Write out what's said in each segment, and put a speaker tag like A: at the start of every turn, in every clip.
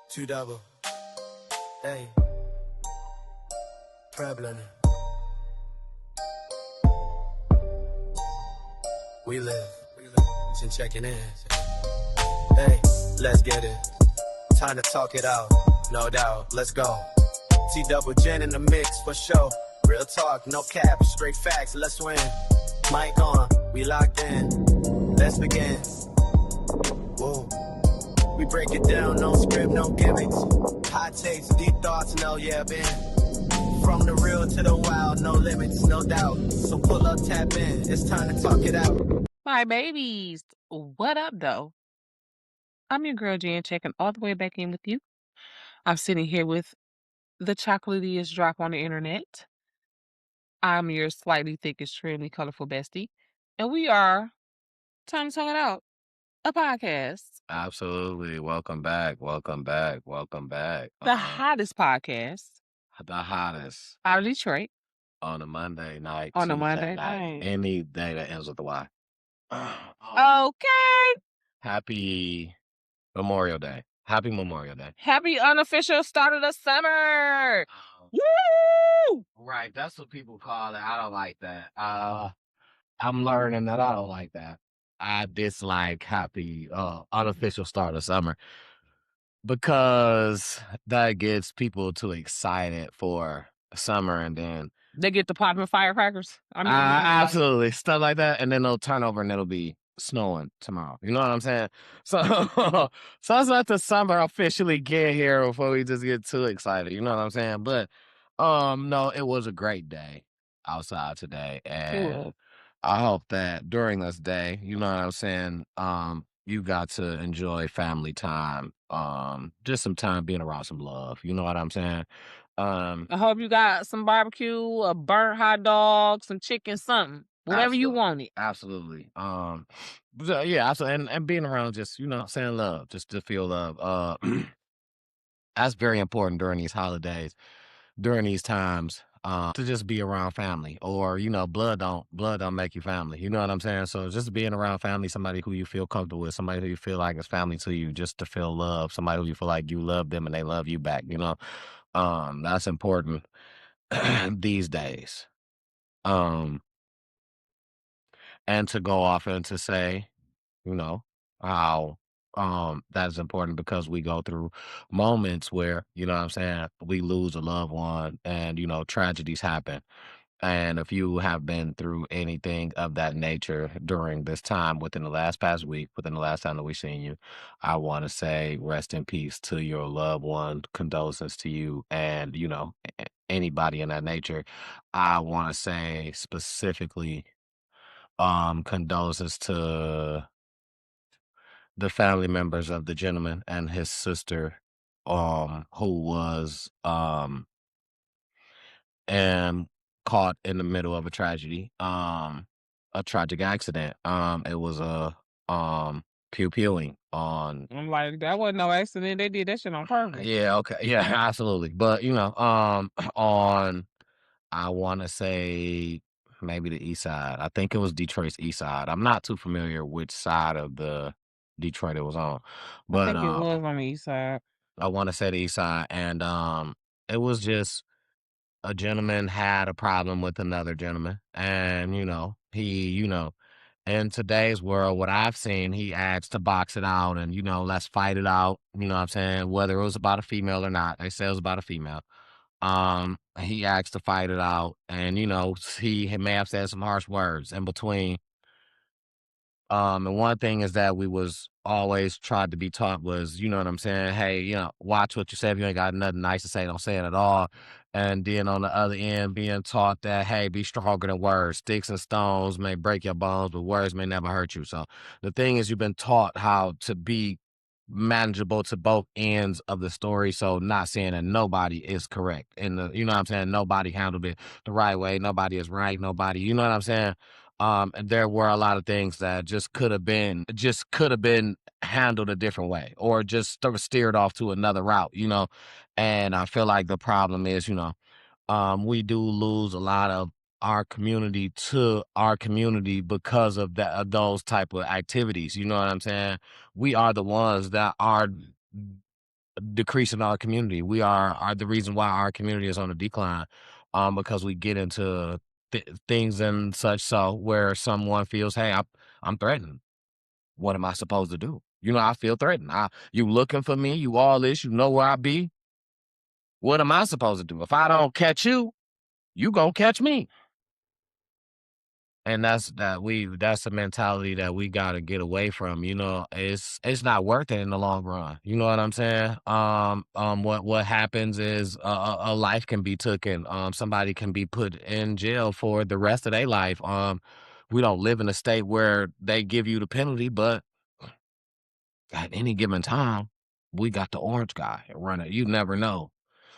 A: Two double. Hey. Prevalent. We live. Just checking in. Hey, let's get it. Time to talk it out. No doubt. Let's go. T double gin in the mix for sure. Real talk, no cap, straight facts. Let's win. Mic on, we locked in. Let's begin. Whoa. We break it down, no script, no gimmicks. Hot takes, deep thoughts, no yeah, been. From the real to the wild, no limits, no doubt. So pull up, tap in, it's time to talk it out.
B: My babies, what up, though? I'm your girl, Jan, checking all the way back in with you. I'm sitting here with the chocolatiest drop on the internet. I'm your slightly thick, extremely colorful bestie. And we are Time to Talk It Out, a podcast.
C: Absolutely. Welcome back. Welcome back. Welcome back.
B: The hottest podcast
C: The hottest
B: out of Detroit.
C: on a Monday night.
B: On a
C: Tuesday
B: Monday
C: night,
B: night.
C: Any day that ends with a Y.
B: Okay.
C: Happy Memorial Day. Happy Memorial Day.
B: Happy unofficial start of the summer. Woo!
C: Right. That's what people call it. I don't like that. I'm learning that I don't like that. I dislike happy unofficial start of summer because that gets people too excited for summer, and then
B: They get the popping firecrackers.
C: absolutely stuff like that, and then they'll turn over and it'll be snowing tomorrow. You know what I'm saying? So, so let's let the summer officially get here before we just get too excited. You know what I'm saying? But no, it was a great day outside today, and
B: Cool.
C: I hope that during this day, you know what I'm saying, you got to enjoy family time, just some time being around some love. You know what I'm saying?
B: I hope you got some barbecue, a burnt hot dog, some chicken, something. Whatever you wanted.
C: Absolutely. Yeah, absolutely. And being around just, you know what I'm saying, love, just to feel love. That's very important during these holidays, during these times, to just be around family, or, you know, blood don't make you family. You know what I'm saying? So just being around family, somebody who you feel comfortable with, somebody who you feel like is family to you, just to feel love, somebody who you feel like you love them and they love you back, you know? That's important these days. And to go off and to say, you know, how that's important because we go through moments where, you know what I'm saying, we lose a loved one and, you know, tragedies happen. And if you have been through anything of that nature during this time within the last past week, within the last time that we've seen you, I want to say rest in peace to your loved one, condolences to you, and, you know, anybody in that nature. I want to say specifically condolences to the family members of the gentleman and his sister, who was and caught in the middle of a tragedy, a tragic accident. It was a pew pewing on.
B: I'm like, that wasn't no accident. They did that shit on purpose.
C: Yeah, okay, yeah, absolutely. But you know, on, I want to say maybe the east side. I think it was Detroit's east side. I'm not too familiar which side of the Detroit it was on,
B: I
C: but
B: think it was on the east side.
C: I want to say the east side, and it was just a gentleman had a problem with another gentleman, and you know, in today's world, what I've seen, he asked to box it out, and let's fight it out. You know what I'm saying? Whether it was about a female or not, they say it was about a female. He asked to fight it out, and he may have said some harsh words in between. And one thing is that we was always tried to be taught was, you know what I'm saying? Hey, watch what you say. If you ain't got nothing nice to say, don't say it at all. And then on the other end, being taught that, hey, be stronger than words. Sticks and stones may break your bones, but words may never hurt you. So the thing is, you've been taught how to be manageable to both ends of the story. So not saying that nobody is correct. And you know what I'm saying? Nobody handled it the right way. Nobody is right. Nobody, you know what I'm saying? And there were a lot of things that just could have been handled a different way, or just steered off to another route, And I feel like the problem is, we do lose a lot of our community to our community because of that, those type of activities. You know what I'm saying? We are the ones that are decreasing our community. We are the reason why our community is on a decline, because we get into things and such, so where someone feels, hey, I'm threatened. What am I supposed to do? You know, I feel threatened. You looking for me? You all this? You know where I be? What am I supposed to do? If I don't catch you, you gonna catch me. And that's the mentality that we gotta get away from. You know, it's not worth it in the long run. You know what I'm saying? What happens is a life can be taken. Somebody can be put in jail for the rest of their life. We don't live in a state where they give you the penalty, but at any given time, we got the orange guy running. You never know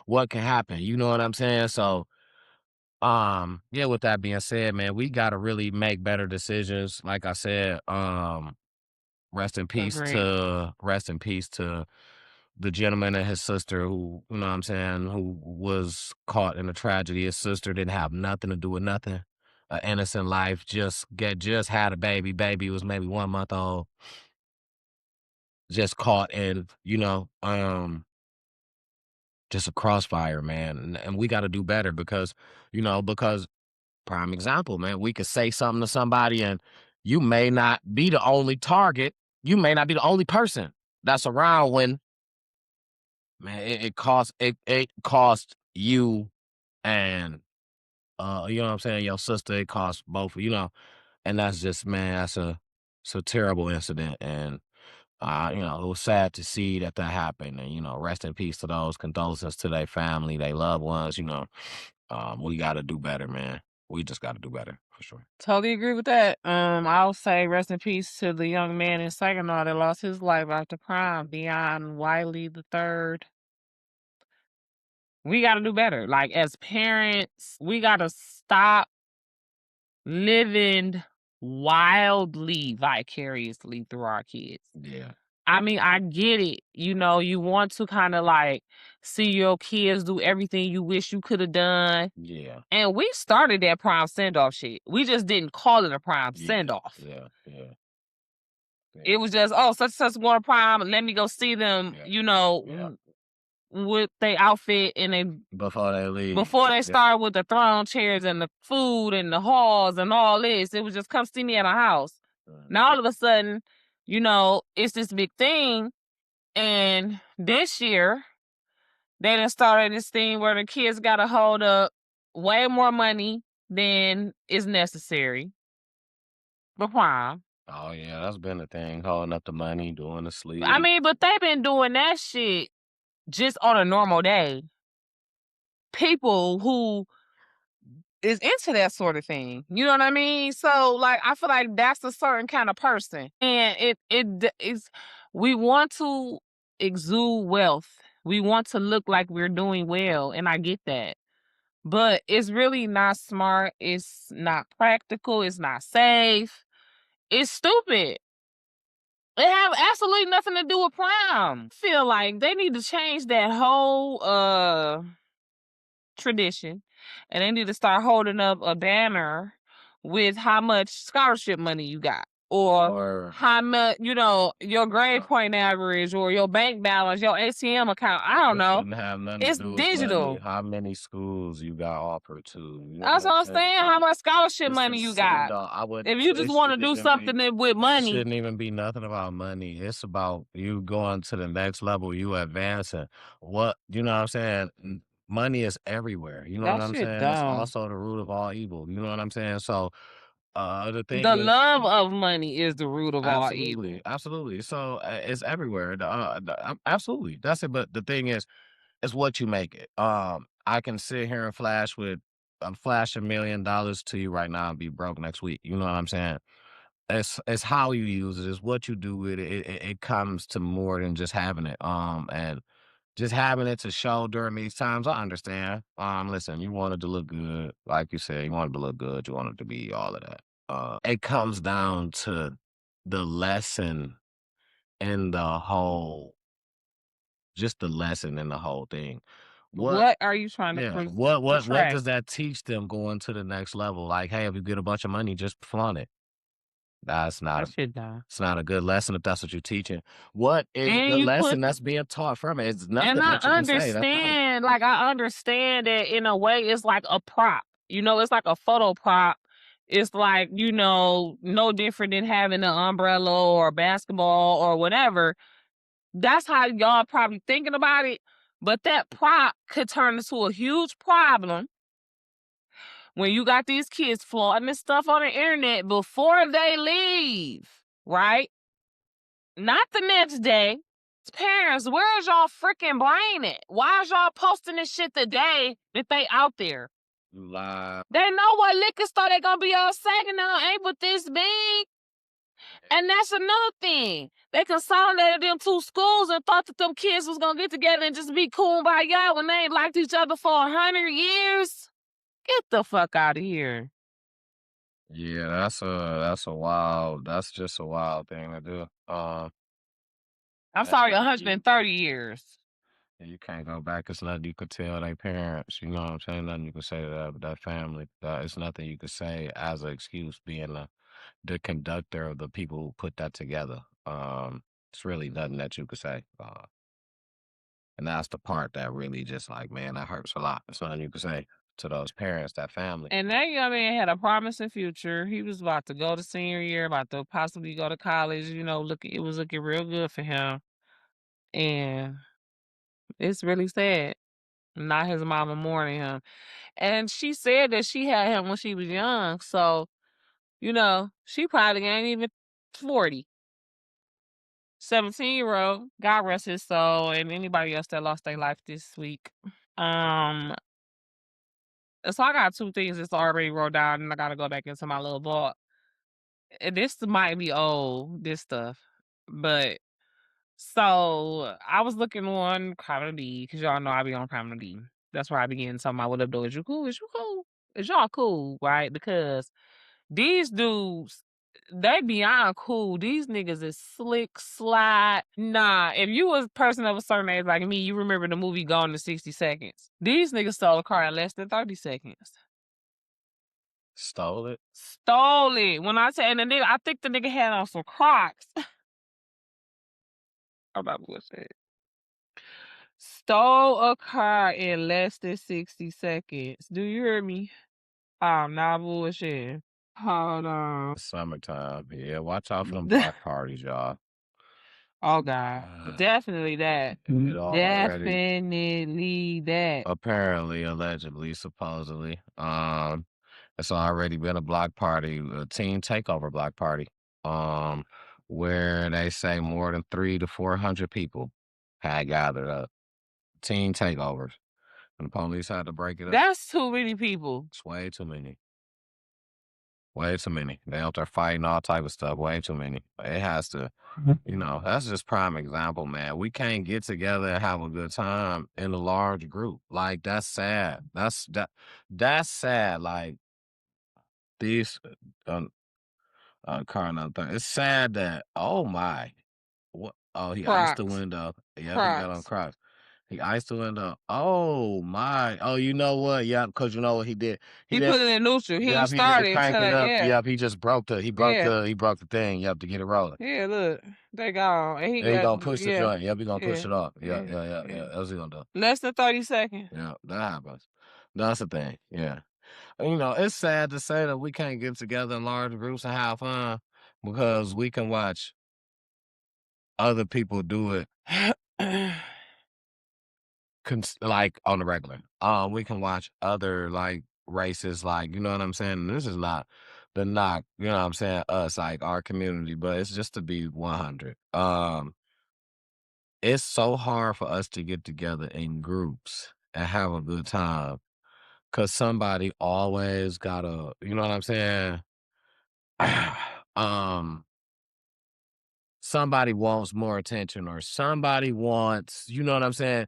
C: what can happen. You know what I'm saying? So, yeah, with that being said, man, we gotta really make better decisions. Like I said,
B: Agree.
C: rest in peace to the gentleman and his sister who, you know what I'm saying, who was caught in a tragedy. His sister didn't have nothing to do with nothing. An innocent life, just had a baby. Baby was maybe 1 month old, just caught in, just a crossfire, man. And we gotta do better because prime example, man, we could say something to somebody and you may not be the only target. You may not be the only person that's around when, man, it cost you and, you know what I'm saying, your sister, it cost both, and that's just, man, it's a terrible incident. And, it was sad to see that happened. And, rest in peace to those, condolences to their family, their loved ones. We got to do better, man. We just got to do better for sure.
B: Totally agree with that. I'll say rest in peace to the young man in Saginaw that lost his life after crime, Beyond Wiley the third. We got to do better. Like, as parents, we got to stop living wildly vicariously through our kids.
C: Yeah.
B: I mean, I get it. You want to kind of like see your kids do everything you wish you could have done.
C: Yeah.
B: And we started that prom send-off shit. We just didn't call it a prom send-off.
C: Yeah. Yeah.
B: It was just, oh, such and such going to prom. Let me go see them,
C: Yeah.
B: with their outfit and they
C: Before they leave.
B: before they start with the throne chairs and the food and the halls and all this. It was just, come see me at our house. Now all of a sudden, it's this big thing. And this year, they done started this thing where the kids got to hold up way more money than is necessary for prom.
C: Oh yeah, that's been the thing. Holding up the money, doing the sleep.
B: I mean, but they've been doing that shit just on a normal day. People who is into that sort of thing. You know what I mean? So, like, I feel like that's a certain kind of person. And we want to exude wealth. We want to look like we're doing well, and I get that. But it's really not smart. It's not practical. It's not safe. It's stupid. It have absolutely nothing to do with prom. Feel like they need to change that whole tradition, and they need to start holding up a banner with how much scholarship money you got, or how much, your grade point average, or your bank balance, your ATM account. I don't know.
C: Shouldn't have nothing to
B: It's
C: do with
B: digital.
C: money. How many schools you got offered to?
B: That's what I'm saying. How much scholarship money you got? If you just want to do something with
C: It
B: money,
C: shouldn't even be nothing about money. It's about you going to the next level, you advancing. You know what I'm saying? Money is everywhere. You know
B: that
C: what I'm
B: shit
C: saying? It's
B: dumb.
C: also the root of all evil. You know what I'm saying? So, the thing
B: The
C: is,
B: love of money is the root of all evil.
C: absolutely, absolutely. So, it's everywhere. Absolutely, that's it. But the thing is, it's what you make it. I can sit here and flash $1 million to you right now and be broke next week. You know what I'm saying? It's how you use it. It's what you do with it. It comes to more than just having it. And just having it to show during these times, I understand. Listen, you wanted to look good, like you said, you wanted to look good, you wanted to be all of that. It comes down to the lesson in the whole, just the lesson in the whole thing.
B: What are you trying to
C: Yeah, what
B: portray?
C: does that teach them going to the next level? Like, hey, if you get a bunch of money, just flaunt it. That's not
B: That
C: a
B: shit dumb.
C: it's not a good lesson if that's what you're teaching. What is
B: And
C: the
B: you put
C: lesson that's being taught from it? It's
B: and
C: nothing
B: I
C: that you can say. That's not it.
B: understand, like, I understand that in a way it's like a prop. You know, it's like a photo prop. It's like, no different than having an umbrella or basketball or whatever. That's how y'all probably thinking about it. But that prop could turn into a huge problem when you got these kids flaunting this stuff on the internet before they leave, right? Not the next day. Parents, where's y'all freaking brain at? Why is y'all posting this shit the day that they out there?
C: You lie.
B: They know what liquor store they gonna be on Saginaw ain't but this big. And that's another thing. They consolidated them two schools and thought that them kids was gonna get together and just be cool by y'all when they ain't liked each other for 100 years. Get the fuck out of here.
C: Yeah, that's just a wild thing to do.
B: I'm sorry, 130 years.
C: You can't go back. It's nothing you could tell their parents. You know what I'm saying? Nothing you could say to that family. It's nothing you could say as an excuse being the conductor of the people who put that together. It's really nothing that you could say. And that's the part that really just like, man, that hurts a lot. It's nothing you could say to those parents, that family.
B: And that young man had a promising future. He was about to go to senior year, about to possibly go to college. It was looking real good for him. And it's really sad. Not his mama mourning him. And she said that she had him when she was young. So, she probably ain't even 40. 17-year-old, God rest his soul, and anybody else that lost their life this week. Um, so I got two things that's already wrote down, and I gotta go back into my little vault. And this might be old, this stuff, but so I was looking on Comedy because y'all know I be on Comedy. That's where I begin talking about what up, though. Is you cool? Is you cool? Is y'all cool? Right? Because these dudes, they beyond cool. These niggas is slick, slide. Nah, if you was a person of a certain age like me, you remember the movie Gone in 60 Seconds. These niggas stole a car in less than 30 seconds.
C: Stole it?
B: Stole it. When I say, and the nigga, I think the nigga had on some Crocs. I'm not bullshit. Stole a car in less than 60 seconds. Do you hear me? I'm not bullshit. Hold on.
C: Summertime. Yeah, watch out for them block parties, y'all.
B: Oh God. Definitely that.
C: It already
B: Definitely that.
C: apparently, allegedly, supposedly. It's already been a block party, a teen takeover block party. Where they say more than 300 to 400 people had gathered up. Teen takeovers. And the police had to break it up.
B: That's too many people.
C: It's way too many. Way too many. They out there fighting all type of stuff. Way too many. It has to, that's just prime example, man. We can't get together and have a good time in a large group. Like that's sad. That's sad. Like these car another thing. It's sad that oh my. What he iced the
B: Crocs.
C: window. Yep, he got on
B: Crocs.
C: Crocs. He iced the window. Oh my. Oh, you know what? Yeah, because you know what he did.
B: He
C: Did
B: put it in neutral. He ain't
C: Yep, he didn't
B: started
C: crank
B: until
C: it up.
B: yeah.
C: Yep, he just broke the
B: Yeah.
C: he broke the thing. Yep, to get it rolling.
B: Yeah, look. They gone. And
C: And he gonna push the joint. Yep, he gonna push it off. Yeah. That's what he gonna do.
B: Less than 30 seconds.
C: Yeah, that happens. That's the thing. Yeah. And, it's sad to say that we can't get together in large groups and have fun because we can watch other people do it like on the regular. We can watch other like races, like you know what I'm saying. This is not the knock, you know what I'm saying. Us, like our community, but it's just to be 100. It's so hard for us to get together in groups and have a good time because somebody always gotta, you know what I'm saying. um, Somebody wants more attention, or somebody wants, you know what I'm saying.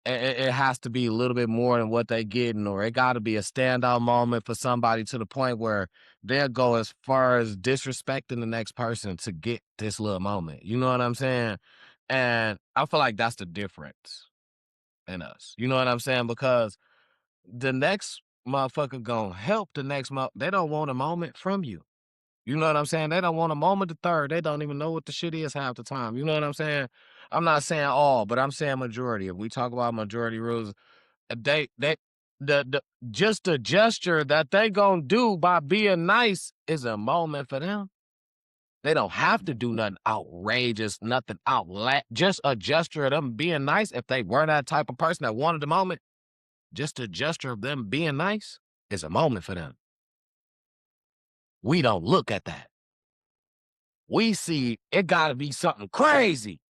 C: It has to be a little bit more than what they getting, or it got to be a standout moment for somebody to the point where they'll go as far as disrespecting the next person to get this little moment. You know what I'm saying? And I feel like that's the difference. in us. You know what I'm saying? Because the next motherfucker gonna help the next they don't want a moment from you. You know what I'm saying? They don't want a moment to third. They don't even know what the shit is half the time. You know what I'm saying? I'm not saying all, but I'm saying majority. If we talk about majority rules, they the just the gesture that they gonna do by being nice is a moment for them. They don't have to do nothing outrageous, nothing just a gesture of them being nice. If they were that type of person that wanted the moment, just a gesture of them being nice is a moment for them. We don't look at that. We see it gotta be something crazy.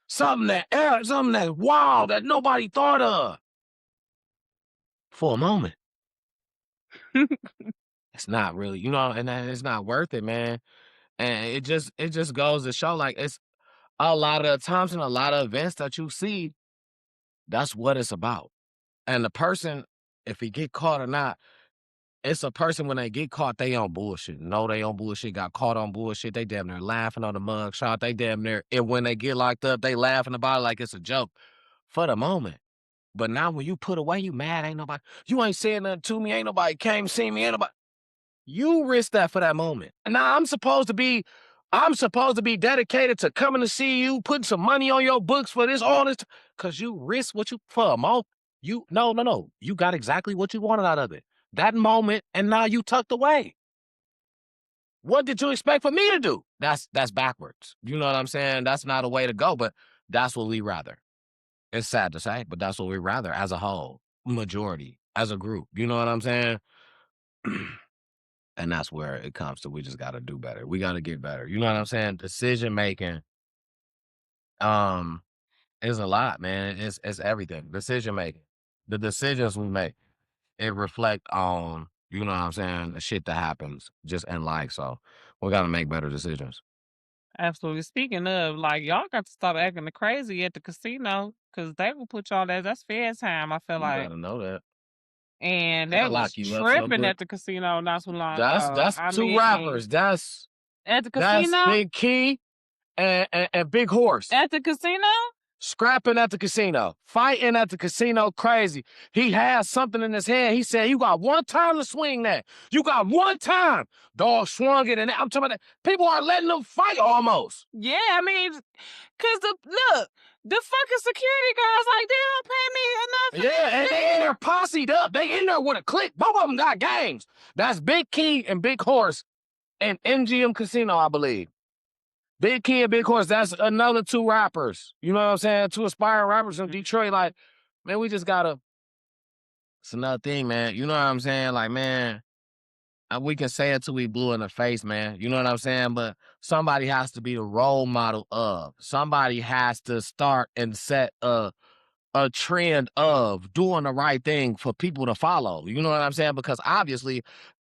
C: Something that wow, that nobody thought of. For a moment. It's not really, and it's not worth it, man. And it just goes to show, like, it's a lot of times in a lot of events that you see, that's what it's about. And the person, if he get caught or not, it's a person when they get caught, they on bullshit. No, they on bullshit, got caught on bullshit. They damn near laughing on the mug shot. They damn near, and when they get locked up, they laughing about it like it's a joke for the moment. But now when you put away, you mad, ain't nobody, you ain't saying nothing to me, ain't nobody came see me, ain't nobody. You risk that for that moment. And now I'm supposed to be dedicated to coming to see you, putting some money on your books for this, all this, because you risk what you, for a moment. No. You got exactly what you wanted out of it. That moment, and now you tucked away. What did you expect for me to do? That's backwards. You know what I'm saying? That's not a way to go, but that's what we rather. It's sad to say, but that's what we rather as a whole, majority, as a group. You know what I'm saying? And that's where it comes to, we just got to do better. We got to get better. You know what I'm saying? Decision making is a lot, man. It's everything. Decision making. The decisions we make, it reflect on, you know what I'm saying, the shit that happens just in life. So we got to make better decisions.
B: Absolutely. Speaking of, like, y'all got to stop acting crazy at the casino because they will put y'all there. That's fair time, I feel
C: You
B: like.
C: gotta know that.
B: And
C: They'll
B: they
C: lock
B: was
C: you up so
B: tripping
C: quick.
B: at the casino not too long
C: That's
B: ago.
C: that's two rappers. That's
B: At the casino?
C: Big Key and Big Horse.
B: At the casino?
C: Scrapping at the casino, fighting at the casino, crazy. He has something in his hand. He said, you got one time to swing that. You got one time. Dog swung it, and I'm talking about that. People are letting them fight almost.
B: Yeah, I mean, because the fucking security guards, like, they don't pay me enough.
C: Yeah, and they in there posseed up. They in there with a clique. Both of them got gangs. That's Big Key and Big Horse and MGM Casino, I believe. Big Key and Big Horse, that's another two rappers. You know what I'm saying? Two aspiring rappers from Detroit. Like, man, we just gotta, it's another thing, man. You know what I'm saying? Like, man, we can say it till we blue in the face, man. You know what I'm saying? But somebody has to be the role model of. Somebody has to start and set a trend of doing the right thing for people to follow. You know what I'm saying? Because obviously,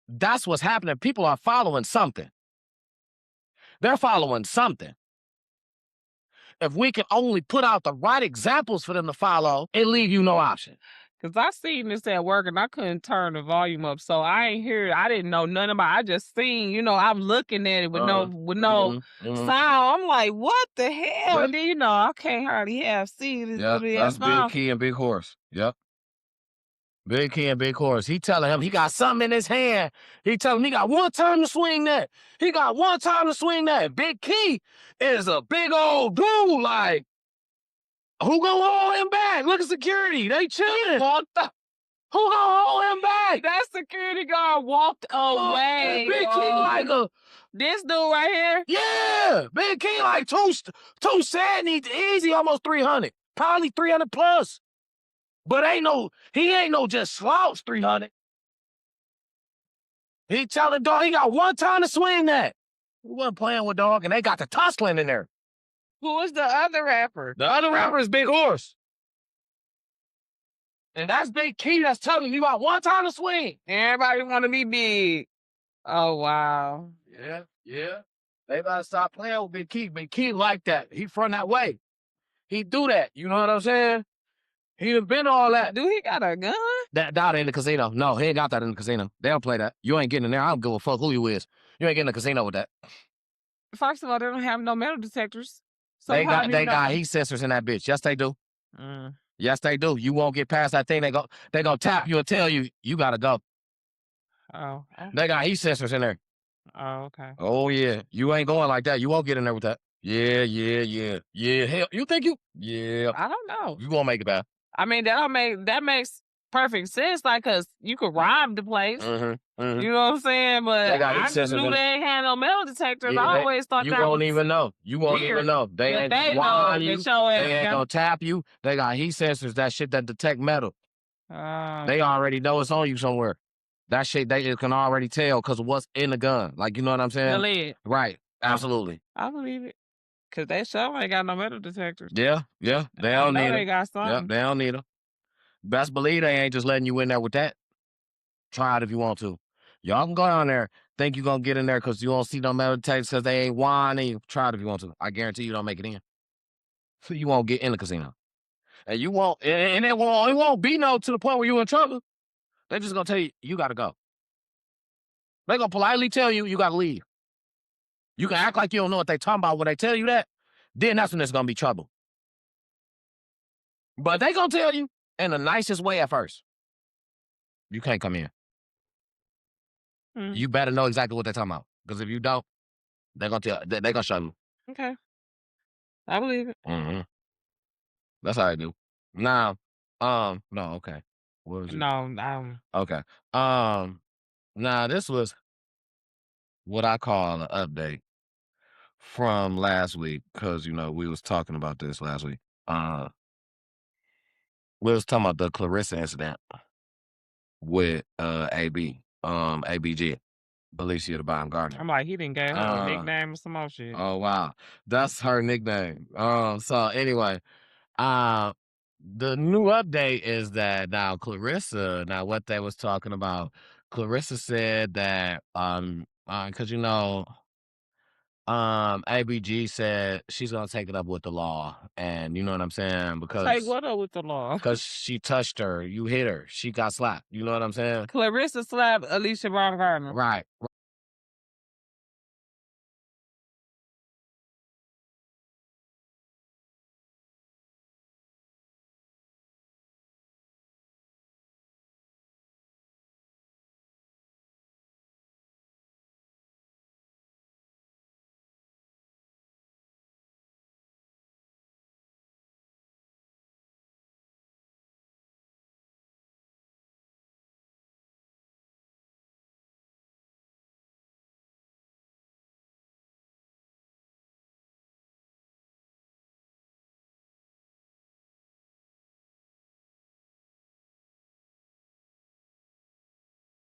C: that's what's happening. People are following something. They're following something. If we can only put out the right examples for them to follow, it leave you no option.
B: Because I seen this at work and I couldn't turn the volume up. So I ain't hear it. I didn't know nothing about it. I just seen, I'm looking at it with no sound. I'm like, what the hell? And then, I can't hardly see this.
C: Yeah, that's Big Key and Big Horse. Yep. Big Key and Big Horse. He telling him he got something in his hand. He telling him he got one time to swing that. He got one time to swing that. Big Key is a big old dude, like, who gonna hold him back? Look at security. They chilling. Who gonna hold him back?
B: That security guard walked away.
C: Big Key like
B: this dude right here?
C: Yeah. Big Key like 270, easy, almost 300. Probably 300 plus. But he ain't no just slouch 300. He telling dog he got one time to swing that. We wasn't playing with dog, and they got the tussling in there.
B: Who is the other rapper?
C: The other rapper is Big Horse. And that's Big Key that's telling you got one time to swing.
B: Everybody want to be big. Oh, wow.
C: Yeah. They gotta stop playing with Big Key. Big Key like that. He from that way. He do that. You know what I'm saying? He done been all that.
B: Do he got a gun?
C: That ain't in the casino. No, he ain't got that in the casino. They don't play that. You ain't getting in there. I don't give a fuck who you is. You ain't getting in the casino with that.
B: First of all, they don't have no metal detectors. So
C: they got heat sensors in that bitch. Yes, they do. Yes, they do. You won't get past that thing. They gonna tap you and tell you gotta go.
B: Oh, okay.
C: They got heat sensors in there.
B: Oh, okay.
C: Oh yeah, you ain't going like that. You won't get in there with that. Yeah. Hell, you think you? Yeah,
B: I don't know.
C: you gonna make it back.
B: I mean, that makes perfect sense, like, cause you could rob the place.
C: Mm-hmm.
B: You know what I'm saying? But
C: got heat
B: I just
C: sensors
B: knew
C: in
B: they ain't had no metal detectors.
C: Yeah,
B: I always thought
C: you
B: that
C: won't
B: was
C: even know. You won't even
B: weird.
C: know. They
B: But
C: ain't
B: they know
C: wine
B: that
C: you.
B: your ass
C: They ain't
B: got-
C: gonna tap you. They got heat sensors. That shit that detect metal. They
B: Oh,
C: already know it's on you somewhere. That shit they can already tell because of what's in the gun. Like, you know what I'm
B: the
C: saying?
B: lid.
C: Right. Absolutely.
B: I believe it. Cause they sure ain't got no metal detectors.
C: Yeah. They
B: I
C: don't
B: know
C: need
B: they
C: them.
B: got
C: Yep,
B: something.
C: they don't need them. Best believe they ain't just letting you in there with that. Try it if you want to. Y'all can go down there, think you gonna get in there because you don't see no metal detectors because they ain't whining. Try it if you want to. I guarantee you don't make it in. So you won't get in the casino. And you won't, and it won't be no to the point where you in trouble. They just gonna tell you, you gotta go. They gonna politely tell you, you gotta leave. You can act like you don't know what they talking about when they tell you that. Then that's when there's gonna be trouble. But they gonna tell you in the nicest way at first. You can't come in.
B: Mm,
C: You better know exactly what they're talking about. Because if you don't, they're gonna tell, they're gonna show you.
B: okay. I believe it.
C: Mm-hmm. That's how I do. Now, no, okay. What was it?
B: No,
C: Okay. Now this was what I call an update from last week because we was talking about this last week. Uh, we was talking about the Clarissa incident with ABG, Alicia the Bomb Gardner.
B: I'm like, he didn't get her a nickname or some more shit.
C: Oh wow, that's her nickname. So anyway, uh, the new update is that now Clarissa. Now what they was talking about, Clarissa said that because ABG said she's gonna take it up with the law, and you know what I'm saying
B: Take what up with the law?
C: because she touched her, you hit her, she got slapped. You know what I'm saying?
B: Clarissa slapped Alicia Baumgartner.
C: Right.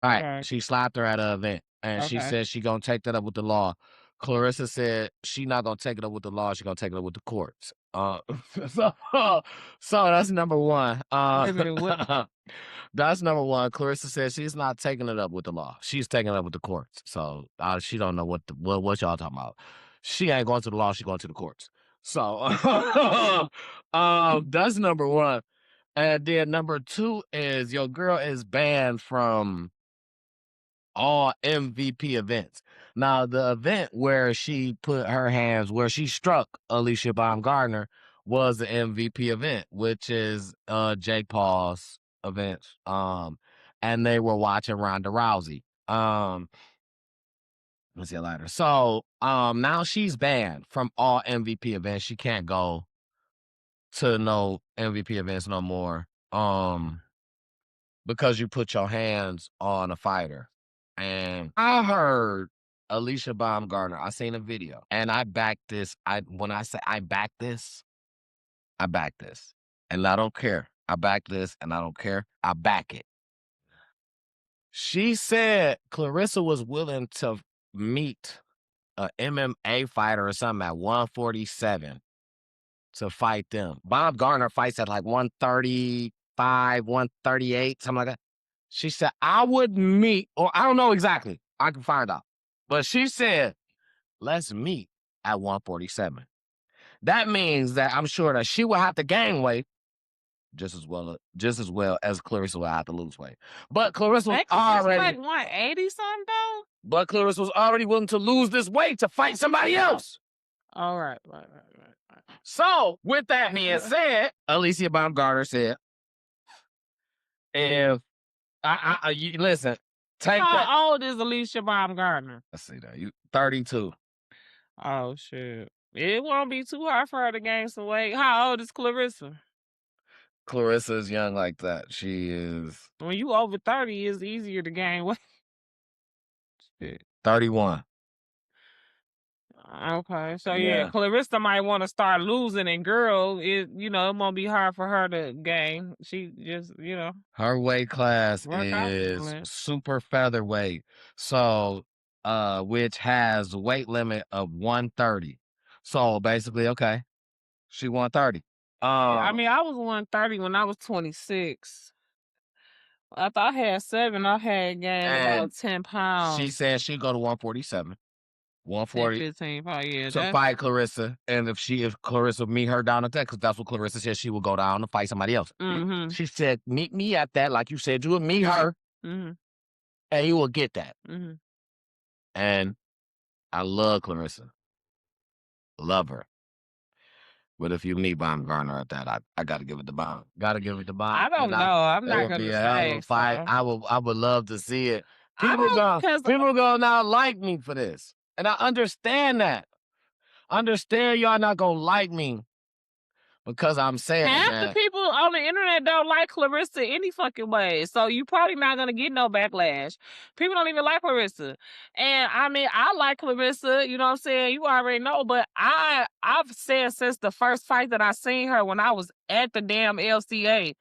C: Right.
B: Okay.
C: She slapped her at an event, and she
B: Okay.
C: said she gonna take that up with the law. Clarissa said she not gonna take it up with the law. She gonna take it up with the courts. So, so that's number one.
B: Wait a minute, what?
C: That's number one. Clarissa said she's not taking it up with the law. She's taking it up with the courts. So she don't know what y'all talking about. She ain't going to the law. She going to the courts. So, that's number one. And then number two is your girl is banned from all MVP events. Now, the event where she put her hands, where she struck Alicia Baumgartner, was the MVP event, which is Jake Paul's event. And they were watching Ronda Rousey. Let's see later. So now she's banned from all MVP events. She can't go to no MVP events no more. Because you put your hands on a fighter. And I heard Alicia Baumgartner, I seen a video and I backed this. When I say I back this, I back this. And I don't care. I back this and I don't care. I back it. She said Clarissa was willing to meet a MMA fighter or something at 147 to fight them. Baumgartner fights at like 135, 138, something like that. She said, I would meet, or I don't know exactly. I can find out. But she said, let's meet at 147. That means that I'm sure that she will have to gain weight just as well as Clarissa will have to lose weight. But Clarissa was
B: Like
C: already
B: 180 something though.
C: but Clarissa was already willing to lose this weight to fight somebody else.
B: All right.
C: So, with that being said, Alicia Baumgartner said, if you listen, take that.
B: How old is Alicia Baumgartner?
C: Let's see that. You 32.
B: Oh shit. It won't be too hard for her to gain some weight. How old is Clarissa?
C: Clarissa is young like that. She is
B: When you over 30, it's easier to gain weight. Shit.
C: 31.
B: Okay, so yeah, Clarissa might want to start losing, and girl, it won't be hard for her to gain. She just
C: Her weight class
B: work out
C: is
B: less.
C: super featherweight. So, which has weight limit of 130. So basically, okay, she 130.
B: I mean, I was 130 when I was 26. After I had 7, I had gained about 10 pounds.
C: She said she'd go to 147. 140.
B: 15 pounds, yeah.
C: To fight Clarissa, and if Clarissa meet her down at that, because that's what Clarissa said, she will go down to fight somebody else.
B: Mm-hmm.
C: She said, meet me at that, like you said, you would meet her,
B: Mm-hmm.
C: and you will get that.
B: Mm-hmm.
C: And I love Clarissa, love her. But if you meet Baumgartner at that, I gotta give it to Baum. Gotta give it to Baum.
B: I don't know. I'm not gonna say.
C: Fight.
B: So.
C: I would love to see it. People gonna not like me for this, and I understand that. Understand y'all not gonna like me because I'm saying
B: half
C: that.
B: the people on the internet don't like Clarissa any fucking way, so you probably not gonna get no backlash. People don't even like Clarissa, and I mean, I like Clarissa. You know what I'm saying? You already know, but I've said since the first fight that I seen her when I was at the damn LCA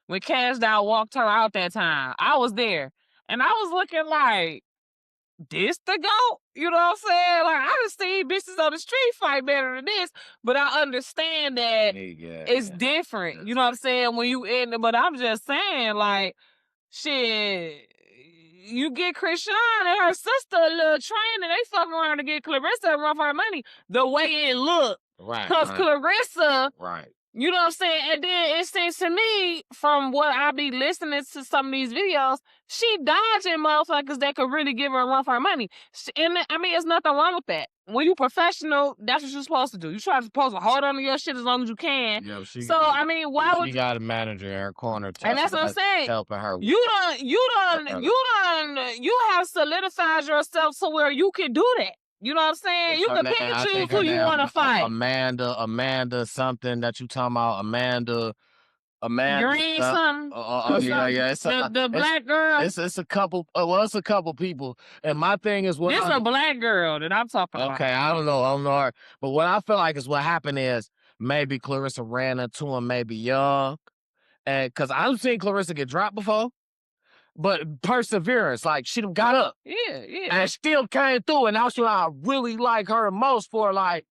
B: when Cash Doll walked her out that time. I was there, and I was looking like, this the GOAT? You know what I'm saying? Like, I done seen bitches on the street fight better than this, but I understand that it's different. You know what I'm saying? When you in it, but I'm just saying, like, shit, you get Christian and her sister a little train and they fucking around to get Clarissa and run for her money the way it looked.
C: Right.
B: Because Clarissa,
C: right.
B: You know what I'm saying? And then it seems to me, from what I be listening to some of these videos, she dodging motherfuckers that could really give her a run for her money. And I mean, there's nothing wrong with that. When you professional, that's what you're supposed to do. You're supposed to hold on to your shit as long as you can.
C: Yeah,
B: so I mean, why would
C: she got a manager in her corner?
B: And that's what I'm saying.
C: Helping her.
B: You have solidified yourself to where you can do that. You know what I'm saying? You can pick and choose who you want to fight.
C: Amanda, something that you talking about? Amanda
B: Green something.
C: Yeah. It's
B: the black girl.
C: It's a couple. It's a couple people. And my thing is what.
B: This a black girl that I'm talking about.
C: Okay, I don't know her. But what I feel like is what happened is maybe Clarissa ran into him, maybe young, and because I've seen Clarissa get dropped before. But perseverance, like she done got up.
B: Yeah.
C: And still came through. And that's what I really like her most for. Like,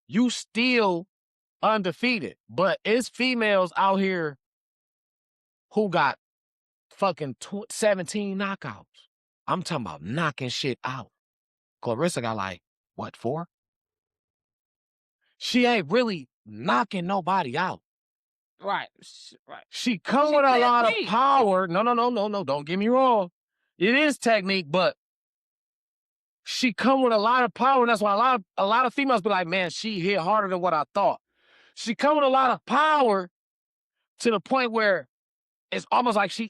C: you still undefeated. But it's females out here who got fucking 17 knockouts. I'm talking about knocking shit out. Clarissa got like, what, 4? She ain't really knocking nobody out.
B: Right.
C: She come with a lot of power. No. Don't get me wrong. It is technique, but she come with a lot of power, and that's why a lot of females be like, man, she hit harder than what I thought. She come with a lot of power to the point where it's almost like she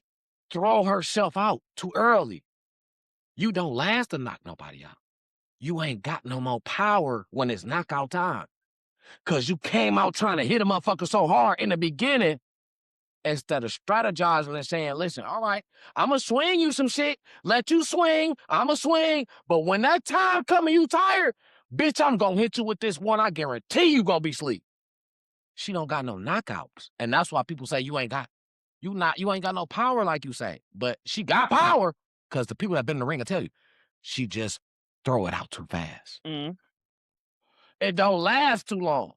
C: throw herself out too early. You don't last to knock nobody out. You ain't got no more power when it's knockout time. Because you came out trying to hit a motherfucker so hard in the beginning instead of strategizing and saying, listen, all right, I'm going to swing you some shit. Let you swing. I'm going to swing. But when that time come and you tired, bitch, I'm going to hit you with this one. I guarantee you going to be asleep. She don't got no knockouts. And that's why people say you ain't got no power like you say. But she got power because the people that been in the ring will tell you, she just throw it out too fast.
B: Mm.
C: It don't last too long.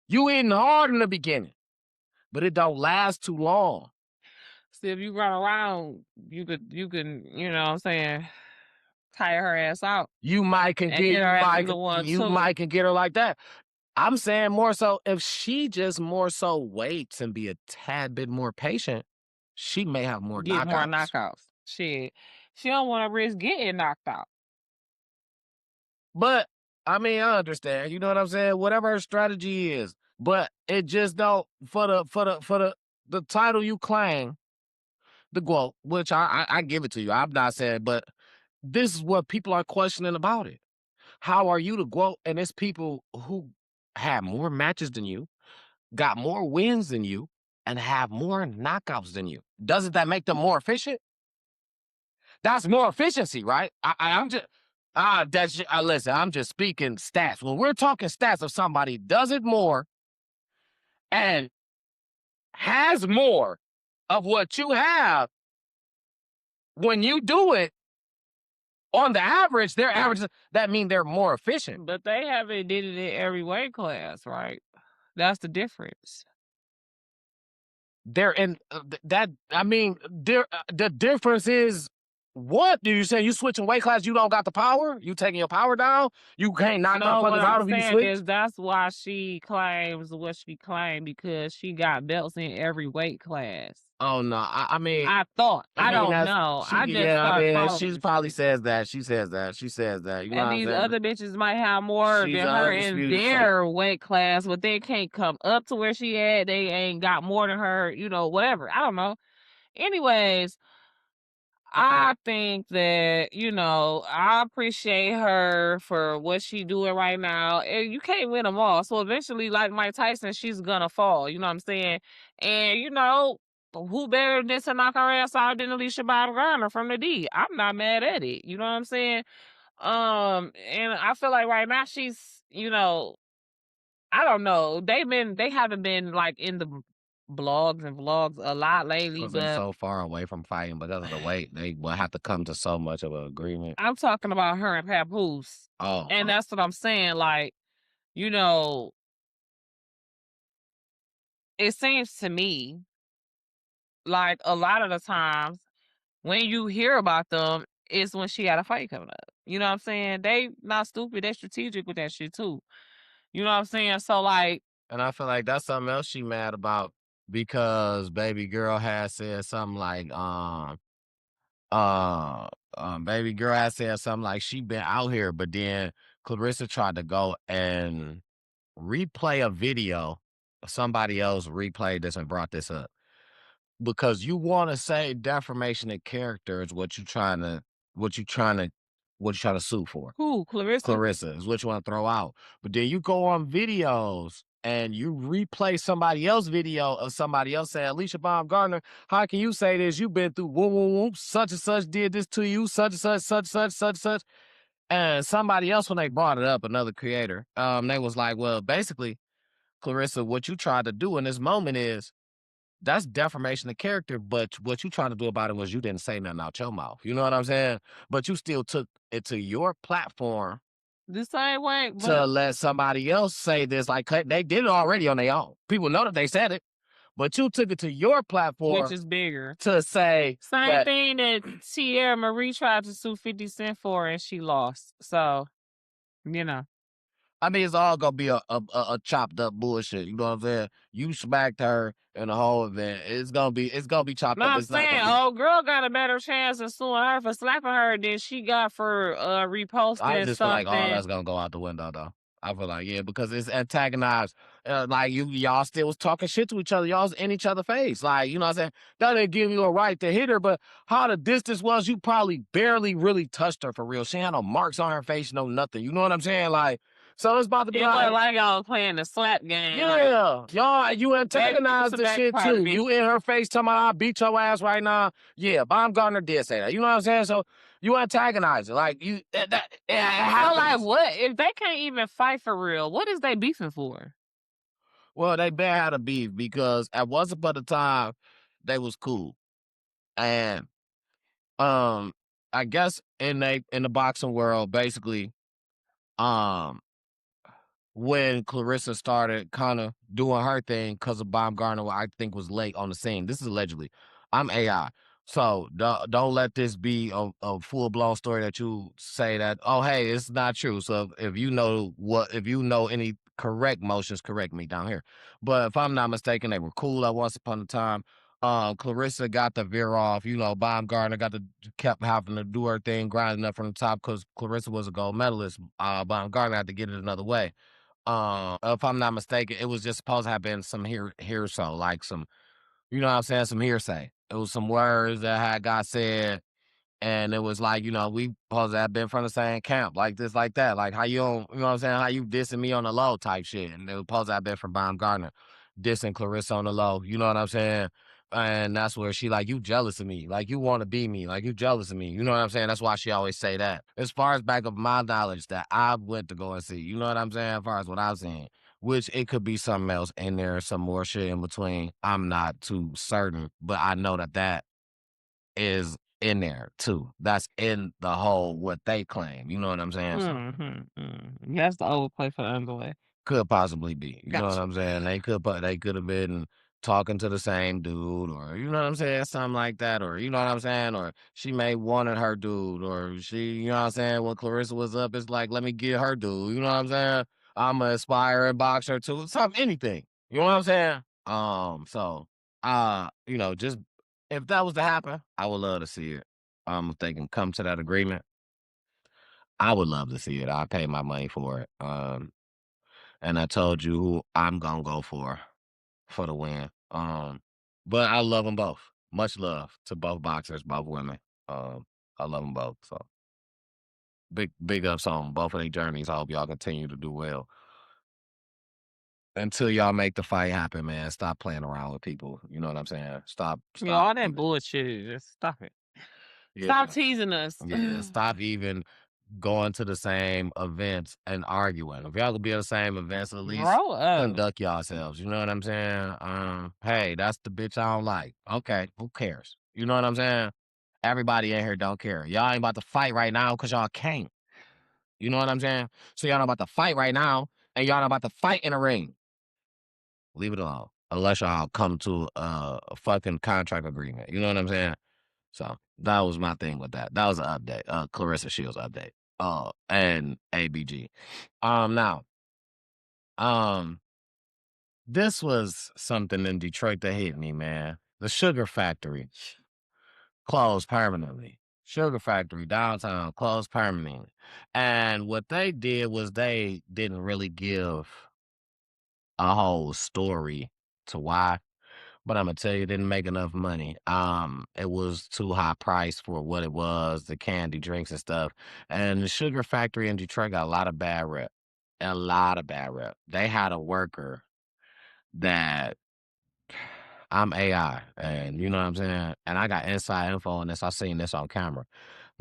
C: You hitting hard in the beginning, but it don't last too long.
B: See, if you run around, you can, you know what I'm saying, tire her ass out.
C: You might can get her like that. I'm saying more so if she just more so waits and be a tad bit more patient, she may have more knockouts.
B: She don't want to risk getting knocked out.
C: But I mean, I understand. You know what I'm saying? Whatever her strategy is, but it just don't the title you claim, the GWAOT, which I give it to you. I'm not saying, but this is what people are questioning about it. How are you the GWAOT and it's people who have more matches than you, got more wins than you, and have more knockouts than you? Doesn't that make them more efficient? That's more efficiency, right? I'm just listen, I'm just speaking stats. When we're talking stats of somebody does it more and has more of what you have, when you do it, on the average, their average, that mean they're more efficient.
B: But they haven't did it in every weight class, right? That's the difference.
C: They're in that. I mean, the difference is what do you say? You switching weight class? You don't got the power. You taking your power down. You can't knock
B: No, what
C: motherfuckers out
B: I'm
C: if you
B: saying
C: switch.
B: is that's why she claims what she claimed because she got belts in every weight class.
C: Oh no, I mean,
B: I thought. I
C: mean
B: don't
C: that's
B: know.
C: she.
B: I just
C: Yeah, I
B: start
C: mean
B: following
C: she
B: the
C: probably
B: shit.
C: says that. She says that. She says that. You know what
B: And
C: I'm
B: these
C: saying?
B: other bitches might have more
C: She's
B: than her in
C: undisputed.
B: their weight class, but they can't come up to where she at. They ain't got more than her, whatever. I don't know. Anyways, I think that, I appreciate her for what she doing right now. And you can't win them all. So eventually, like Mike Tyson, she's gonna fall. You know what I'm saying? And who better than to knock her ass out than Alicia Garner from the D? I'm not mad at it. You know what I'm saying? And I feel like right now she's, I don't know. They haven't been like in the blogs and vlogs a lot lately,
C: Because they're
B: but
C: so far away from fighting because of the weight, they will have to come to so much of an agreement.
B: I'm talking about her and Papoose.
C: Oh,
B: And that's what I'm saying. Like, you know, it seems to me like a lot of the times when you hear about them, it's when she got a fight coming up. You know what I'm saying? They not stupid, they strategic with that shit too. You know what I'm saying? So like,
C: and I feel like that's something else she mad about because baby girl has said something like, uh, baby girl has said something like she been out here, but then Clarissa tried to go and replay a video. Somebody else replayed this and brought this up because you want to say defamation of character is what you trying to, what you trying to sue for.
B: who, Clarissa?
C: Clarissa is what you want to throw out. But then you go on videos and you replay somebody else's video of somebody else saying, Alicia Baumgartner, how can you say this? You've been through whoop, whoop, whoop, such and such did this to you, such and such, such, such, such, such. And somebody else, when they brought it up, another creator, they was like, well, basically, Clarissa, what you tried to do in this moment is that's defamation of character, but what you trying to do about it was you didn't say nothing out your mouth. You know what I'm saying? But you still took it to your platform
B: The same way,
C: to
B: but
C: let somebody else say this. Like they did it already on their own. People know that they said it, but you took it to your
B: which
C: platform
B: is bigger.
C: to say
B: Same
C: that.
B: thing that Tierra Marie tried to sue 50 Cent for and she lost. So, you know.
C: I mean, it's all gonna be a chopped up bullshit. You know what I'm saying? You smacked her in the whole event. It's gonna be chopped
B: No,
C: up.
B: I'm
C: It's not
B: saying,
C: gonna be.
B: old girl got a better chance of suing her for slapping her than she got for
C: I
B: reposting
C: just feel like all
B: something.
C: that's gonna go out the window, though. I feel like because it's antagonized. Like y'all still was talking shit to each other. Y'all was in each other's face. Like you know what I'm saying? That didn't give you a right to hit her, but how the distance was, you probably barely really touched her for real. She had no marks on her face, no nothing. You know what I'm saying? Like so, it's about to be
B: It wasn't
C: like.
B: like y'all playing the slap game.
C: Yeah, y'all, you antagonized the
B: back
C: shit
B: part of
C: too.
B: me.
C: You in her face talking about I beat your ass right now. Yeah, Baumgartner did say that. You know what I'm saying? So you antagonize it. Like you it
B: So like
C: happens.
B: what? If they can't even fight for real, what is they beefing for?
C: Well, they been had a beef because at once upon a time they was cool. And I guess in the boxing world, basically, um when Clarissa started kind of doing her thing because of Baumgartner, I think was late on the scene. This is allegedly. I'm AI. So don't let this be a full blown story that you say that, oh, hey, it's not true. So if you know any correct motions, correct me down here. But if I'm not mistaken, they were cool at once upon a time. Clarissa got the veer off. Baumgartner kept having to do her thing, grinding up from the top because Clarissa was a gold medalist. Baumgartner had to get it another way. If I'm not mistaken, it was just supposed to have been some so like some, you know what I'm saying, some hearsay. It was some words that had got said, and it was like, we supposed to have been from the same camp, like this, like that. Like how you don't, you know what I'm saying, how you dissing me on the low type shit. And it was supposed to have been from Baumgartner, dissing Clarissa on the low, you know what I'm saying? And that's where she like, you jealous of me. Like you want to be me. Like you jealous of me. You know what I'm saying? That's why she always say that. As far as back of my knowledge that I went to go and see, you know what I'm saying? As far as what I've seen, which it could be something else in there, some more shit in between. I'm not too certain, but I know that is in there too. That's in the whole what they claim. You know what I'm saying? So
B: That's the overplay for the underlay.
C: could possibly be. You know what
B: Gotcha.
C: I'm saying? They could have been talking to the same dude, or you know what I'm saying, something like that, or you know what I'm saying, or she may wanted her dude, or she, you know what I'm saying, when Clarissa was up, it's like, let me get her dude. You know what I'm saying? I'm an aspiring boxer too. Something, anything. You know what I'm saying? Just if that was to happen, I would love to see it. If they can come to that agreement, I would love to see it. I pay my money for it. And I told you who I'm gonna go for the win. But I love them both. Much love to both boxers, both women. I love them both. So big ups on both of their journeys. I hope y'all continue to do well. Until y'all make the fight happen, man. Stop playing around with people. You know what I'm saying? Stop
B: All that
C: even.
B: bullshit. Just stop it.
C: Yeah.
B: Stop teasing us.
C: Yeah. Stop even going to the same events and arguing. If y'all could be at the same events, at least
B: Grow up.
C: conduct yourselves. You know what I'm saying? Hey, that's the bitch I don't like. Okay, who cares? You know what I'm saying? Everybody in here don't care. Y'all ain't about to fight right now because y'all can't. You know what I'm saying? So y'all not about to fight right now, and y'all not about to fight in a ring. Leave it alone. Unless y'all come to a fucking contract agreement. You know what I'm saying? So that was my thing with that. That was an update. Clarissa Shields update. And ABG. Now, um, this was something in Detroit that hit me, man. The sugar factory closed permanently. Sugar factory downtown closed permanently. And what they did was they didn't really give a whole story to why. But Imma tell you, it didn't make enough money. It was too high priced for what it was, the candy drinks and stuff. And the sugar factory in Detroit got a lot of bad rep. A lot of bad rep. They had a worker that I'm AI, and you know what I'm saying? And I got inside info on this. I seen this on camera.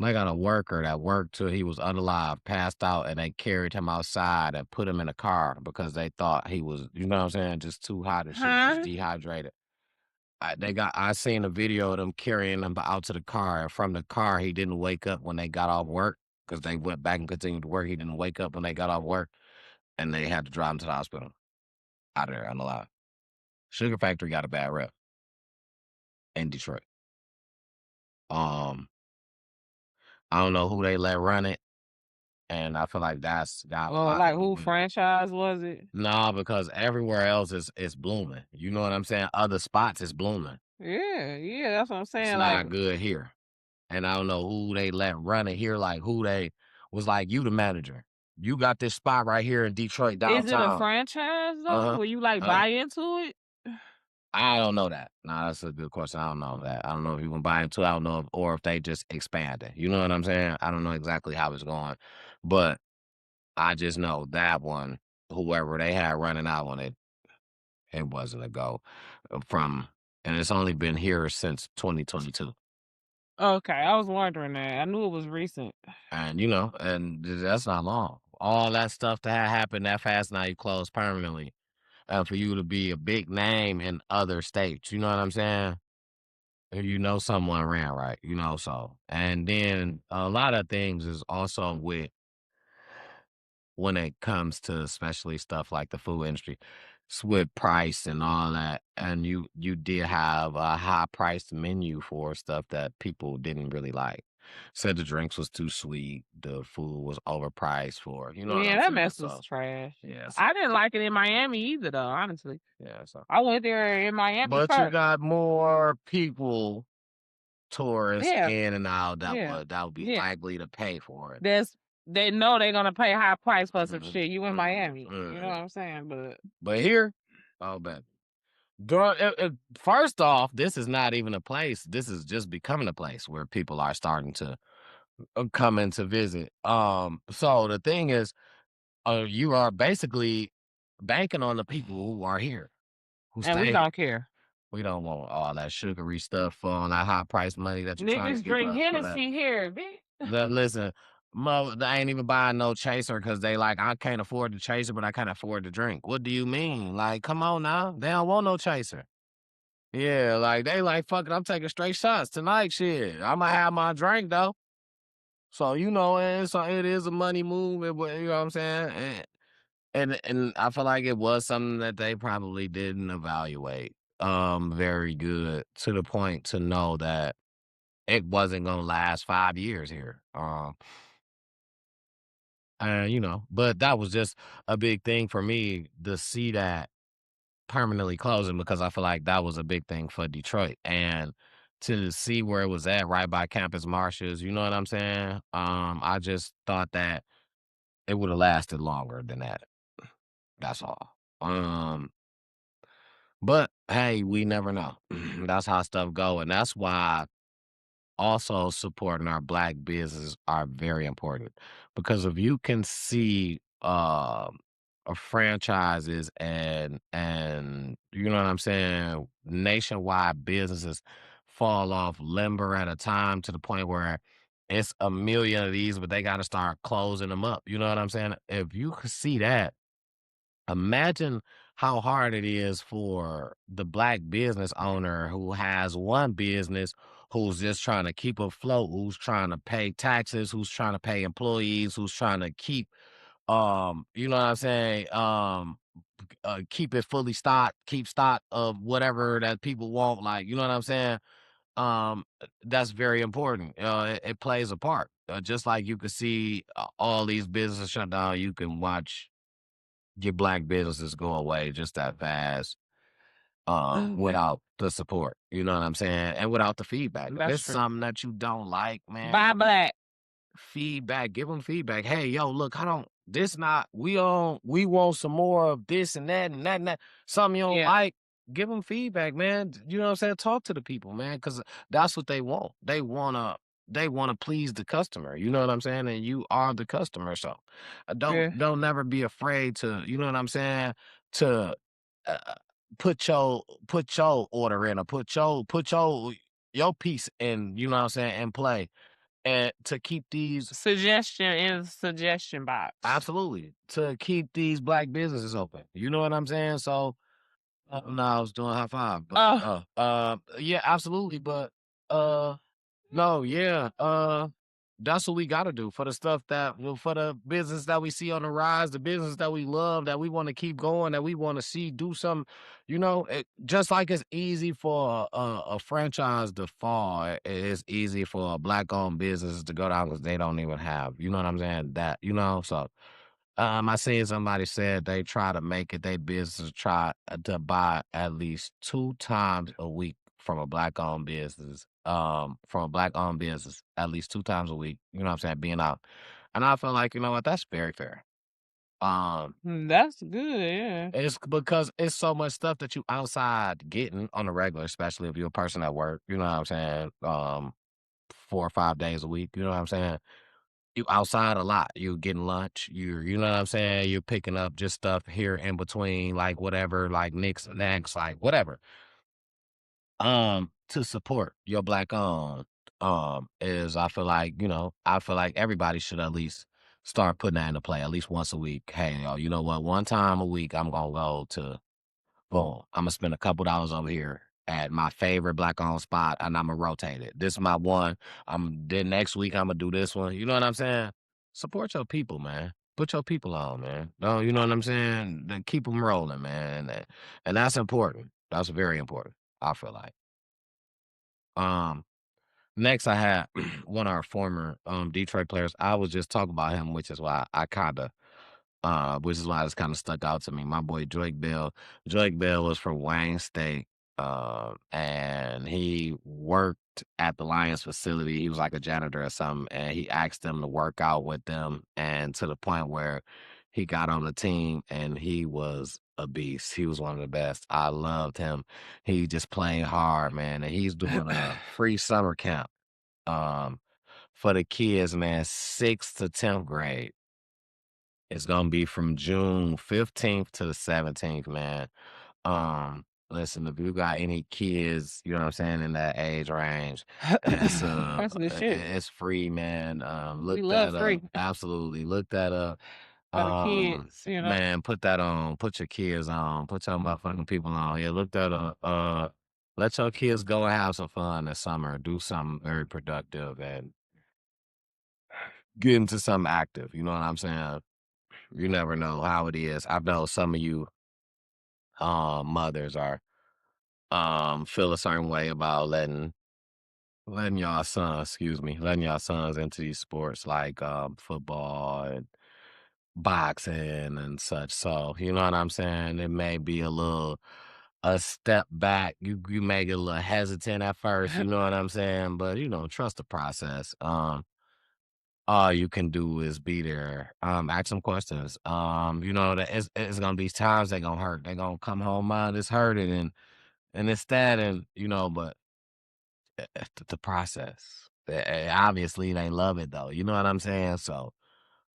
C: They got a worker that worked till he was unalive, passed out, and they carried him outside and put him in a car because they thought he was, you know what I'm saying, just too hot and shit, just
B: Huh?
C: dehydrated. I seen a video of them carrying him out to the car, and from the car, he didn't wake up when they got off work because they went back and continued to work. He didn't wake up when they got off work, and they had to drive him to the hospital out of there unalive. Sugar Factory got a bad rep in Detroit. Um, I don't know who they let run it, and I feel like that's got a
B: Well,
C: lot to
B: like
C: do
B: who
C: with it.
B: franchise was it?
C: Nah, because everywhere else is blooming. You know what I'm saying? Other spots is blooming.
B: Yeah, that's what I'm
C: It's
B: saying. Like,
C: not good here. And I don't know who they let run it here, like who they was like, you the manager. You got this spot right here in Detroit
B: is it a
C: downtown.
B: franchise though?
C: Uh-huh.
B: Where you like
C: Huh?
B: buy into it?
C: I don't know that. Nah, that's a good question. I don't know that. I don't know if you can buy into it. I don't know or if they just expanded. You know what I'm saying? I don't know exactly how it's going. But I just know that one, whoever they had running out on it, it wasn't a go from, and it's only been here since 2022.
B: Okay, I was wondering that. I knew it was recent.
C: And, and that's not long. All that stuff that had happened that fast, now you close permanently. For you to be a big name in other states, you know what I'm saying? If you know someone ran right, so. And then a lot of things is also with when it comes to especially stuff like the food industry, it's with price and all that. And you did have a high priced menu for stuff that people didn't really like. Said the drinks was too sweet, the food was overpriced for, you know what
B: Yeah,
C: I'm
B: that
C: saying?
B: mess was
C: So,
B: trash.
C: yes,
B: I didn't like it in Miami either, though. Honestly,
C: yeah, so.
B: I went there in Miami
C: But you
B: first.
C: got more people, tourists
B: Yeah,
C: in and out
B: yeah,
C: that would be
B: yeah.
C: likely to pay for it.
B: That's they know they're gonna pay high price for some
C: Mhm,
B: shit. You in Miami, you know what
C: mhm.
B: I'm saying? But
C: But here, oh, bet. First off, this is not even a place. This is just becoming a place where people are starting to come in to visit. So the thing is, you are basically banking on the people who are here, who
B: and we
C: stay.
B: don't care.
C: We don't want all that sugary stuff on that high price money that you're trying to
B: Niggas
C: give
B: drink
C: us for that.
B: Hennessy here, bitch.
C: Listen, they ain't even buying no chaser because they like, I can't afford the chaser, but I can't afford to drink. What do you mean? Like, come on now. They don't want no chaser. Yeah, like they like, fuck it, I'm taking straight shots tonight. Shit. I'ma have my drink though. So you know, it is a money move. You know what I'm saying? And I feel like it was something that they probably didn't evaluate very good to the point to know that it wasn't gonna last 5 years here. And you know, but that was just a big thing for me to see that permanently closing because I feel like that was a big thing for Detroit. And to see where it was at right by Campus Martials, you know what I'm saying? I just thought that it would have lasted longer than that. That's all. But hey, we never know. That's how stuff go. And that's why also supporting our black business are very important because if you can see franchises and you know what I'm saying, nationwide businesses fall off limber at a time to the point where it's a million of these, but they got to start closing them up. You know what I'm saying? If you could see that, imagine how hard it is for the black business owner who has one business, who's just trying to keep afloat, who's trying to pay taxes, who's trying to pay employees, who's trying to keep, you know what I'm saying, keep it fully stocked, keep stock of whatever that people want, like, you know what I'm saying? That's very important. It plays a part. Just like you could see all these businesses shut down, you can watch your black businesses go away just that fast, without the support, you know what I'm saying? And without the feedback. If
B: That's
C: it's
B: true.
C: something that you don't like, man,
B: Buy black.
C: feedback, give them feedback. Hey, yo, look, I don't, this not, we want some more of this and that and that and that. Something you don't
B: Yeah,
C: like, give them feedback, man. You know what I'm saying? Talk to the people, man, because that's what they want. They wanna please the customer. You know what I'm saying? And you are the customer. So
B: yeah.
C: don't never be afraid to, you know what I'm saying, to uh, put your order in or put your piece in, you know what I'm saying, in play and to keep these
B: Suggestion in the suggestion box.
C: absolutely to keep these black businesses open. You know what I'm saying? So no, I was doing high five, but
B: Oh,
C: yeah, absolutely. But uh no, yeah, that's what we gotta do for the stuff that well, for the business that we see on the rise, the business that we love, that we want to keep going, that we want to see do some, just like it's easy for a franchise to fall, it's easy for a black owned business to go down because they don't even have, you know what I'm saying? That, so I seen somebody said they try to make it their business try to buy at least 2 times a week from a black owned business at least 2 times a week. You know what I'm saying? Being out, and I feel like you know what that's very fair. Um,
B: that's good. Yeah.
C: it's because it's so much stuff that you outside getting on the regular, especially if you're a person at work. You know what I'm saying? 4 or 5 days a week. You know what I'm saying? You outside a lot. You getting lunch. You know what I'm saying? You're picking up just stuff here in between, like whatever, like Knicks and Knacks, like whatever. To support your black owned, is I feel like everybody should at least start putting that into play at least once a week. Hey, yo, you know what? One time a week, I'm gonna go to boom. I'm gonna spend a couple dollars over here at my favorite black owned spot, and I'm gonna rotate it. This is my one. Then next week I'm gonna do this one. You know what I'm saying? Support your people, man. Put your people on, man. No, you know what I'm saying? Then keep them rolling, man. And that's important. That's very important. I feel like. Um. next I had one of our former Detroit players. I was just talking about him, which is why I kinda which is why it's kind of stuck out to me. My boy Drake Bell. Drake Bell was from Wayne State, and he worked at the Lions facility. He was like a janitor or something, and he asked them to work out with them, and to the point where he got on the team, and he was a beast. He was one of the best. I loved him. He just played hard, man, and he's doing a free summer camp um, for the kids, man, 6th to 10th grade. It's gonna be from June 15th to the 17th, man. Listen, if you got any kids, you know what I'm saying, in that age range,
B: That's good shit.
C: it's free, man.
B: We
C: Look
B: love
C: that up.
B: free
C: Absolutely. Look that up.
B: for the kids, you know.
C: Man, put that on. Put your kids on. Put your motherfucking people on. Yeah, look that up. Let your kids go and have some fun this summer. Do something very productive and get into something active. You know what I'm saying? You never know how it is. I know some of you mothers are feel a certain way about letting y'all sons, excuse me, letting y'all sons into these sports like football and boxing and such. So, you know what I'm saying? It may be a step back. You may get a little hesitant at first, you know what I'm saying? But trust the process. All you can do is be there. Ask some questions. That it's gonna be times they gonna hurt. They gonna come home, mind is hurting, and it's that, and but the process. Obviously, they love it though. You know what I'm saying? So,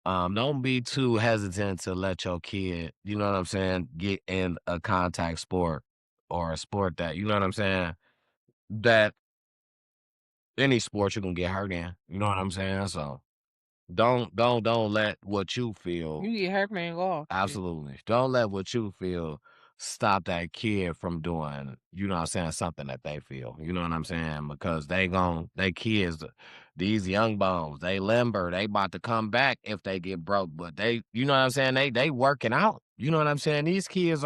C: don't be too hesitant to let your kid, you know what I'm saying, get in a contact sport or a sport that, you know what I'm saying, that any sport you can get hurt in. You know what I'm saying? So don't let what you feel.
B: You get hurt, man, go off. Shit.
C: Absolutely. Don't let what you feel stop that kid from doing, you know what I'm saying, something that they feel. You know what I'm saying? Because they kids, these young bones, they limber, they about to come back if they get broke. But you know what I'm saying? They working out. You know what I'm saying? These kids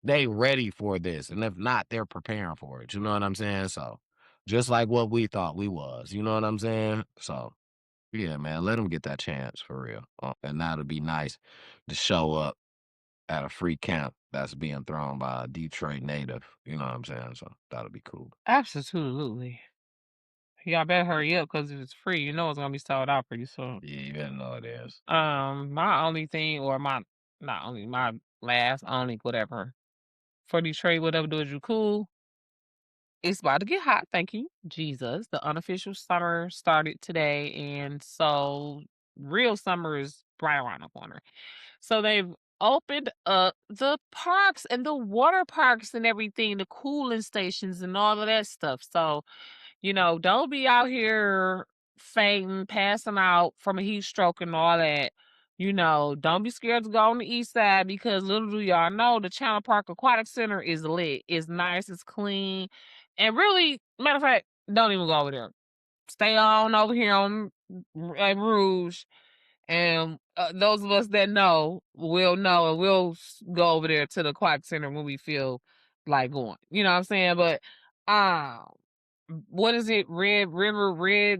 C: they ready for this. And if not, they're preparing for it. You know what I'm saying? So just like what we thought we was, you know what I'm saying? So yeah, man, let them get that chance for real. And that'll be nice to show up at a free camp that's being thrown by a Detroit native. You know what I'm saying? So that'll be cool.
B: Absolutely. Y'all better hurry up because if it's free, you know it's gonna be sold out pretty soon.
C: Yeah, you better know it is.
B: My only thing, or my not only my last only whatever for Detroit, whatever do you cool. It's about to get hot, thank you, Jesus. The unofficial summer started today, and so real summer is right around the corner. So they've opened up the parks and the water parks and everything, the cooling stations and all of that stuff. So don't be out here fainting, passing out from a heat stroke and all that. Don't be scared to go on the east side because little do y'all know the Channel Park Aquatic Center is lit. It's nice, it's clean. And really, matter of fact, don't even go over there. Stay on over here on Rouge, and those of us that will know, and we'll go over there to the aquatic center when we feel like going. You know what I'm saying? But um, what is it? Red River, Red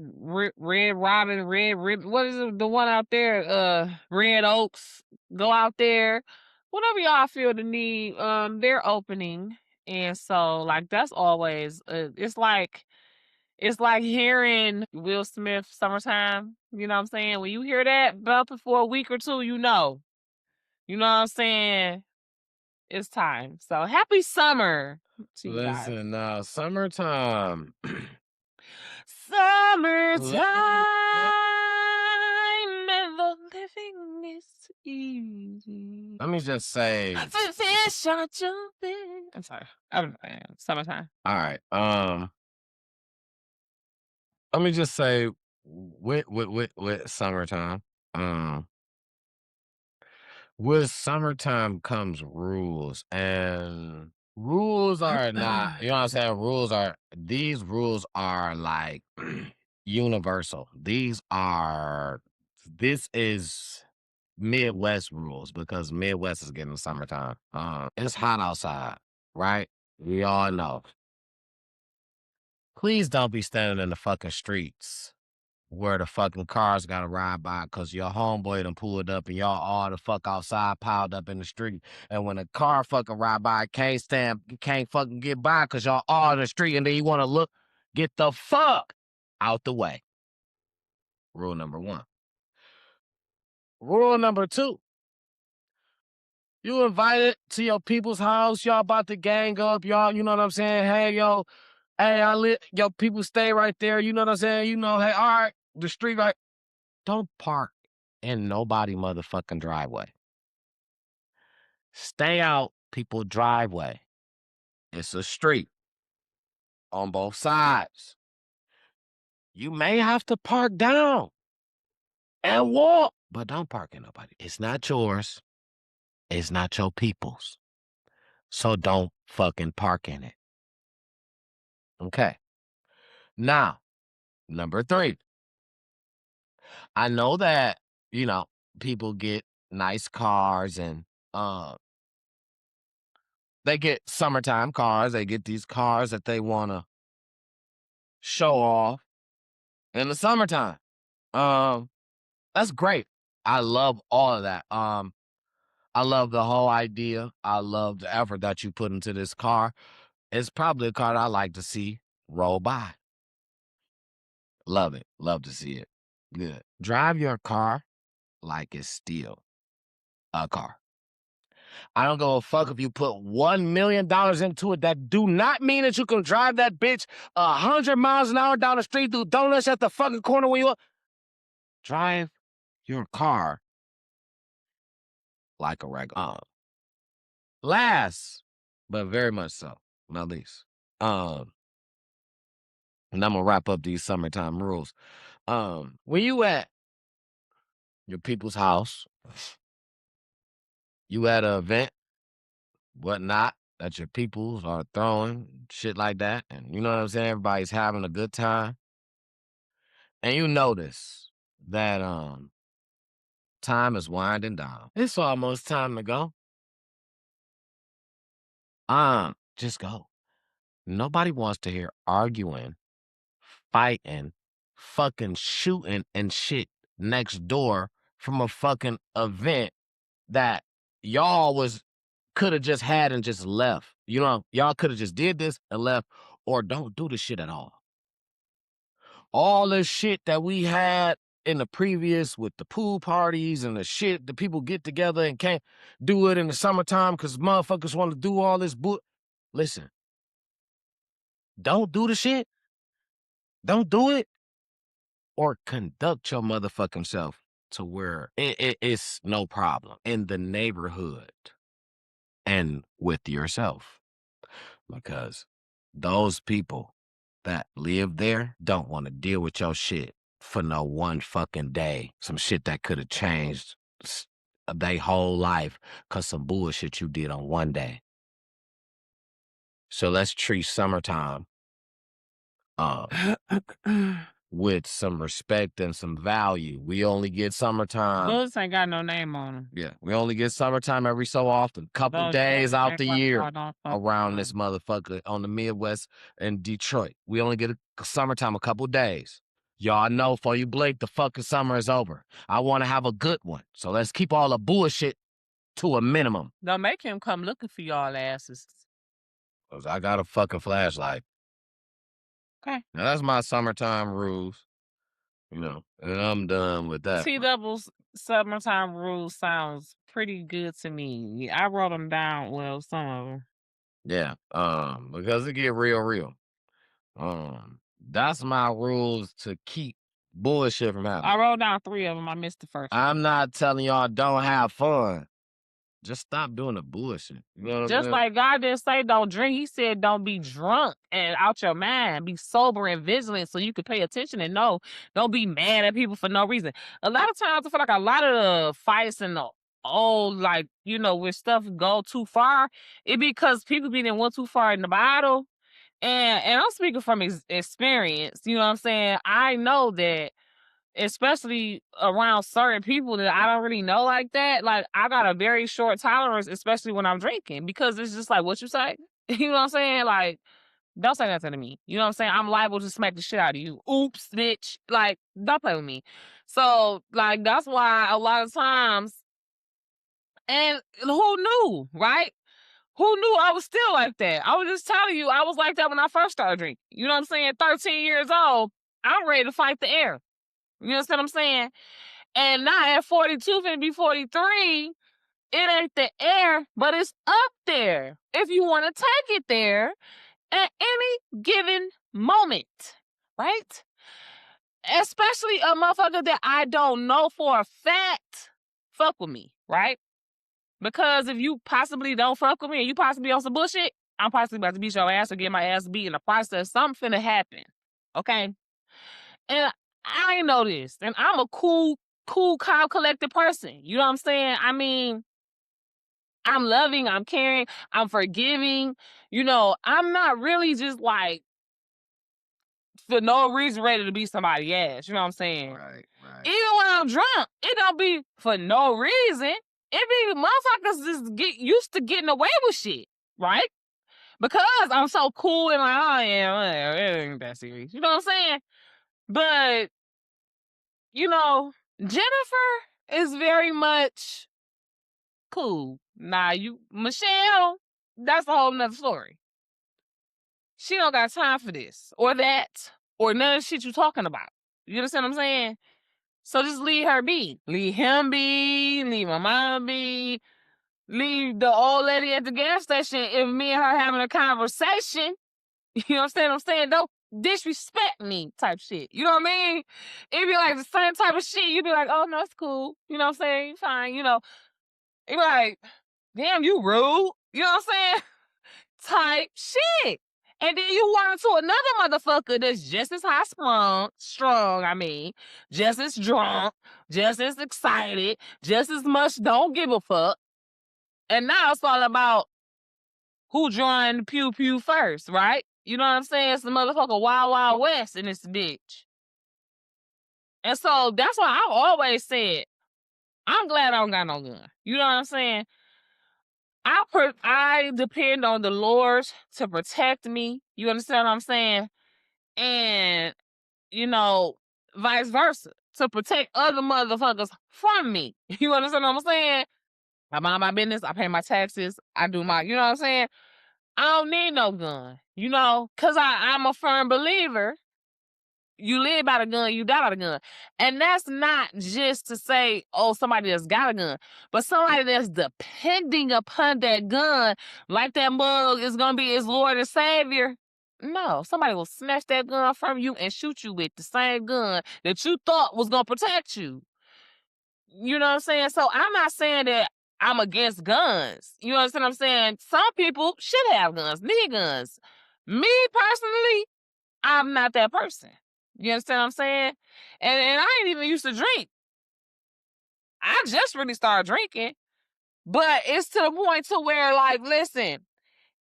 B: Robin, Red Ribbon. What is it? The one out there? Red Oaks. Go out there. Whatever y'all feel the need. They're opening, and so like that's always. It's like hearing Will Smith "Summertime." You know what I'm saying? When you hear that bumping for a week or two, you know. You know what I'm saying? It's time. So happy summer to you guys.
C: Listen, now summertime.
B: Summertime
C: Let,
B: and the living is easy.
C: let me just say,
B: The fish are jumping. I'm sorry. I'm summertime.
C: all right. Let me just say, with summertime, um, with summertime comes rules, and rules are not, you know what I'm saying? These rules are like universal. This is Midwest rules because Midwest is getting summertime. It's hot outside, right? We all know. Please don't be standing in the fucking streets where the fucking cars gotta ride by because your homeboy done pulled up and y'all all the fuck outside piled up in the street. And when a car fucking ride by, can't fucking get by because y'all all in the street and then you wanna look, get the fuck out the way. Rule number 1. Rule number 2. You invited to your people's house, y'all about to gang up, y'all, you know what I'm saying? Hey, yo, yo, people stay right there, you know what I'm saying? You know, hey, all right, the street right. Don't park in nobody motherfucking driveway. Stay out people driveway. It's a street on both sides. You may have to park down and walk, but don't park in nobody. It's not yours. It's not your people's. So don't fucking park in it. Okay. Now, number 3. I know that, you know, people get nice cars and they get summertime cars. They get these cars that they want to show off in the summertime. That's great. I love all of that. I love the whole idea. I love the effort that you put into this car. It's probably a car that I like to see roll by. Love it. Love to see it. Good. Drive your car like it's still a car. I don't give a fuck if you put $1 million into it. That do not mean that you can drive that bitch 100 miles an hour down the street, do donuts at the fucking corner when you drive your car like a regular. Last, but very much so, not least. And I'm gonna wrap up these summertime rules. When you at your people's house, you at an event, whatnot, that your peoples are throwing, shit like that, and you know what I'm saying, everybody's having a good time, and you notice that time is winding down. It's almost time to go. Just go. Nobody wants to hear arguing, fighting, fucking shooting and shit next door from a fucking event that y'all could have just had and just left. You know, y'all could have just did this and left, or don't do the shit at all. All the shit that we had in the previous with the pool parties and the shit, the people get together and can't do it in the summertime because motherfuckers want to do all this Listen, don't do the shit. Don't do it. Or conduct your motherfucking self to where it's no problem in the neighborhood and with yourself. Because those people that live there don't want to deal with your shit for no one fucking day. Some shit that could have changed their whole life because some bullshit you did on one day. So let's treat summertime with some respect and some value. We only get summertime.
B: Those ain't got no name on them.
C: Yeah, we only get summertime every so often. Couple days out the year around this motherfucker on the Midwest and Detroit. We only get a summertime a couple days. Y'all know before you blink, the fucking summer is over. I want to have a good one. So let's keep all the bullshit to a minimum.
B: Don't make him come looking for y'all asses.
C: 'Cause I got a fucking flashlight.
B: Okay.
C: Now that's my summertime rules. You know, and I'm done with that.
B: T-Double's summertime rules sounds pretty good to me. I wrote them down, well, some of them.
C: Yeah, because it get real. That's my rules to keep bullshit from happening.
B: I wrote down 3 of them. I missed the first one.
C: I'm not telling y'all don't have fun. Just stop doing the bullshit. You know what I'm
B: Just
C: saying?
B: like God didn't say don't drink. He said don't be drunk and out your mind. Be sober and vigilant so you can pay attention and know. Don't be mad at people for no reason. A lot of times I feel like a lot of the fights and the old, like, you know, where stuff go too far, it because people be in one too far in the bottle. And I'm speaking from experience. You know what I'm saying? I know that especially around certain people that I don't really know like that. Like, I got a very short tolerance, especially when I'm drinking, because it's just like what you say. You know what I'm saying? Like, Don't say nothing to me. You know what I'm saying? I'm liable to smack the shit out of you. Oops, bitch. Like, don't play with me. So, like, that's why a lot of times, and who knew, right? Who knew I was still like that? I was just telling you, I was like that when I first started drinking. You know what I'm saying? 13 years old, I'm ready to fight the air. You know what I'm saying? And now at 42, finna be 43, it ain't the air, but it's up there. If you want to take it there at any given moment, right? Especially a motherfucker that I don't know for a fact fuck with me, right? Because if you possibly don't fuck with me and you possibly on some bullshit, I'm possibly about to beat your ass or get my ass beat in the process. Something finna happen, okay? And I ain't know this. And I'm a cool, calm, collected person. You know what I'm saying? I mean, I'm loving, I'm caring, I'm forgiving. You know, I'm not really just like for no reason ready to beat somebody's ass. You know what I'm saying?
C: Right, right.
B: Even when I'm drunk, it don't be for no reason. It be motherfuckers just get used to getting away with shit, right? Because I'm so cool and like, oh yeah, it ain't that serious. You know what I'm saying? But, you know, Jennifer is very much cool. Nah, Michelle, that's a whole nother story. She don't got time for this or that or none of the shit you talking about. You understand what I'm saying? So just leave her be. Leave him be. Leave my mom be. Leave the old lady at the gas station if me and her having a conversation. You understand what I'm saying? Don't disrespect me type shit. You know what I mean? It'd be like the same type of shit. You'd be like, oh, no, it's cool. You know what I'm saying? Fine. You know, it'd be like, damn, you rude. You know what I'm saying? Type shit. And then you run into another motherfucker that's just as strong, just as drunk, just as excited, just as much don't give a fuck. And now it's all about who joined the pew pew first, right? You know what I'm saying? It's the motherfucker Wild Wild West in this bitch. And so that's why I've always said, I'm glad I don't got no gun. You know what I'm saying? I depend on the Lord to protect me. You understand what I'm saying? And, you know, vice versa, to protect other motherfuckers from me. You understand what I'm saying? I mind my business. I pay my taxes. I do my, you know what I'm saying? I don't need no gun, you know, because I'm a firm believer. You live by the gun, you die by the gun. And that's not just to say, oh, somebody that's got a gun, but somebody that's depending upon that gun, like that mug is going to be his Lord and Savior. No, somebody will snatch that gun from you and shoot you with the same gun that you thought was going to protect you. You know what I'm saying? So I'm not saying that I'm against guns. You understand what I'm saying? Some people should have guns, need guns. Me personally, I'm not that person. You understand what I'm saying? And I ain't even used to drink. I just really started drinking. But it's to the point to where, like, listen,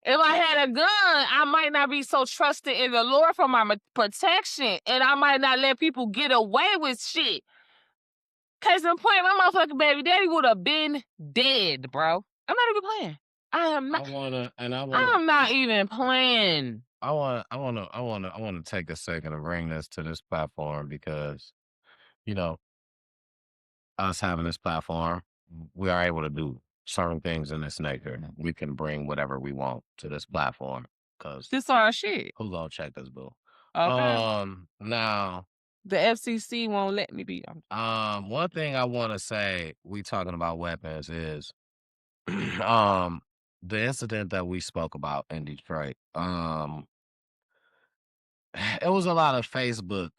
B: if I had a gun, I might not be so trusted in the Lord for my protection. And I might not let people get away with shit. Case in point, my motherfucking baby daddy would have been dead, bro. I'm not even playing. I am not. I'm not even playing.
C: I want to take a second to bring this to this platform because, you know, us having this platform, we are able to do certain things in this nature. We can bring whatever we want to this platform because
B: This our shit.
C: who gonna check this, boo?
B: Okay.
C: Now
B: the FCC won't let me be.
C: One thing I want to say, we talking about weapons is, the incident that we spoke about in Detroit. It was a lot of Facebook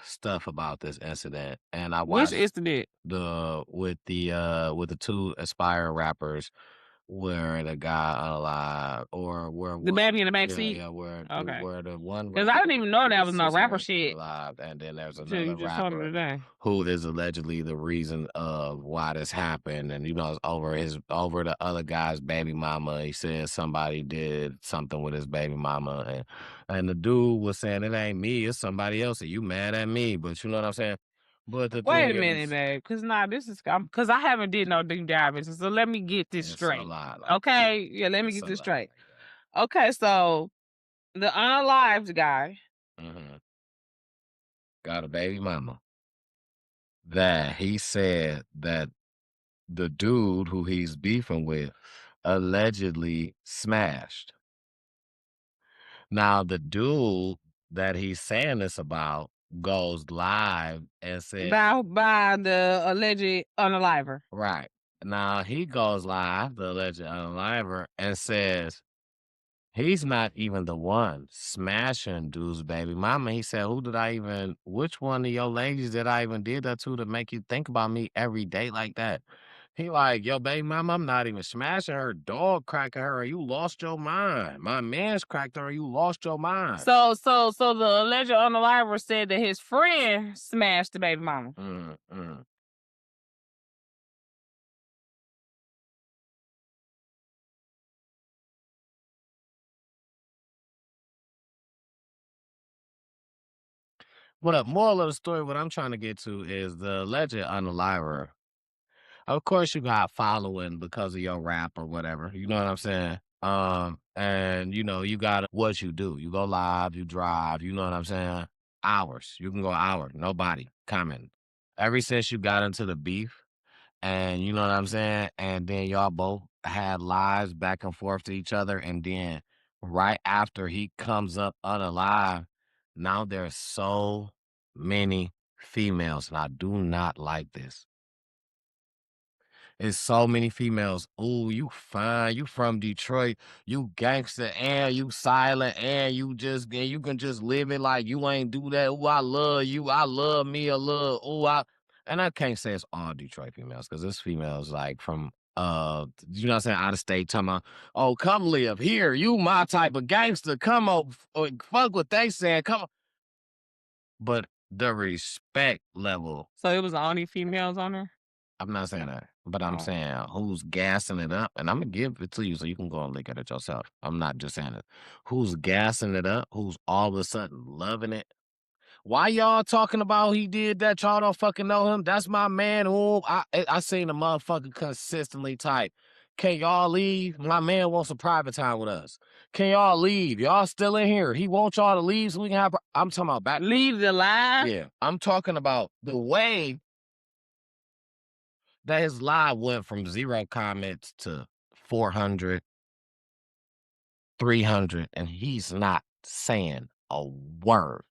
C: stuff about this incident, and I
B: Which
C: watched
B: incident?
C: with the two aspiring rappers where the guy unalive or where
B: The baby in the back seat?
C: yeah, where
B: Okay.
C: where the one
B: Because I didn't even know that was no rapper
C: sister
B: shit
C: alive, and then there's
B: until you
C: another
B: just told me
C: rapper
B: today.
C: who is allegedly the reason of why this happened, and you know it's over the other guy's baby mama. He said somebody did something with his baby mama, and the dude was saying it ain't me, it's somebody else. And you mad at me, but you know what I'm saying. But the
B: Wait
C: thing
B: a minute,
C: is,
B: babe. Because this is because I haven't did no deep dive into. So let me get this
C: it's a
B: straight.
C: lot. Like
B: Okay, yeah, let me
C: it's
B: get
C: a
B: this
C: lot
B: straight.
C: like that.
B: Okay, so The unalived guy.
C: Mhm. Got a baby mama that he said that the dude who he's beefing with allegedly smashed. Now, the dude that he's saying this about goes live and said,
B: By the alleged unaliver.
C: right. Now, he goes live, the alleged unaliver, and says, he's not even the one smashing dude's baby mama. He said, which one of your ladies did I even did that to make you think about me every day like that? He like, yo, baby mama, I'm not even smashing her, dog cracking her, or you lost your mind. My man's cracked her, or you lost your mind.
B: So the alleged unaliver said that his friend smashed the baby mama.
C: What up? Moral of the story, what I'm trying to get to is the alleged unaliver. Of course, you got following because of your rap or whatever. You know what I'm saying? And you got what you do. You go live, you drive. You know what I'm saying? Hours. You can go hours. Nobody comment. Ever since you got into the beef, and you know what I'm saying, and then y'all both had lives back and forth to each other, and then right after he comes up unalive, now there's so many females, and I do not like this. It's so many females. Ooh, you fine. You from Detroit. You gangster and you silent and you can just live it like you ain't do that. Ooh, I love you. I love me a little. And I can't say it's all Detroit females because this females like from you know what I'm saying, out of state talking about, oh, come live here. You my type of gangster. Come on, fuck what they saying. Come on. But the respect level.
B: So it was only females on there?
C: I'm not saying that, but I'm
B: Oh.
C: saying who's gassing it up, and I'm gonna give it to you so you can go and look at it yourself. I'm not just saying it. Who's gassing it up? Who's all of a sudden loving it? Why y'all talking about he did that? Y'all don't fucking know him. That's my man. Who I seen the motherfucker consistently type. Can y'all leave? My man wants some private time with us. Can y'all leave? Y'all still in here? He wants y'all to leave so we can have. I'm talking about back.
B: Leave the live?
C: Yeah, I'm talking about the way that his live went from 0 comments to 400, 300, and he's not saying a word.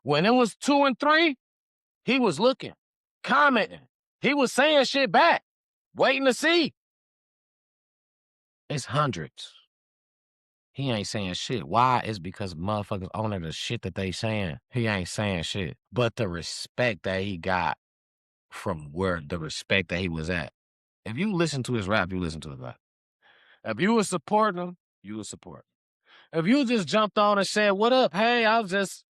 C: When it was 2 and 3, he was looking, commenting. He was saying shit back, waiting to see. It's hundreds. He ain't saying shit. Why? It's because motherfuckers owning the shit that they saying. He ain't saying shit. But the respect that he got from where the respect that he was at. If you listen to his rap, you listen to his rap. If you was supporting him, you was supporting. If you just jumped on and said, what up? Hey, I just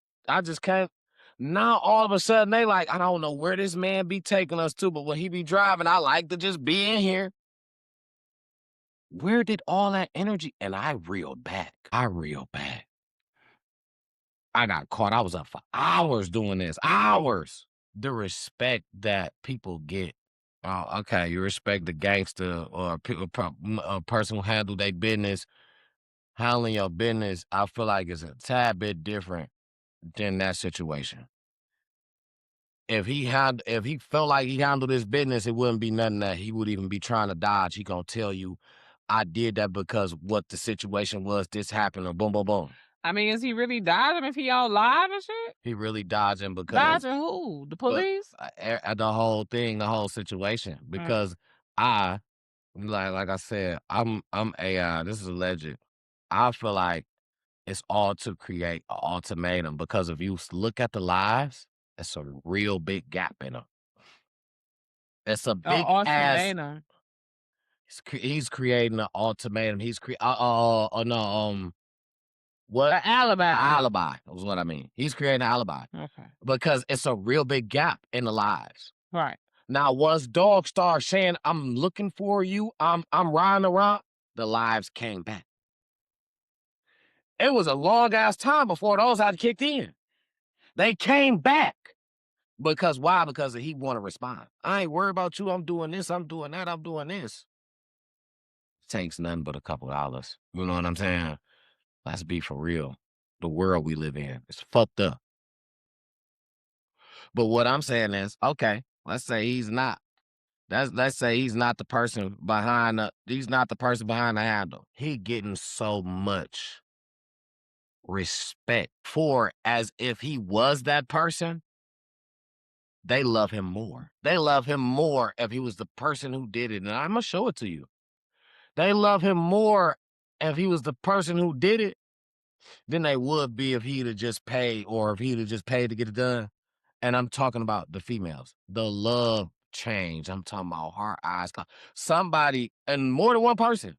C: can't. Now all of a sudden they like, I don't know where this man be taking us to, but when he be driving, I like to just be in here. Where did all that energy? And I reeled back. I got caught. I was up for hours doing this. Hours. The respect that people get. Oh, okay. You respect the gangster or a person who handle their business. Handling your business, I feel like it's a tad bit different than that situation. If he felt like he handled his business, it wouldn't be nothing that he would even be trying to dodge. He gonna tell you, I did that because what the situation was, this happened, or boom, boom, boom.
B: I mean, is he really dodging if he all live and shit?
C: He really dodging because
B: Dodging who? The police?
C: the whole thing, the whole situation. Because like I said, I'm AI. This is alleged. I feel like it's all to create an ultimatum because if you look at the lives, it's a real big gap in them. It's a big ass.
B: Ultimatum.
C: He's creating an ultimatum. He's what?
B: An alibi.
C: Alibi is what I mean. He's creating an alibi.
B: Okay.
C: Because it's a real big gap in the lives.
B: Right.
C: Now, once Dog started saying, I'm looking for you, I'm riding around, the lives came back. It was a long ass time before those had kicked in. They came back. Because why? Because he want to respond. I ain't worried about you. I'm doing this. I'm doing that. I'm doing this. It takes nothing but a couple dollars. You know what I'm saying? Let's be for real. The world we live in is fucked up. But what I'm saying is, okay, let's say he's not. Let's say he's not the person behind the handle. He getting so much respect for as if he was that person. They love him more. They love him more if he was the person who did it. And I'm gonna show it to you. They love him more if he was the person who did it than they would be if he'd have just paid or if he'd have just paid to get it done. And I'm talking about the females. The love change. I'm talking about her eyes. Somebody, and more than one person,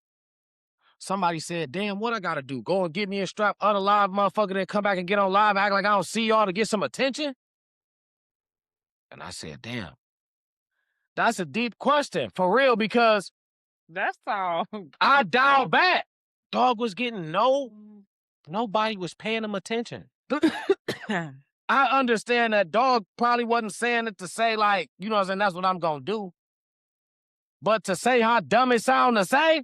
C: somebody said, damn, what I gotta do? Go and get me a strap, unalive motherfucker, then come back and get on live, act like I don't see y'all to get some attention? And I said, damn, that's a deep question, for real, because
B: That's all.
C: I dialed back. Dog was getting nobody was paying him attention. I understand that dog probably wasn't saying it to say, like, you know what I'm saying, that's what I'm gonna do. But to say how dumb it sound to say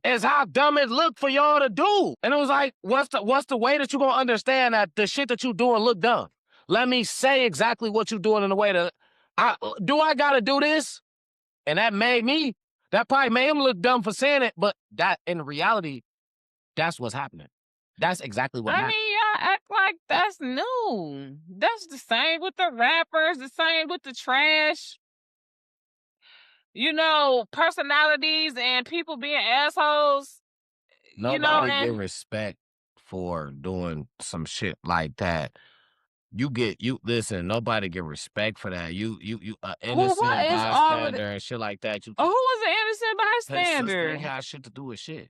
C: is how dumb it look for y'all to do. And it was like, what's the way that you gonna understand that the shit that you doing look dumb? Let me say exactly what you doing in a way that I gotta do this? And that probably made him look dumb for saying it, but that in reality, that's what's happening. That's exactly what happened.
B: I mean, y'all act like that's new. That's the same with the rappers, the same with the trash. You know, personalities and people being assholes.
C: Nobody get respect for doing some shit like that. Listen, nobody get respect for that. You innocent bystander and shit like that.
B: Who was an innocent bystander?
C: Ain't got shit to do with shit.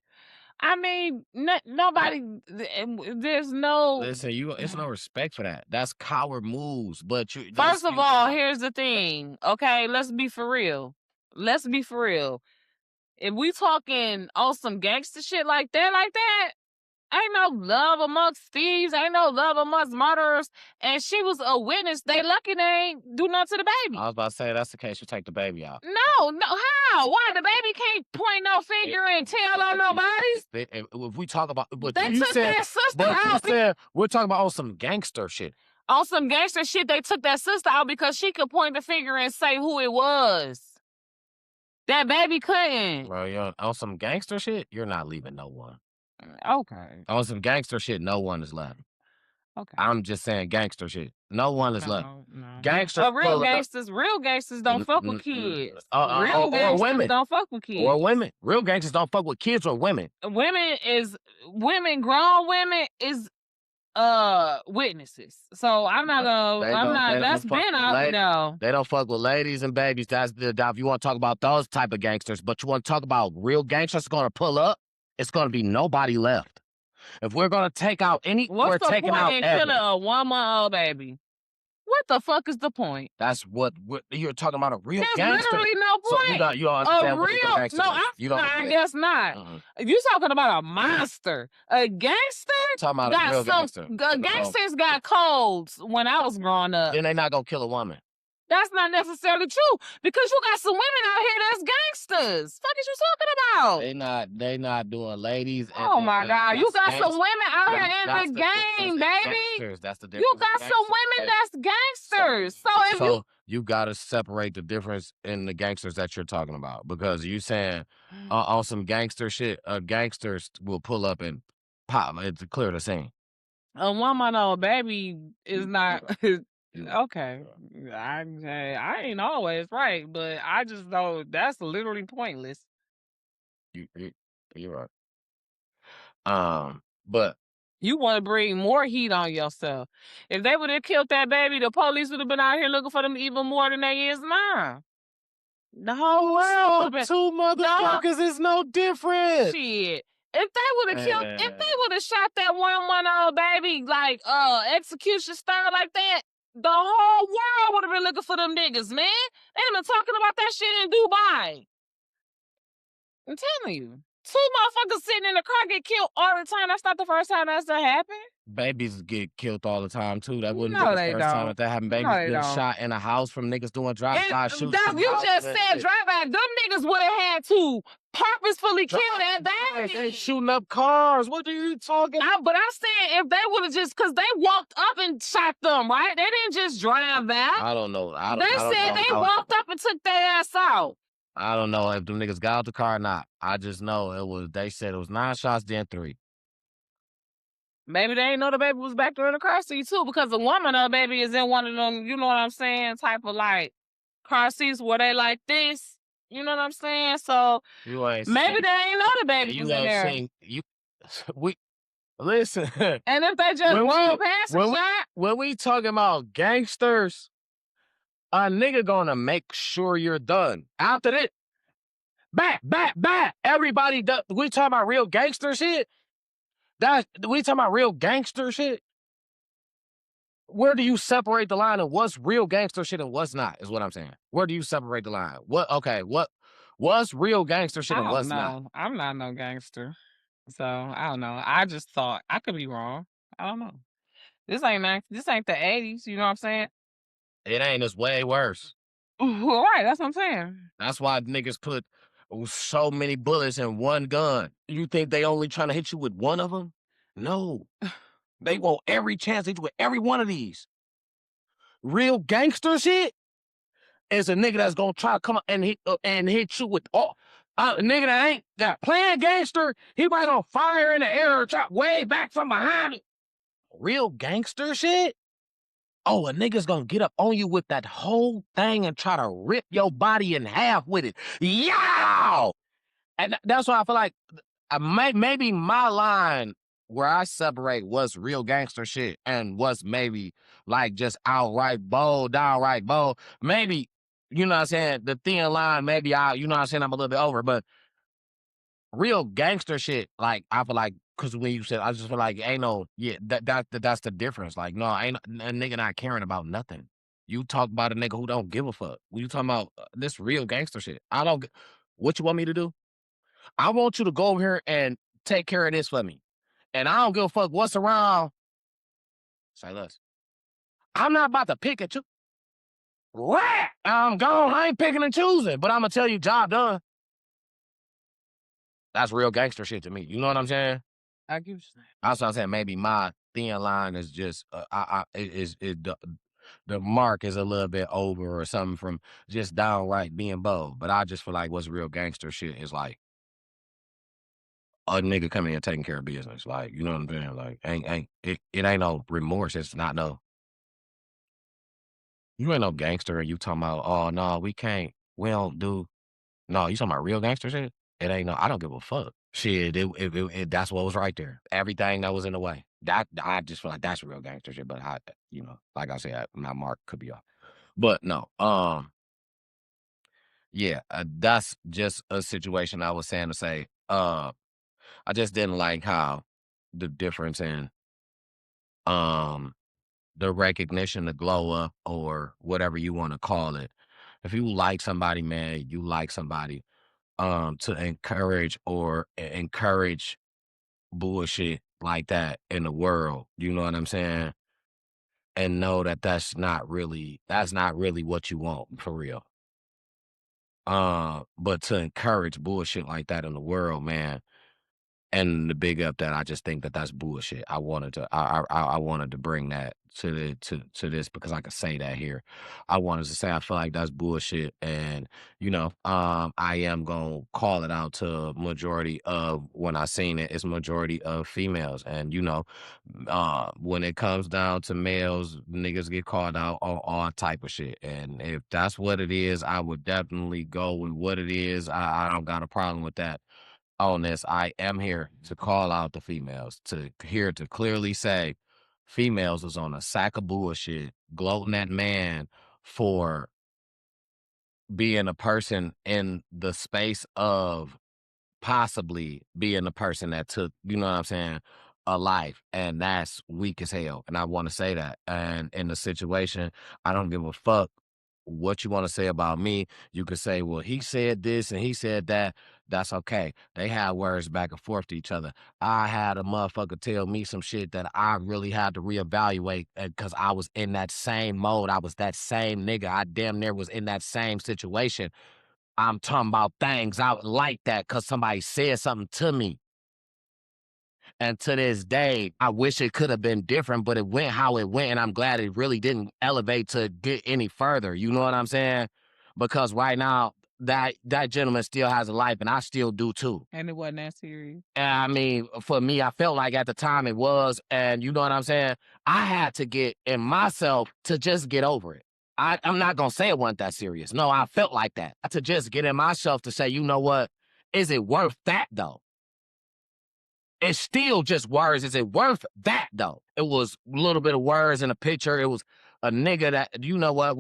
B: I mean, nobody. There's no.
C: Listen, it's no respect for that. That's coward moves. But
B: first of all, here's the thing. Okay, let's be for real. If we talking on some gangster shit like that, ain't no love amongst thieves. Ain't no love amongst murderers. And she was a witness. They lucky they ain't do nothing to the baby.
C: I was about to say, that's the case. You take the baby out.
B: No, how? Why? The baby can't point no finger and tell on nobody?
C: If we talk about... But
B: they took that sister out.
C: We're talking about on some gangster shit.
B: On some gangster shit, they took that sister out because she could point the finger and say who it was. That baby couldn't.
C: Bro, on some gangster shit, you're not leaving no one.
B: Okay.
C: On some gangster shit, no one is left.
B: Okay.
C: I'm just saying gangster shit. No one is left.
B: No.
C: Gangster.
B: Real gangsters don't fuck with kids. Real
C: gangsters women
B: don't fuck with kids.
C: Or women. Real gangsters don't fuck with kids or women.
B: Grown women is witnesses. So I'm not gonna. That's been out. No,
C: they don't fuck with ladies and babies. That's if you want to talk about those type of gangsters, but you want to talk about real gangsters gonna pull up, it's gonna be nobody left. If we're gonna take out any, we're taking out
B: in killing a 1 month old baby? What the fuck is the point?
C: That's what you're talking about. A real gangster.
B: There's literally no point.
C: So you don't understand what a gangster is.
B: I guess not. You talking about a monster? A gangster?
C: Talking about a real gangster.
B: Gangsters got codes when I was growing up.
C: Then they not gonna kill a woman.
B: That's not necessarily true because you got some women out here that's gangsters. Fuck is you talking about?
C: They not doing ladies.
B: Oh my God, you got some women out here in the game, baby.
C: That's the difference.
B: You got some women that's gangsters. So
C: you gotta separate the difference in the gangsters that you're talking about because you saying on some gangster shit, gangsters will pull up and pop. It's clear the scene.
B: A 1 month old baby is not. Okay, I ain't always right, but I just know that's literally pointless.
C: You're right. But
B: you want to bring more heat on yourself. If they would have killed that baby, the police would have been out here looking for them even more than they is now. The whole world.
C: Two motherfuckers is no different.
B: Shit. If they would have killed, if they would have shot that 1 month old baby like execution style like that. The whole world would have been looking for them niggas, man. They been talking about that shit in Dubai. I'm telling you. 2 motherfuckers sitting in the car get killed all the time. That's not the first time that's happened.
C: Babies get killed all the time, too. That wouldn't be the first time that happened. Babies been shot in a house from niggas doing drive-by shoots.
B: You just said drive-by. Them niggas would have had to purposefully kill that
C: They
B: baby.
C: shooting up cars. What are you talking?
B: But I'm saying if they would have just, because they walked up and shot them, right? They didn't just drive back.
C: I don't know.
B: They said they walked up and took their ass out.
C: I don't know if them niggas got out the car or not. I just know they said it was 9 shots, then 3.
B: Maybe they didn't know the baby was back there in the car seat too, because the woman of the baby is in one of them, you know what I'm saying, type of like car seats where they like this. You know what I'm saying? So maybe they ain't know the baby was in there.
C: Listen.
B: And if they just roll past the shot,
C: when we talking about gangsters, a nigga gonna make sure you're done. After that, back. Everybody does. We talking about real gangster shit. We talking about real gangster shit. Where do you separate the line of what's real gangster shit and what's not? Is what I'm saying. Where do you separate the line? What's real gangster shit and what's not?
B: I'm not no gangster, so I don't know. I just thought I could be wrong. I don't know. This ain't the 80s. You know what I'm saying?
C: It ain't. It's way worse.
B: Right. That's what I'm saying.
C: That's why niggas put so many bullets in one gun. You think they only trying to hit you with one of them? No. They want every chance to hit you with every one of these. Real gangster shit is a nigga that's gonna try to come up and hit you with all. A nigga that ain't got playing gangster, he might gonna fire in the air or chop way back from behind it. Real gangster shit? Oh, a nigga's gonna get up on you with that whole thing and try to rip your body in half with it. Yow! And that's why I feel like maybe my line where I separate what's real gangster shit and what's maybe like just downright bold. Maybe, you know what I'm saying, the thin line, maybe you know what I'm saying, I'm a little bit over, but real gangster shit, like, I feel like, because when you said, I just feel like, ain't no, that's the difference. Like, no, ain't a nigga not caring about nothing. You talk about a nigga who don't give a fuck. When you talking about this real gangster shit, what you want me to do? I want you to go over here and take care of this for me. And I don't give a fuck what's around. Say less. I'm not about to pick at you. What? I'm gone. I ain't picking and choosing, but I'm going to tell you, job done. That's real gangster shit to me. You know what I'm saying?
B: I get what you're saying.
C: That's what I'm saying. Maybe my thin line is just, the mark is a little bit over or something from just downright being bold. But I just feel like what's real gangster shit is like a nigga coming in and taking care of business. Like, you know what I'm saying? Like, it ain't no remorse. It's not no. You ain't no gangster and you talking about, oh, no, we don't do. No, you talking about real gangster shit? It ain't no, I don't give a fuck. Shit, that's what was right there. Everything that was in the way. I just feel like that's real gangster shit. But you know, like I said, my mark could be off. But no, yeah, that's just a situation I was saying to say. I just didn't like how the difference in the recognition, the glow up, or whatever you want to call it. If you like somebody, man, you like somebody. To encourage bullshit like that in the world. You know what I'm saying? And know that that's not really what you want for real. But to encourage bullshit like that in the world, man, and the big up that, I just think that that's bullshit. I wanted to bring that to this because I could say that here. I wanted to say I feel like that's bullshit, and you know, I am gonna call it out to majority of when I seen it. It's majority of females, and you know, when it comes down to males, niggas get called out on all type of shit, and if that's what it is, I would definitely go with what it is. I don't got a problem with that. On this, I am here to call out the females, to clearly say females is on a sack of bullshit, gloating at man for being a person in the space of possibly being the person that took, you know what I'm saying, a life. And that's weak as hell. And I want to say that. And in the situation, I don't give a fuck what you want to say about me. You could say, well, he said this and he said that. That's okay. They had words back and forth to each other. I had a motherfucker tell me some shit that I really had to reevaluate because I was in that same mode. I was that same nigga. I damn near was in that same situation. I'm talking about things out like that because somebody said something to me. And to this day, I wish it could have been different, but it went how it went, and I'm glad it really didn't elevate to get any further. You know what I'm saying? Because right now, that gentleman still has a life, and I still do too.
B: And it wasn't that serious.
C: And I mean, for me, I felt like at the time it was, and you know what I'm saying? I had to get in myself to just get over it. I'm not gonna say it wasn't that serious. No, I felt like that. To just get in myself to say, you know what? Is it worth that though? It's still just words. Is it worth that though? It was a little bit of words in a picture. It was a nigga that, you know what,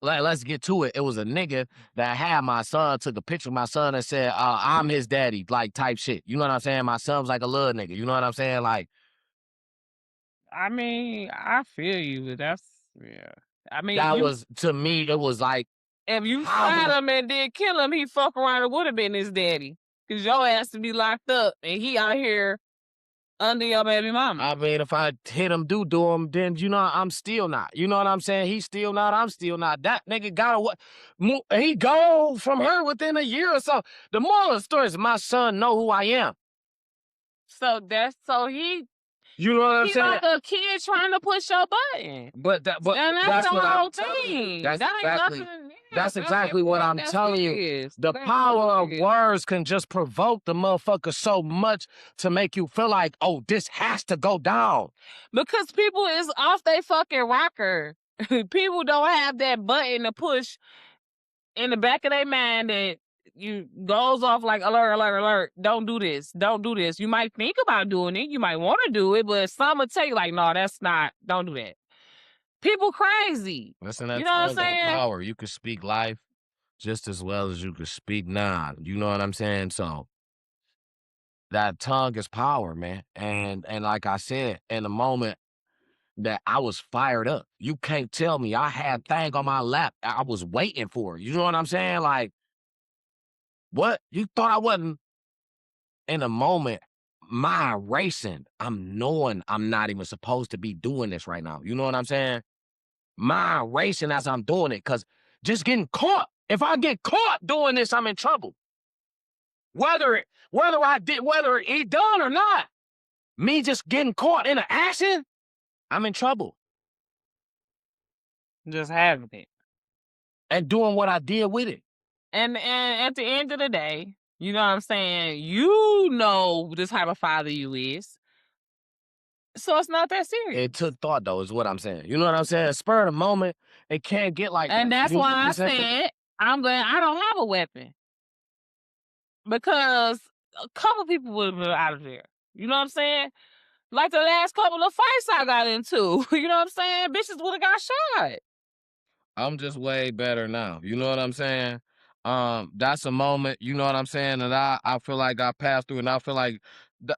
C: let's get to it. It was a nigga that had my son, took a picture of my son and said, I'm his daddy, like type shit. You know what I'm saying? My son's like a little nigga. You know what I'm saying? Like,
B: I mean, I feel you, but that's yeah. I mean,
C: that was, to me, it was like,
B: if you
C: how
B: shot
C: the-
B: him and then kill him, he fuck around and would have been his daddy. Cause your ass to be locked up and he out here under your baby mama.
C: I mean, if I hit him, do him, then, you know, I'm still not. You know what I'm saying? He's still not, I'm still not. That nigga got away. He gone from her within a year or so. The moral of the story is my son know who I am.
B: So he
C: You know what I'm saying?
B: like a kid trying to push your button.
C: But
B: And that's the
C: what
B: whole
C: I'm telling you.
B: thing.
C: That's
B: That ain't
C: exactly,
B: nothing.
C: that's exactly what I'm telling you. The
B: That's
C: power of
B: serious.
C: words can just provoke the motherfucker so much to make you feel like, oh, this has to go down.
B: Because people is off they fucking rocker. People don't have that button to push in the back of their mind that you goes off like alert, alert, alert. Don't do this. Don't do this. You might think about doing it. You might want to do it, but some will tell you like, no, that's not. Don't do that. People crazy.
C: Listen, that
B: You know what I'm
C: tongue got
B: saying?
C: power. You could speak life just as well as you could speak nah. You know what I'm saying? So that tongue is power, man. And like I said, in the moment that I was fired up, you can't tell me I had thing on my lap. I was waiting for it. You know what I'm saying? Like, what? You thought I wasn't in the moment? My racing. I'm knowing I'm not even supposed to be doing this right now. You know what I'm saying? My racing as I'm doing it, because just getting caught. If I get caught doing this, I'm in trouble. Whether it done or not, me just getting caught in an action, I'm in trouble.
B: Just having it.
C: And doing what I did with it.
B: And at the end of the day, you know what I'm saying? You know the type of father you is. So it's not that serious.
C: It took thought, though, is what I'm saying. You know what I'm saying? Spur of the moment, it can't get like
B: And
C: that.
B: that's
C: You know
B: why
C: what
B: I
C: I'm saying?
B: said I'm glad I don't have a weapon. Because a couple people would have been out of there. You know what I'm saying? Like the last couple of fights I got into. You know what I'm saying? Bitches would have got shot.
C: I'm just way better now. You know what I'm saying? That's a moment, you know what I'm saying, that I feel like I passed through, and I feel like th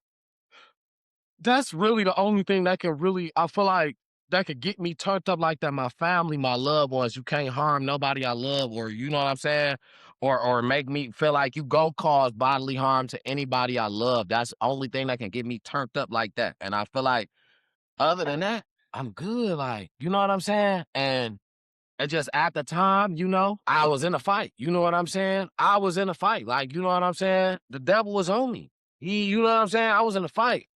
C: that's really the only thing that can really, I feel like, that could get me turned up like that. My family, my loved ones, you can't harm nobody I love, or you know what I'm saying? Or make me feel like you go cause bodily harm to anybody I love. That's the only thing that can get me turned up like that. And I feel like other than that, I'm good. Like, you know what I'm saying? And just at the time, you know, I was in a fight. You know what I'm saying? I was in a fight. Like, you know what I'm saying? The devil was on me. You know what I'm saying? I was in a fight.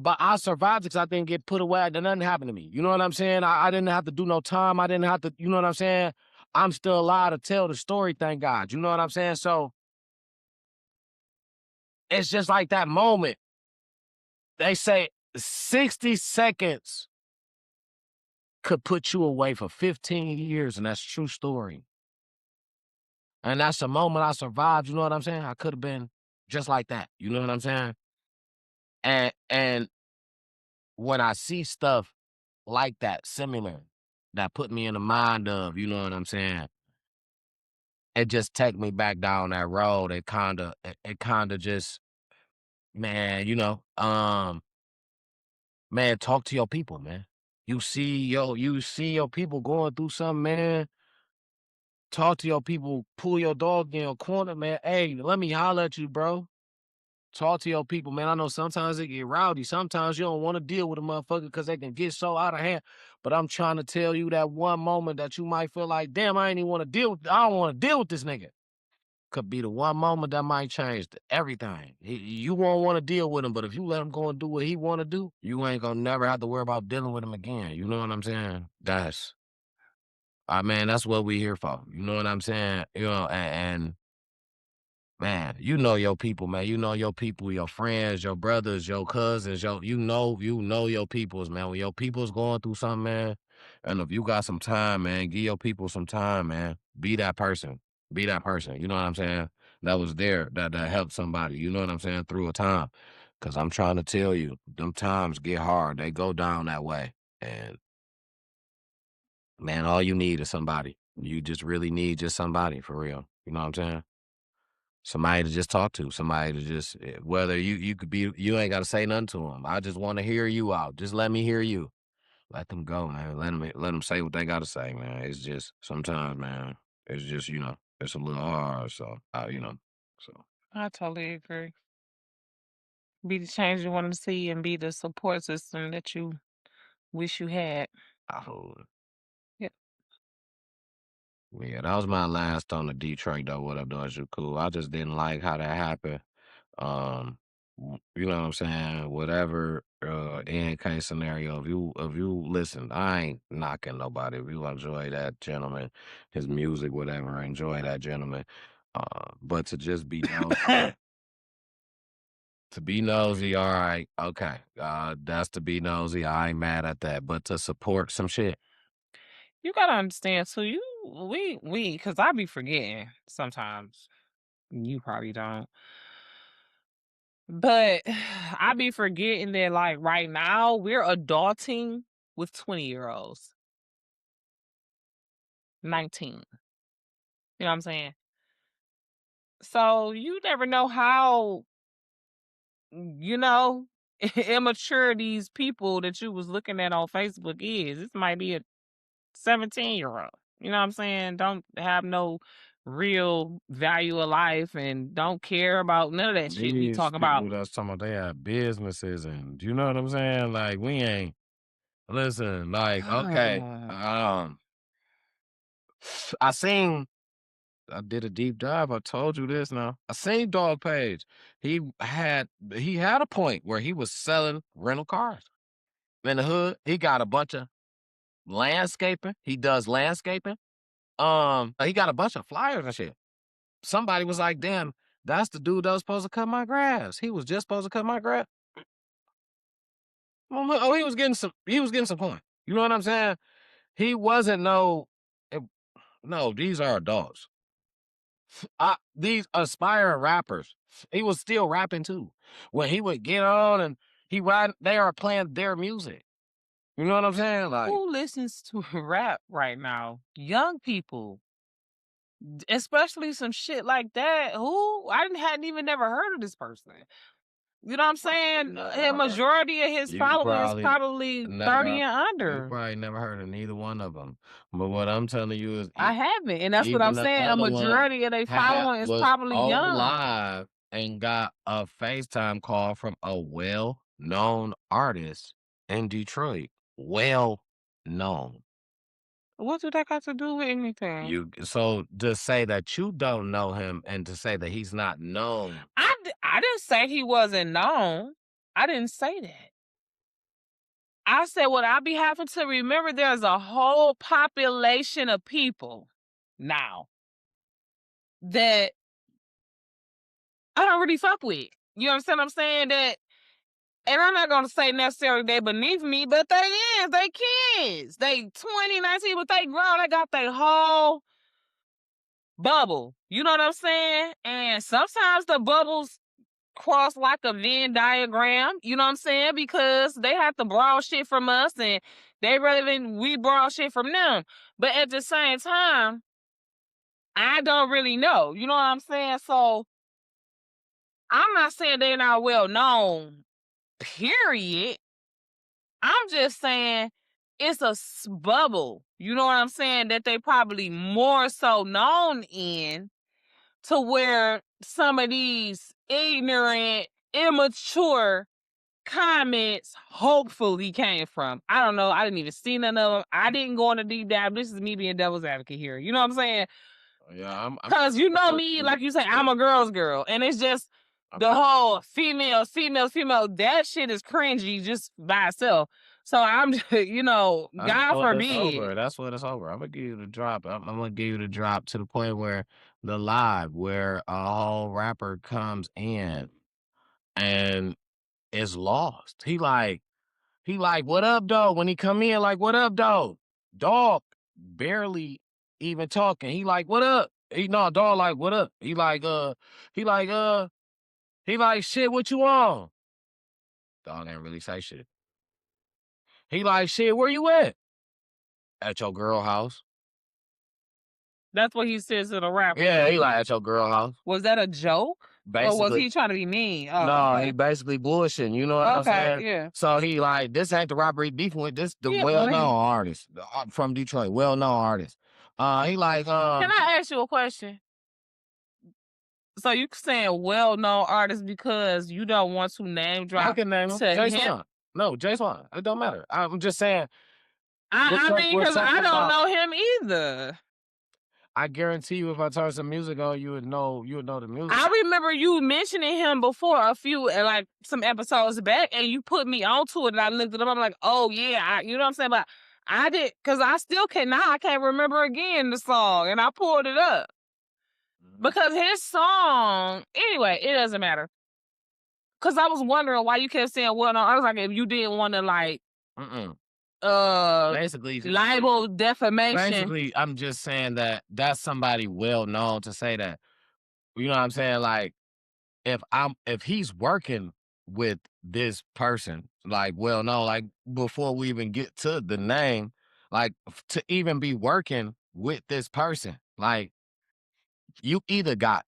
C: But I survived because I didn't get put away. Nothing happened to me. You know what I'm saying? I didn't have to do no time. I didn't have to, you know what I'm saying? I'm still alive to tell the story, thank God. You know what I'm saying? So it's just like that moment. They say 60 seconds could put you away for 15 years, and that's a true story. And that's the moment I survived, you know what I'm saying? I could have been just like that, you know what I'm saying? And when I see stuff like that, similar, that put me in the mind of, you know what I'm saying? It just take me back down that road. It kinda just, man, man, talk to your people, man. You see your people going through something, man. Talk to your people, pull your dog in your corner, man. Hey, let me holler at you, bro. Talk to your people, man. I know sometimes it get rowdy. Sometimes you don't want to deal with a motherfucker because they can get so out of hand. But I'm trying to tell you that one moment that you might feel like, damn, I ain't even want to deal with. I don't want to deal with this nigga. Could be the one moment that might change everything. You won't want to deal with him, but if you let him go and do what he want to do, you ain't gonna never have to worry about dealing with him again. You know what I'm saying? That's what we here for. You know what I'm saying? And man, you know your people, man. You know your people, your friends, your brothers, your cousins, you know your peoples, man. When your people's going through something, man, and if you got some time, man, give your people some time, man. Be that person. Be that person. You know what I'm saying? That was there, that helped somebody. You know what I'm saying? Through a time. Cause I'm trying to tell you, them times get hard. They go down that way. And man, all you need is somebody. You just really need just somebody for real. You know what I'm saying? Somebody to just talk to, somebody to just whether you could be you ain't gotta say nothing to them. I just wanna hear you out. Just let me hear you. Let them go, man. Let them say what they gotta say, man. It's just sometimes, man, it's just, it's a little hard, so, so.
B: I totally agree. Be the change you want to see and be the support system that you wish you had.
C: I hold it.
B: Yeah.
C: Yeah, that was my last on the Detroit, though. What up, though? You cool. I just didn't like how that happened. You know what I'm saying? Whatever end case scenario, if you listen, I ain't knocking nobody. If you enjoy that gentleman, his music, whatever, enjoy that gentleman. But to just be nosy, to be nosy, all right, okay. That's to be nosy. I ain't mad at that. But to support some shit.
B: You gotta understand too, because I be forgetting sometimes. You probably don't. But I be forgetting that like right now we're adulting with 20-year-olds, 19. You know what I'm saying? So you never know how, you know, immature these people that you was looking at on Facebook is. This might be a 17-year-old. You know what I'm saying? Don't have no real value of life and don't care about none of that shit we
C: These
B: talking about.
C: people that's talking about they have businesses and you know what I'm saying? Like we ain't listen, like, okay. I seen I did a deep dive. I told you this now. I seen Dog Page. He had a point where he was selling rental cars in the hood. He got a bunch of landscaping. He does landscaping. He got a bunch of flyers and shit. Somebody was like, "Damn, that's the dude that was supposed to cut my grass. He was just supposed to cut my grass." Oh, he was getting some. He was getting some coin. You know what I'm saying? He wasn't no. it- no, these are adults. These aspiring rappers. He was still rapping too. When he would get on and they are playing their music. You know what I'm saying? Like,
B: Who listens to rap right now? Young people, especially some shit like that. Who hadn't even never heard of this person. You know what I'm saying? A
C: never.
B: majority of his
C: You
B: followers
C: probably
B: probably 30
C: never.
B: and
C: You
B: under.
C: probably never heard of neither one of them. But what I'm telling you is,
B: I haven't, and that's what I'm
C: even the
B: saying. A
C: other one
B: majority of their following is
C: was
B: probably
C: on
B: young.
C: live and got a FaceTime call from a well-known artist in Detroit. Well known.
B: What do that got to do with anything?
C: So to say that you don't know him and to say that he's not known.
B: I didn't say he wasn't known. I didn't say that. I said what I be having to remember, there's a whole population of people now that I don't really fuck with. You understand what I'm saying? That, and I'm not gonna say necessarily they beneath me, but they kids. They 20, 19, but they grown. They got their whole bubble. You know what I'm saying? And sometimes the bubbles cross like a Venn diagram. You know what I'm saying? Because they have to borrow shit from us, and they rather than we borrow shit from them. But at the same time, I don't really know. You know what I'm saying? So I'm not saying they're not well known, period. I'm just saying it's a bubble. You know what I'm saying? That they probably more so known in, to where some of these ignorant immature comments hopefully came from. I don't know. I didn't even see none of them. I didn't go on a deep dive. This is me being devil's advocate here. You know what I'm saying?
C: Yeah,
B: Because you know me, like you say, I'm a girl's girl. And it's just the whole females. That shit is cringy just by itself. So I'm just, God forbid.
C: That's what it's over. I'm gonna give you the drop. I'm gonna give you the drop to the point where the live, where a whole rapper comes in and is lost. He like, what up, dog? When he come in, like, what up, dog? Dog barely even talking. He like, what up? Dog like, what up? He like, shit, what you on? Dog ain't really say shit. He like, shit, where you at? At your girl house.
B: That's what he says to the rapper.
C: Yeah, he like, at your girl house.
B: Was that a joke?
C: Basically.
B: Or was he trying to be mean? Oh,
C: no,
B: okay.
C: he basically bullshitting. You know what I'm saying?
B: Yeah.
C: So he like, this ain't the rapper he beefing with. This the
B: Yeah,
C: well-known artist from Detroit. Well-known artist. He like,
B: Can I ask you a question? So you saying well-known artist because you don't want to name drop?
C: I can name him. Jay Swan. No, Jay Swan. It don't matter. I'm just saying.
B: I mean, because I don't know him either.
C: I guarantee you, if I turn some music on, you would know the music.
B: I remember you mentioning him before like some episodes back, and you put me onto it, and I looked it up. I'm like, oh yeah, you know what I'm saying? But I did, because I still I can't remember again the song, and I pulled it up because his song. Anyway, it doesn't matter. Because I was wondering why you kept saying, well, no, I was like, if you didn't want to like.
C: Basically
B: libel, defamation.
C: Basically, I'm just saying that that's somebody well known to say that. You know what I'm saying? Like, if he's working with this person, like well known, like before we even get to the name, like to even be working with this person, like you either got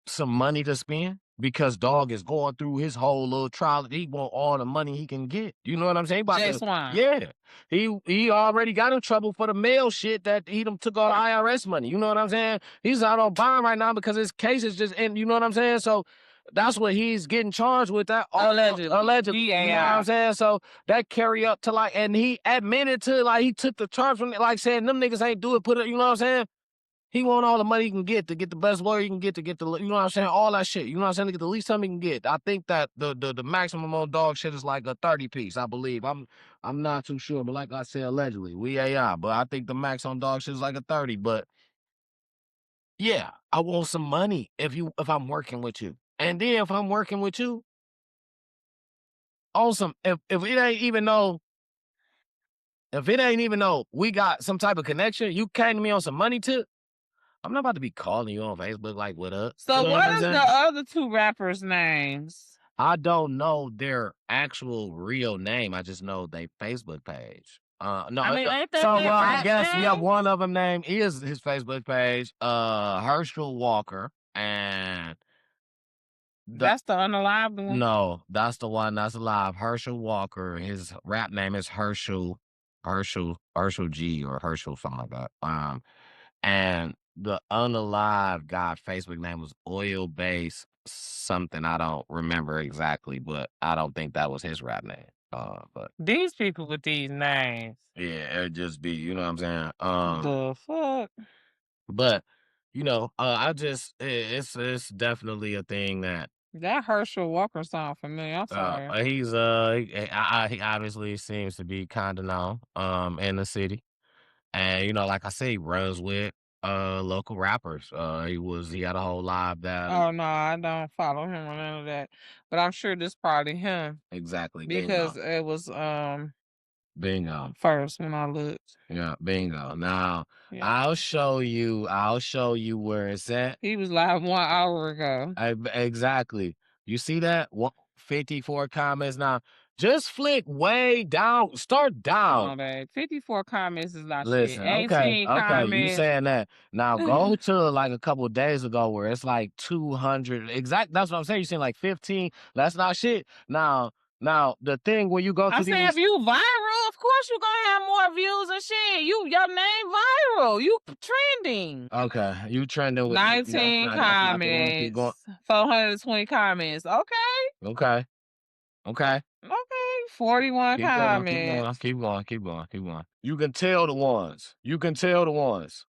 C: some money to spend, because dog is going through his whole little trial. He want all the money he can get. You know what I'm saying?
B: Jay Swan.
C: Yeah. He already got in trouble for the mail shit that he done took all the IRS money. You know what I'm saying? He's out on bond right now because his case is just in. You know what I'm saying? So that's what he's getting charged with. That allegedly.
B: Yeah.
C: You know what I'm saying? So that carry up to like, and he admitted to like he took the charge from it, like saying them niggas ain't do it. Put it. You know what I'm saying? He want all the money he can get to get the best lawyer he can get to get the, you know what I'm saying, all that shit. You know what I'm saying, to get the least time he can get. I think that the maximum on dog shit is like a 30 piece, I believe. I'm not too sure, but like I said, allegedly, but I think the max on dog shit is like a 30. But yeah, I want some money if I'm working with you. And then if I'm working with you, awesome. If it ain't even though we got some type of connection, you came to me on some money tip, I'm not about to be calling you on Facebook like, what up?
B: So what is the other two rappers' names?
C: I don't know their actual real name. I just know their Facebook page. No,
B: I mean, ain't that
C: so
B: I
C: guess yeah, one of them name is his Facebook page, Herschel Walker, and
B: that's the unalived one.
C: No, that's the one that's alive. Herschel Walker. His rap name is Herschel G or Herschel, something like that. And the unalive guy Facebook name was Oil Base something. I don't remember exactly, but I don't think that was his rap name. But
B: these people with these names.
C: Yeah, it'd just be, you know what I'm saying?
B: The fuck?
C: But, it's definitely a thing that
B: Herschel Walker sound familiar. I'm sorry.
C: he obviously seems to be kind of known in the city. And, like I say, he runs with local rappers. He had a whole live that.
B: Oh no, I don't follow him or none of that. But I'm sure this probably him.
C: Exactly.
B: Because
C: bingo.
B: it was
C: Bingo.
B: First when I looked.
C: Yeah, bingo. Now I'll show you where it's at.
B: He was live 1 hour ago.
C: Exactly. You see that? 54 comments now. Just flick way down. Start down.
B: 54 comments is not
C: Listen,
B: shit.
C: 18
B: comments.
C: You saying that. Now go to like a couple of days ago where it's like 200. Exact. That's what I'm saying. You saying like 15. That's not shit. Now Now, the thing when you go
B: I
C: to
B: said,
C: these,
B: if you viral, of course you gonna have more views and shit. Your name viral. You trending.
C: okay, you trending with
B: 19
C: that's not the one. Keep going.
B: comments. 420 comments. Okay.
C: Okay, okay.
B: Okay. 41
C: Keep going, keep going,
B: comments.
C: keep going, keep going, keep going. You can tell the ones. You can tell the ones.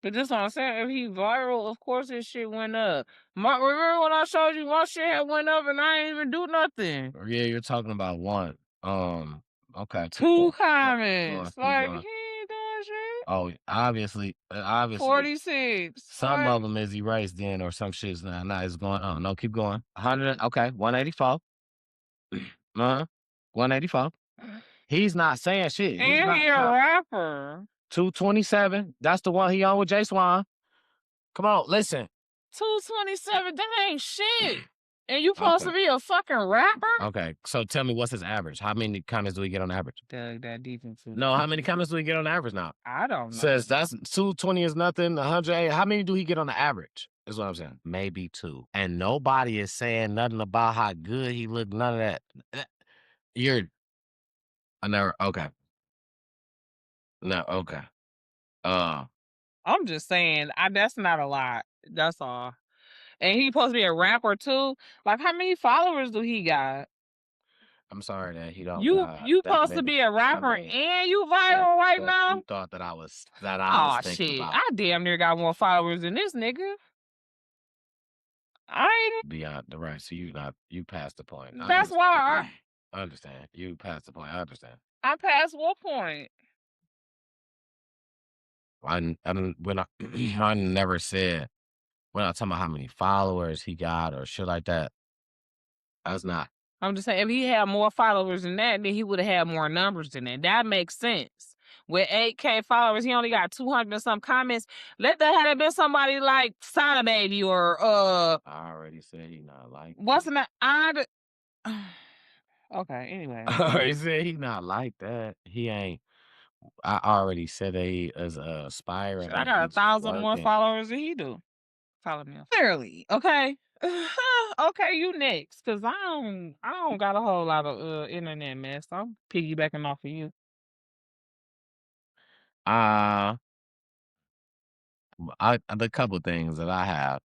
B: But this what I'm saying. If he viral, of course his shit went up. Remember when I showed you my shit had went up and I ain't even do nothing?
C: Yeah, you're talking about one. Okay. Keep
B: 2
C: going,
B: comments.
C: keep
B: Like,
C: going.
B: he ain't doing shit.
C: Oh, obviously,
B: 46.
C: some
B: Like,
C: of them is erased then, or some shit's not is going on. No, keep going. 100. Okay, 184. 184. He's not saying shit. He's
B: and
C: not.
B: he a rapper.
C: 227. That's the one he on with Jay Swan. Come on, listen.
B: 227, that ain't shit. And you supposed
C: Okay.
B: to be a fucking rapper?
C: Okay, so tell me what's his average? How many comments do we get on average?
B: Doug, that defense.
C: No, how many comments do we get on average now?
B: I don't know.
C: Says that's 220 is nothing. 108. How many do he get on the average? Is what I'm saying. Maybe 2. And nobody is saying nothing about how good he looked. None of that. You're. I never. Okay. No. Okay.
B: I'm just saying, that's not a lot. That's all. And he supposed to be a rapper too. Like, how many followers do he got?
C: I'm sorry that he don't.
B: You supposed to be a rapper and you viral right now?
C: You thought that I was
B: Oh
C: thinking
B: shit!
C: about.
B: I damn near got more followers than this nigga. I ain't.
C: Beyond the right. So you passed the point.
B: That's why
C: I understand. You passed the point. I understand.
B: I passed what point?
C: When I never said, we're not talking about how many followers he got or shit like that. That's not.
B: I'm just saying, if he had more followers than that, then he would have had more numbers than that. That makes sense. With 8K followers, he only got 200 and some comments. Let that have been somebody like Sada Baby or
C: I already said he not like.
B: what's the name? Okay. Anyway,
C: I already said he not like that. He ain't. I already said that he is aspiring.
B: I got 1,000 more followers than he do. Follow me. Clearly, okay. Okay, you next, cause I don't got a whole lot of internet mess. I'm piggybacking off of you.
C: The couple things that I have.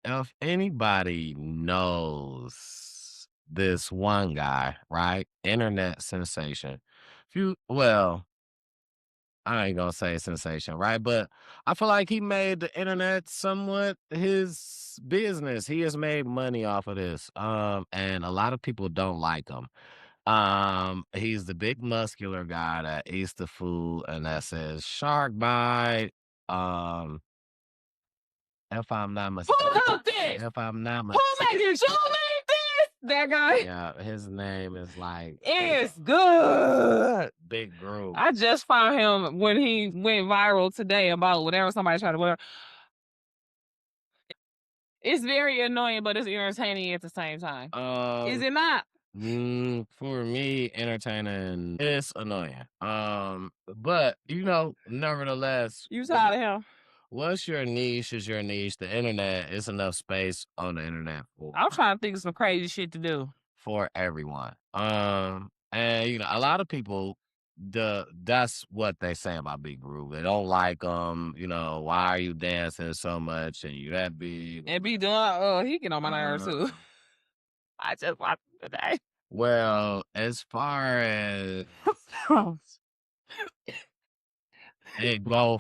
C: If anybody knows this one guy, right? Internet sensation. I ain't gonna say sensation, right? But I feel like he made the internet somewhat his business. He has made money off of this. And a lot of people don't like him. He's the big muscular guy that eats the food and that says shark bite. If I'm not mistaken.
B: Who cooked this?
C: If I'm not
B: Who
C: mistaken.
B: made this? You made this? That guy?
C: Yeah, his name is like
B: It's good.
C: Big Groove.
B: I just found him when he went viral today about whatever somebody tried to whatever. It's very annoying, but it's entertaining at the same time. Is it not?
C: For me, entertaining is annoying. But nevertheless,
B: You tired of him?
C: what's your niche is your niche. The internet is enough space on the internet
B: I'm trying to think of some crazy shit to do
C: for everyone. And a lot of people, that's what they say about Big Groove. They don't like why are you dancing so much and you that big
B: and be doing. He get on my nerves too. I just watched it today.
C: Well, as far as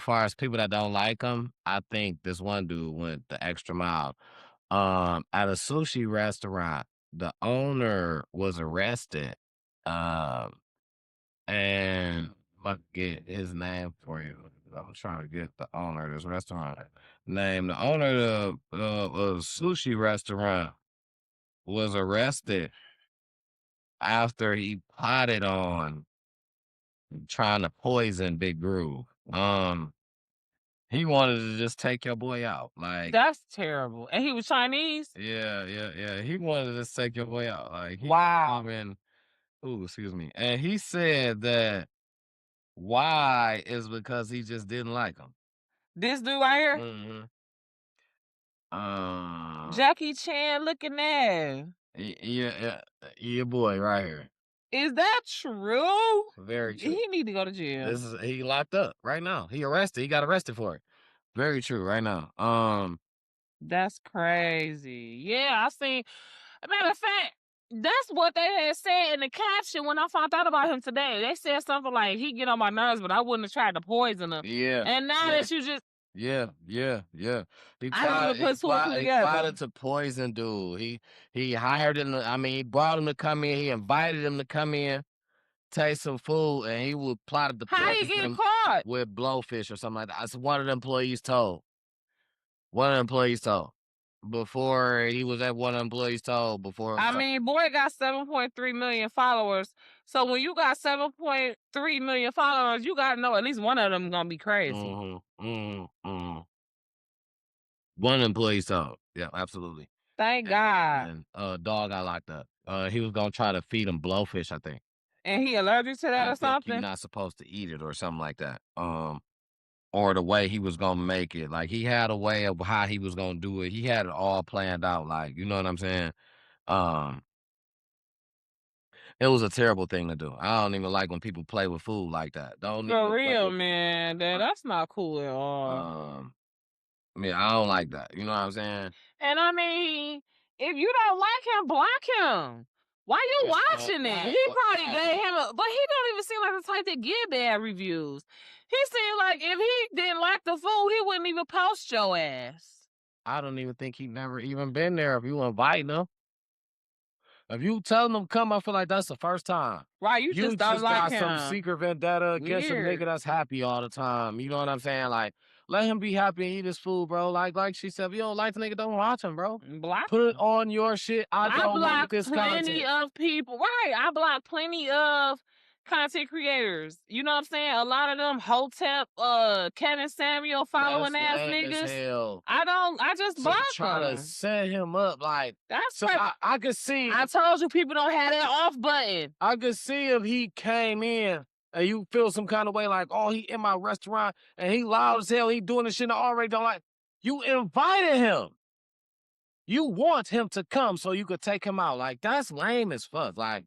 C: far as people that don't like him, I think this one dude went the extra mile. At a sushi restaurant, the owner was arrested. And I get his name for you. I'm trying to get the owner of this restaurant name. The owner of the sushi restaurant was arrested after he plotted on trying to poison Big Groove. He wanted to just take your boy out. Like,
B: that's terrible. And he was Chinese?
C: Yeah. He wanted to just take your boy out. Like,
B: wow.
C: Excuse me. And he said that why is because he just didn't like him.
B: This dude right here?
C: Mm-hmm.
B: Jackie Chan looking at.
C: Yeah, your boy right here.
B: Is that true?
C: Very true.
B: He need to go to jail.
C: This is he locked up right now. He arrested. He got arrested for it. Very true right now.
B: That's crazy. Yeah, I seen. Matter of fact, that's what they had said in the caption when I found out about him today. They said something like, "He get on my nerves, but I wouldn't have tried to poison him."
C: Yeah.
B: And now that you just,
C: Yeah. He
B: I didn't even put two and two
C: he
B: together.
C: plotted to poison dude. He hired him. He brought him to come in. He invited him to come in, taste some food, and he would plotted to
B: How he
C: poison
B: get
C: him
B: caught?
C: with blowfish or something like that. That's one of the employees told. One of the employees told. Before he was at one of the employees told before.
B: I mean, boy got 7.3 million followers. So when you got 7.3 million followers, you gotta know at least one of them gonna be crazy.
C: One of the employees told. Yeah, absolutely.
B: Thank God.
C: And dog got locked up. He was gonna try to feed him blowfish, I think.
B: And he allergic to that
C: I
B: or
C: think
B: something?
C: you're not supposed to eat it or something like that. Or the way he was gonna make it. Like he had a way of how he was gonna do it. He had it all planned out. Like, you know what I'm saying? Um, it was a terrible thing to do. I don't even like when people play with food like that. Don't
B: For
C: even play
B: real,
C: with
B: man. That's not cool at all.
C: yeah, I don't like that. You know what I'm saying?
B: And I mean, if you don't like him, block him. Why you watching it? He probably gave him but he don't even seem like the type that get bad reviews. He seemed like if he didn't like the food, he wouldn't even post your ass.
C: I don't even think he never even been there if you invite him. If you tell them to come, I feel like that's the first time.
B: Right, you just don't like
C: got some
B: him.
C: secret vendetta against a
B: Weird.
C: nigga that's happy all the time. You know what I'm saying? Like, let him be happy and eat his food, bro. Like she said, if you don't like the nigga, don't watch him, bro.
B: Block.
C: Put it on your shit. I don't like
B: blocked
C: this
B: plenty
C: content.
B: of people. Right, I blocked plenty of content creators. You know what I'm saying? A lot of them Hotep, Kevin Samuel following
C: That's
B: ass
C: lame as
B: niggas.
C: hell.
B: I just block
C: Try to
B: them.
C: set him up like
B: That's
C: so.
B: right.
C: I could see.
B: I told you people don't have that off button.
C: I could see if he came in and you feel some kind of way like, oh, he in my restaurant and he loud as hell. He doing the shit I already don't like. You invited him. You want him to come so you could take him out. Like, that's lame as fuck. Like,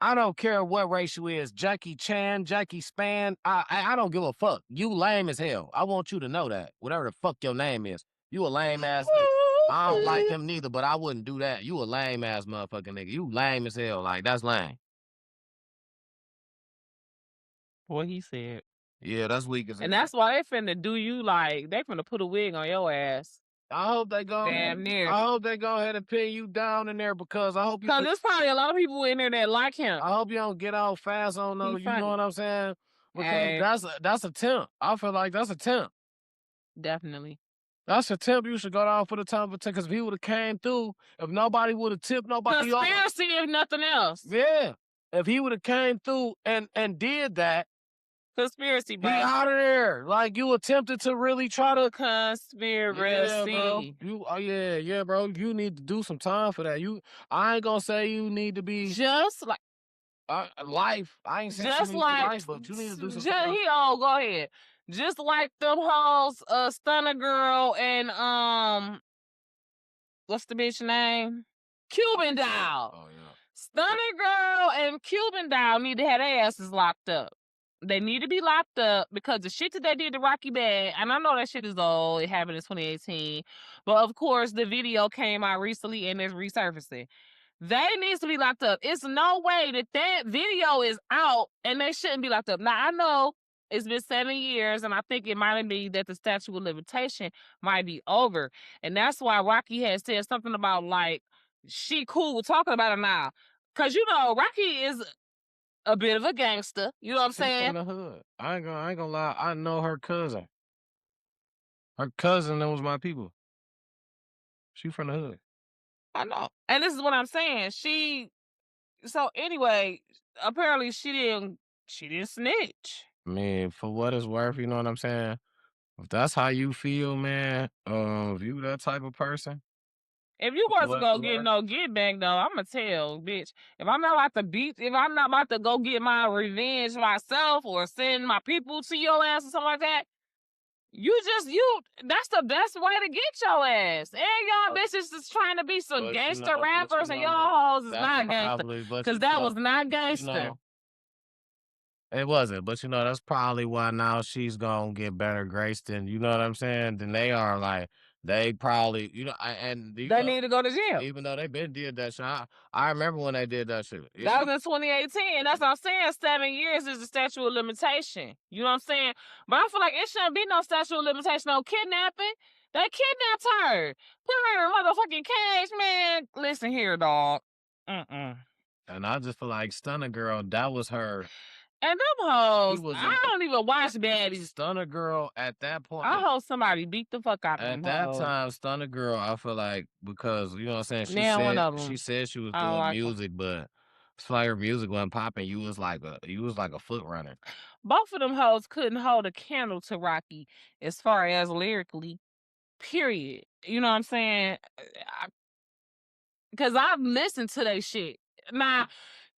C: I don't care what race you is. Jackie Chan, Jackie Span. I don't give a fuck. You lame as hell. I want you to know that. Whatever the fuck your name is. You a lame ass nigga. I don't like him neither, but I wouldn't do that. You a lame ass motherfucking nigga. You lame as hell. Like, that's lame.
B: What he said.
C: Yeah, that's weak as hell.
B: And that's why they finna do you like, they finna put a wig on your ass.
C: I hope they go.
B: Damn near.
C: I hope they go ahead and pin you down in there because I hope you.
B: Because there's probably a lot of people in there that like him.
C: I hope you don't get out fast on those. You know what I'm saying? Because
B: Hey.
C: that's a temp. I feel like that's a temp.
B: Definitely.
C: That's a tip. You should go down for the time because if he would have came through, if nobody would have tipped nobody off.
B: Conspiracy if nothing else.
C: Yeah. If he would have came through and did that.
B: Conspiracy, bro.
C: Be out of there. Like you attempted to really try to
B: conspiracy.
C: Yeah, bro. You need to do some time for that. I ain't gonna say you need to be
B: just like
C: life. I ain't saying
B: just like
C: life, but you need to do some time.
B: Go ahead. Just like them hoes, Stunner Girl and what's the bitch name? Cuban Doll.
C: Oh yeah.
B: Stunner Girl and Cuban Doll need to have their asses locked up. They need to be locked up because the shit that they did to Rocky Bad, and I know that shit is old, it happened in 2018, but of course the video came out recently and it's resurfacing. They needs to be locked up. It's no way that video is out and they shouldn't be locked up. Now I know it's been 7 years and I think it might be that the statute of limitation might be over. And that's why Rocky has said something about like, she cool with talking about it now. Cause you know, Rocky is a bit of a gangster. You know what I'm saying?
C: From the hood. I ain't gonna lie. I know her cousin. Her cousin knows my people. She from the hood.
B: I know. And this is what I'm saying. So anyway, apparently she didn't snitch.
C: I mean, for what it's worth, you know what I'm saying? If that's how you feel, man, if you that type of person.
B: If you wasn't gonna get no get back though, I'ma tell, bitch. If I'm not about to go get my revenge myself or send my people to your ass or something like that, That's the best way to get your ass. And y'all bitches is trying to be some gangster rappers, and y'all hoes is not gangster. Because that was not gangster.
C: It wasn't, but that's probably why now she's gonna get better graced than, you know what I'm saying, than they are. Like, they probably,
B: they need to go to jail.
C: Even though they been did that shit. I remember when they did that shit.
B: That was in 2018. That's what I'm saying. 7 years is the statute of limitation. You know what I'm saying? But I feel like it shouldn't be no statute of limitation on kidnapping. They kidnapped her. Put her in a motherfucking cage, man. Listen here, dog.
C: And I just feel like Stunner Girl, that was her.
B: And them hoes, I don't even watch baddies.
C: Stunner Girl at that point.
B: I hope somebody beat the fuck out of them.
C: At that time, Stunner Girl, I feel like, because, you know what I'm saying, she said she was doing music, but it's like her music wasn't popping. You was like a foot runner.
B: Both of them hoes couldn't hold a candle to Rocky as far as lyrically, period. You know what I'm saying? Because I've listened to that shit. Now,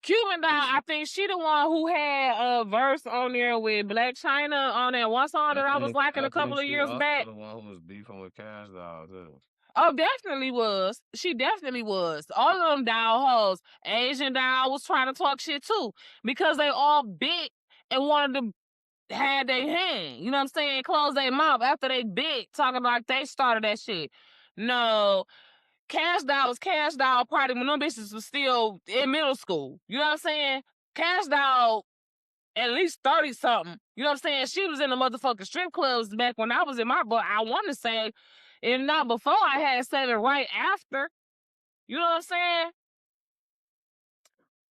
B: Cuban Doll, I think she the one who had a verse on there with Black China on that one song that I was liking a couple of years back.
C: The one who was beefing with Cash Doll too.
B: Oh, definitely was. She definitely was. All of them doll hoes. Asian doll was trying to talk shit too, because they all big and wanted to have their hand. You know what I'm saying? Close their mouth after they big, talking like they started that shit. No. Cash Doll was Cash Doll party when them bitches was still in middle school. You know what I'm saying? Cash Doll, at least 30-something. You know what I'm saying? She was in the motherfucking strip clubs back when I was in my book. I want to say, if not before, I had said it right after. You know what I'm saying?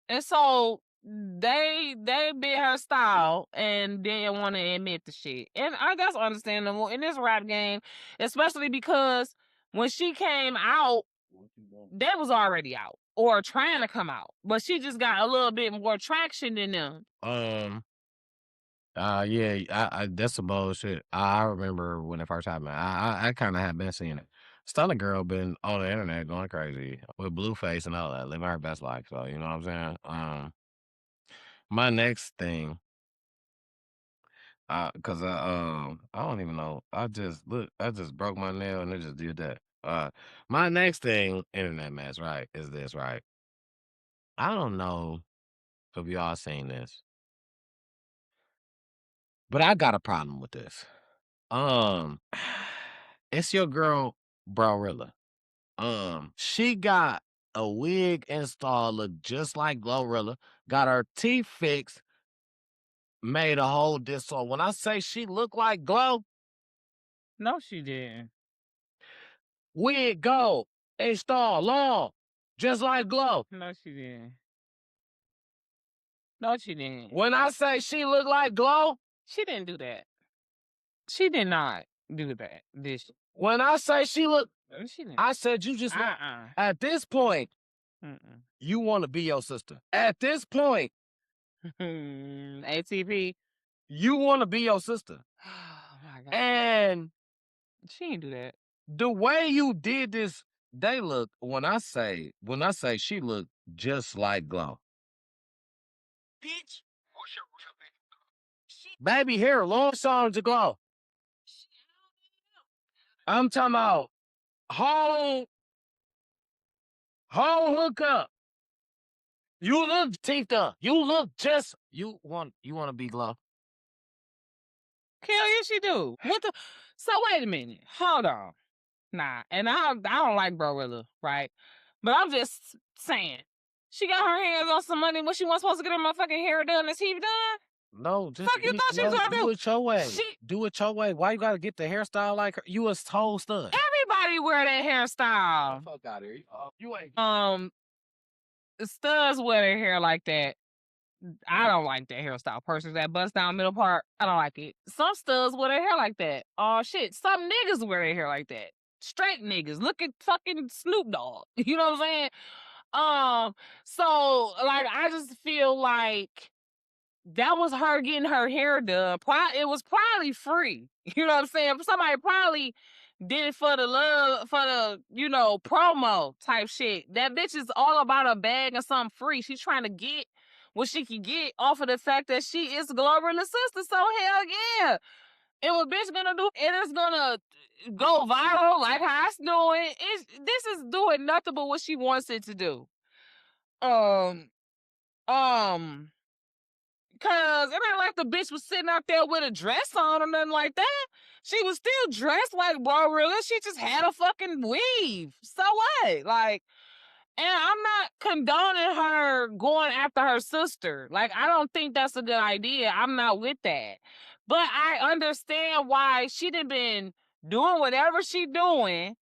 B: And so they bit her style and didn't want to admit the shit. And I guess understandable in this rap game, especially because when she came out, that was already out or trying to come out, but she just got a little bit more traction than them.
C: Yeah, I that's some bullshit. I remember when it first happened. I kind of have been seeing it. Stunner Girl been on the internet going crazy with Blueface and all that, living her best life. So, you know what I'm saying? My next thing, cause I don't even know. I just broke my nail and it just did that. My next thing, internet mess, right, is this, right? I don't know if y'all seen this, but I got a problem with this. It's your girl, Brorilla. She got a wig installed, look just like Glorilla, got her teeth fixed, made a whole diss. So when I say she looked like Glow,
B: no, she didn't.
C: Wig gold, installed long, just like Glow.
B: No, she didn't. No, she didn't.
C: When I say she looked like Glow,
B: she didn't do that. She did not do that.
C: When I say she looked, I said you just at this point, you want to be your sister. At this point,
B: ATP,
C: you want to be your sister.
B: Oh my God.
C: And
B: she didn't do that.
C: The way you did this, they look. When I say she looked just like Glow. Bitch, baby hair, long songs to Glow. I'm talking about whole hookup. You look teethed up. You look just you want to be Glow.
B: Hell yeah, she do. What the? So wait a minute. Hold on. Nah, and I don't like Brorilla, right? But I'm just saying, she got her hands on some money when she wasn't supposed to get her motherfucking hair done and teeth done.
C: No, just
B: fuck you thought she was gonna
C: do it your way. Do it your way. Why you gotta get the hairstyle like her? You a whole stud.
B: Everybody wear that hairstyle.
C: Fuck out of here. You ain't.
B: Studs wear their hair like that. I don't like that hairstyle. Personally, that bust down middle part, I don't like it. Some studs wear their hair like that. Oh shit, some niggas wear their hair like that. Straight niggas. Look at fucking Snoop Dogg. You know what I'm saying? So like I just feel like that was her getting her hair done. It was probably free. You know what I'm saying? Somebody probably did it for the love, for the, promo type shit. That bitch is all about a bag and something free. She's trying to get what she can get off of the fact that she is Glorilla's sister. So hell yeah. If a bitch gonna do it, it's gonna go viral like how it's doing. This is doing nothing but what she wants it to do. Um, Cause it ain't like the bitch was sitting out there with a dress on or nothing like that. She was still dressed like Glorilla. She just had a fucking weave. So what? Like, and I'm not condoning her going after her sister. Like, I don't think that's a good idea. I'm not with that. But I understand why she done been doing whatever she doing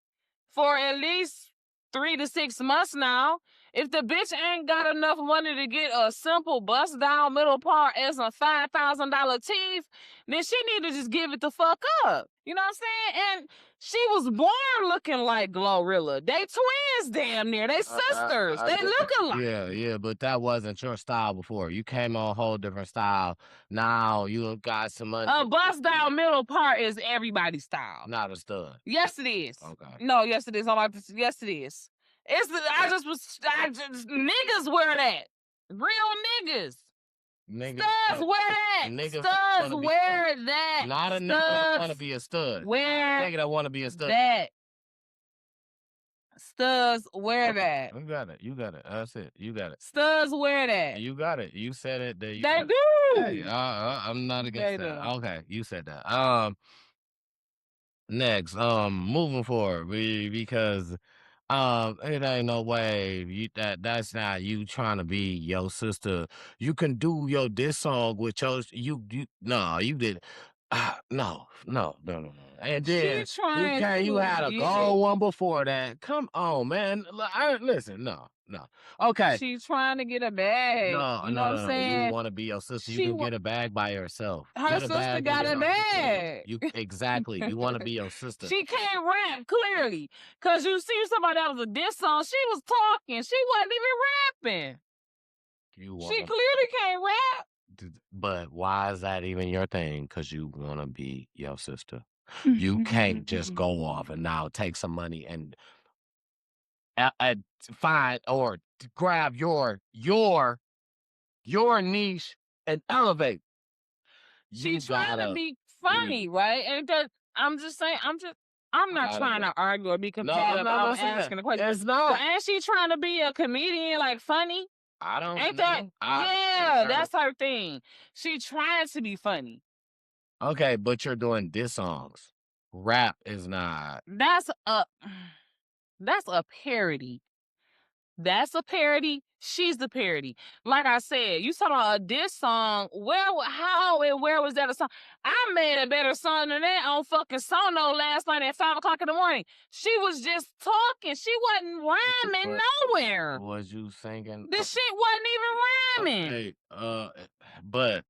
B: for at least 3 to 6 months now. If the bitch ain't got enough money to get a simple bust down middle part as a $5,000 teeth, then she need to just give it the fuck up. You know what I'm saying? And she was born looking like Glorilla. They twins damn near. They sisters. They look alike.
C: Yeah, but that wasn't your style before. You came on a whole different style. Now you got some money.
B: A bust down middle part is everybody's style.
C: Not a stud.
B: Yes, it is.
C: Okay.
B: No, yes, it is. Yes, it is. Niggas wear that. Real niggas. Studs wear that. Studs wear that.
C: Not a nigga that want to be a stud.
B: Wear
C: nigga that want to be a stud.
B: that. Studs wear that.
C: You got it. You got it. That's it. You got it.
B: Studs wear that.
C: You got it. You said it.
B: They do.
C: Hey, I'm not against that. Okay, you said that. Next, moving forward, because it ain't no way that's not you trying to be your sister. You can do your diss song with your you no, you did no. And then you had a gold one before that. Come on, man. Listen, no. Okay.
B: She's trying to get a bag.
C: No,
B: you know what I'm saying?
C: You want to be your sister. You can get a bag by yourself.
B: Her sister got a bag.
C: Exactly. You want to be your sister.
B: She can't rap, clearly. Because you see somebody that was a diss song, she was talking. She wasn't even rapping. She clearly can't rap.
C: But why is that even your thing? Because you want to be your sister. You can't just go off and now take some money and find or grab your niche and elevate.
B: She's trying to be funny, right? And I'm just saying, I'm not trying to argue or be competitive. I'm asking a question.
C: It's not.
B: And she trying to be a comedian, like funny.
C: I don't
B: Ain't
C: know.
B: Yeah, that's her thing. She trying to be funny.
C: Okay, but you're doing diss songs. Rap is not.
B: That's a parody. That's a parody. She's the parody. Like I said, you talking about a diss song. How and where was that a song? I made a better song than that on fucking Sono last night at 5 o'clock in the morning. She was just talking. She wasn't rhyming nowhere.
C: Was you singing?
B: This shit wasn't even rhyming.
C: Okay, but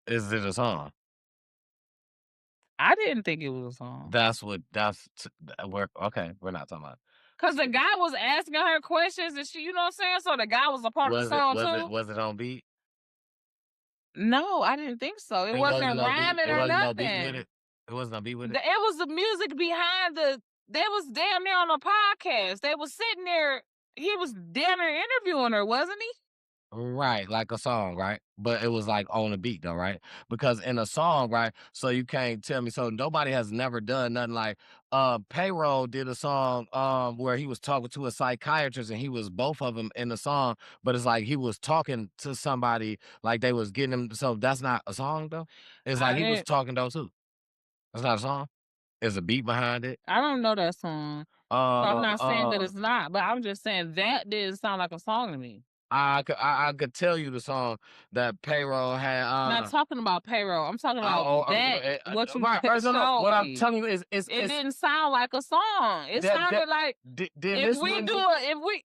C: is it a song?
B: I didn't think it was a song.
C: We're not talking about.
B: Cause the guy was asking her questions and she, you know what I'm saying? So the guy was a part of the song too.
C: Was it on beat?
B: No, I didn't think so. It wasn't rhyming or nothing.
C: It wasn't no beat with it?
B: It was the music behind they was damn near on a podcast. They was sitting there, he was damn near interviewing her, wasn't he?
C: Right, like a song, right? But it was like on a beat though, right? Because in a song, right? So you can't tell me. So nobody has never done nothing like Payroll did a song where he was talking to a psychiatrist and he was both of them in the song, but it's like he was talking to somebody like they was getting him. So that's not a song though. It's like he was talking though too. That's not a song. There's a beat behind it.
B: I don't know that song. So I'm not saying that it's not, but I'm just saying that didn't sound like a song to me.
C: I could tell you the song that Payroll had.
B: I'm not talking about Payroll. I'm talking about what you
C: what I'm telling you is
B: it didn't sound like a song. It sounded like it sound like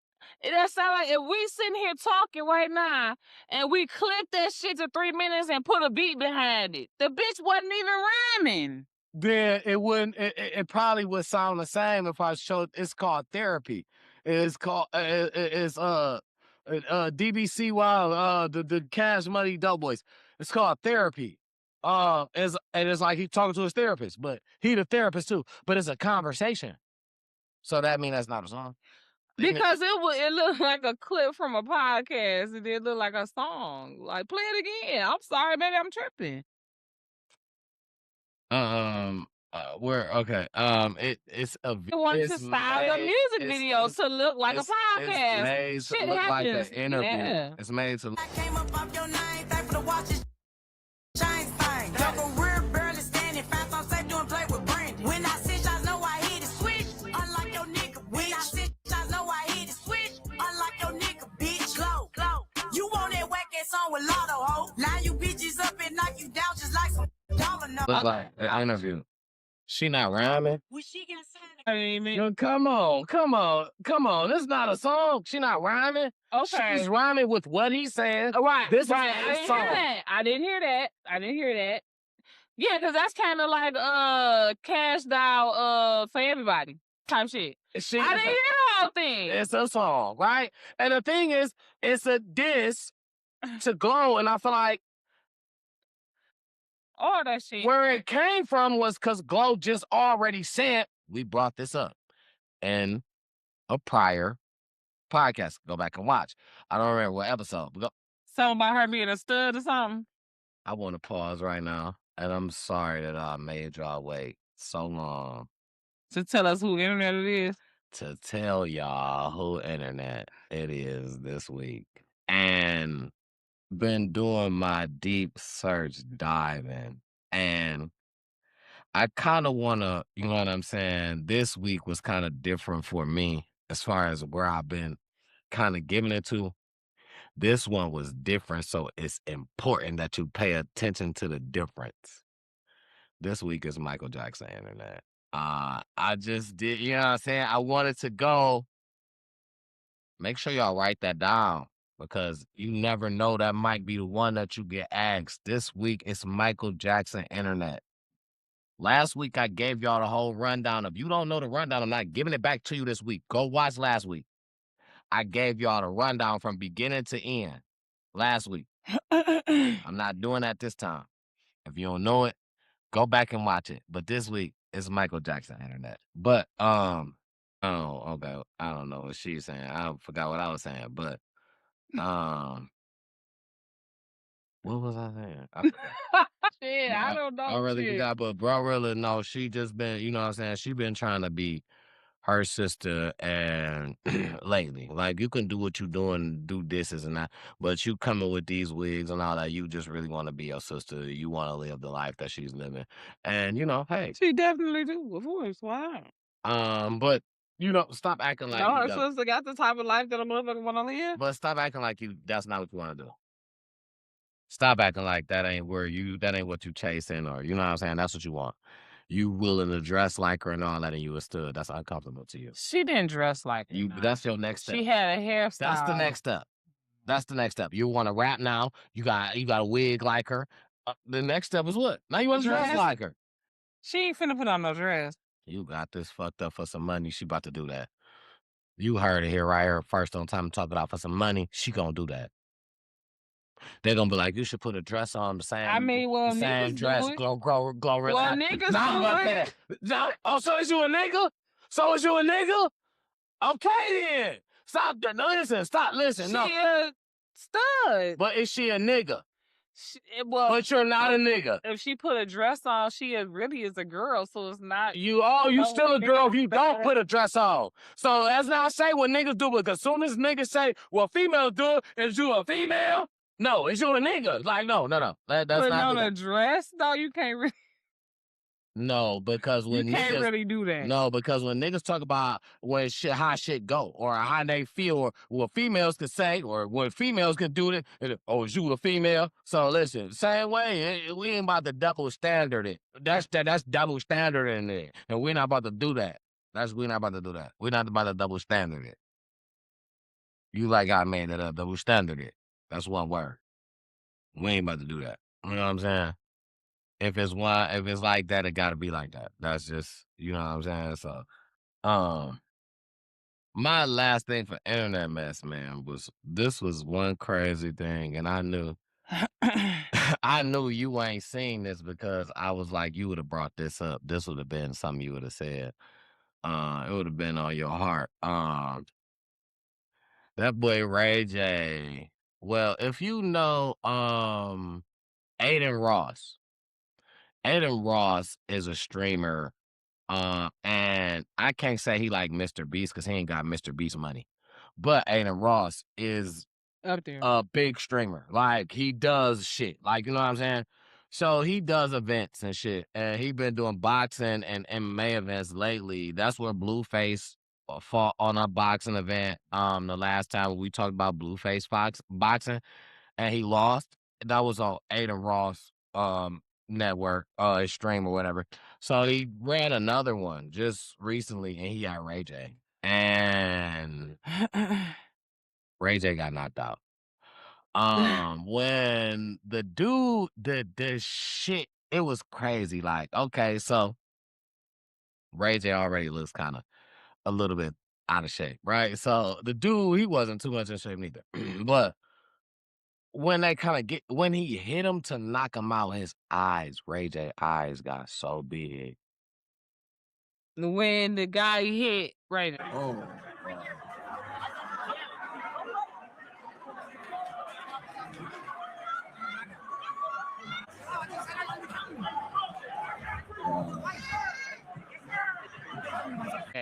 B: if we sitting here talking right now and we clip that shit to 3 minutes and put a beat behind it, the bitch wasn't even rhyming.
C: Then it wouldn't. It probably would sound the same if I showed. It's called therapy. It's called. DBCY, the Cash Money Doughboys. It's called therapy. It's like he's talking to his therapist, but he the therapist too. But it's a conversation. So that means that's not a song.
B: Because it looked like a clip from a podcast. It did look like a song. Like, play it again. I'm sorry, baby, I'm tripping.
C: Where okay. It's a
B: I want
C: it's
B: to style the
C: made
B: music videos to look like a
C: it's
B: podcast.
C: made to
B: Shit
C: look like an
B: happens.
C: interview.
B: Yeah.
C: It's made to
A: I came up off your nine, thankful to watch it shine thing. Your career barely standing, fast on safe doing play with Brandon. When I see shots, know I hit it switch, unlike your nigga. When I see shots, know I hit it switch, unlike your nigga, bitch. Glow. You want that whack ass song with Lotto, ho? Line you bitches up and knock you down just like some dollar notes.
C: look like an interview. She not rhyming.
A: When she get signed,
B: I mean,
C: Yo, come on. This is not a song. She not rhyming.
B: okay.
C: She's rhyming with what he said.
B: Right.
C: This
B: right.
C: is
B: I
C: a
B: didn't
C: song.
B: hear that. I didn't hear that. Yeah, because that's kind of like cash doll for everybody type shit. I didn't hear the whole thing.
C: It's a song, right? And the thing is, it's a diss to Glow, and I feel like
B: All that shit.
C: where it came from was because Glow just already said we brought this up in a prior podcast. Go back and watch. I don't remember what episode. But
B: Something about her being a stud or something.
C: I want to pause right now, and I'm sorry that I made y'all wait so long
B: To tell us who internet it is.
C: to tell y'all who internet it is this week. And been doing my deep search diving, and I kind of want to, you know what I'm saying? This week was kind of different for me as far as where I've been kind of giving it to. This one was different, so it's important that you pay attention to the difference. This week is Michael Jackson internet. I just did, you know what I'm saying? I wanted to go. Make sure y'all write that down because you never know, that might be the one that you get asked. This week it's Michael Jackson internet. Last week I gave y'all the whole rundown. If you don't know the rundown, I'm not giving it back to you this week. Go watch last week. I gave y'all the rundown from beginning to end last week. I'm not doing that this time. If you don't know it, go back and watch it. But this week it's Michael Jackson internet. But oh, okay. I don't know what she's saying. I forgot what I was saying. But what was I saying? I forgot.
B: Shit, I don't know.
C: I really
B: shit.
C: forgot. But bro, really, no, she just been, you know what I'm saying? She been trying to be her sister, and lately, like, you can do what you doing, do this and that, but you coming with these wigs and all that, you just really want to be your sister. You want to live the life that she's living, and you know, hey,
B: She definitely do. Of course. Wow.
C: but you know, stop acting like
B: No,
C: you
B: her
C: don't.
B: sister got the type of life that a motherfucker want to live.
C: But stop acting like that's not what you want to do. Stop acting like that ain't what you chasing, or you know what I'm saying, that's what you want. You willing to dress like her and all that, and you a stud. That's uncomfortable to you.
B: She didn't dress like her.
C: That's your next step.
B: She had a hairstyle.
C: That's the next step. That's the next step. You want to rap now. You got a wig like her. The next step is what? Now you want to dress
B: Dress?
C: like her.
B: She ain't finna put on no dress.
C: You got this fucked up for some money. She about to do that. You heard it here right here first on Time to Talk About for some money. She gonna do that. They're gonna be like, you should put a dress on the same.
B: I mean, well,
C: the same
B: niggas
C: dress.
B: do it.
C: Glow.
B: Well, niggas do it.
C: No, oh, so is you a nigga? So is you a nigga? Okay then. Stop. No, listen. Stop. Listen.
B: She
C: No.
B: a stud.
C: But is she a nigga?
B: Well,
C: But you're not a nigga.
B: if she put a dress on, she really is a girl, so it's not.
C: You still a girl if you don't put a dress on. So that's not say what niggas do, because soon as niggas say, well, females do it, is you a female? No, is you a nigga? Like, no. That's
B: Putting
C: not.
B: on a dress, though, you can't really.
C: No, because when
B: You can't
C: niggas
B: really do that.
C: No, because when niggas talk about how shit go, or how they feel, or what females could say, or what females can do it, oh, is you a female? So listen, same way, we ain't about to double standard it. That's double standard in it, and we're not about to do that. We're not about to do that. We're not about to double standard it. You like I made that up, double standard it. That's one word. We ain't about to do that. You know what I'm saying? If it's like that, it gotta be like that. That's just, you know what I'm saying? So, my last thing for internet mess, man, was one crazy thing, and I knew I knew you ain't seen this, because I was like, you would have brought this up. This would have been something you would have said. It would have been on your heart. That boy Ray J. Well, if you know Aiden Ross. Aiden Ross is a streamer, and I can't say he like Mr. Beast because he ain't got Mr. Beast money. But Aiden Ross is
B: Up there.
C: a big streamer. Like he does shit. Like you know what I'm saying? So he does events and shit. And he been doing boxing and MMA events lately. That's where Blueface fought on a boxing event. The last time we talked about Blueface boxing and he lost. That was on Aiden Ross network, his stream or whatever. So he ran another one just recently and he had Ray J. And Ray J got knocked out. When the dude did this shit, it was crazy. Like, okay, so Ray J already looks kind of a little bit out of shape, right? So the dude, he wasn't too much in shape neither. But when they kind of when he hit him to knock him out, his eyes, Ray J eyes got so big.
B: When the guy hit right.
C: Oh.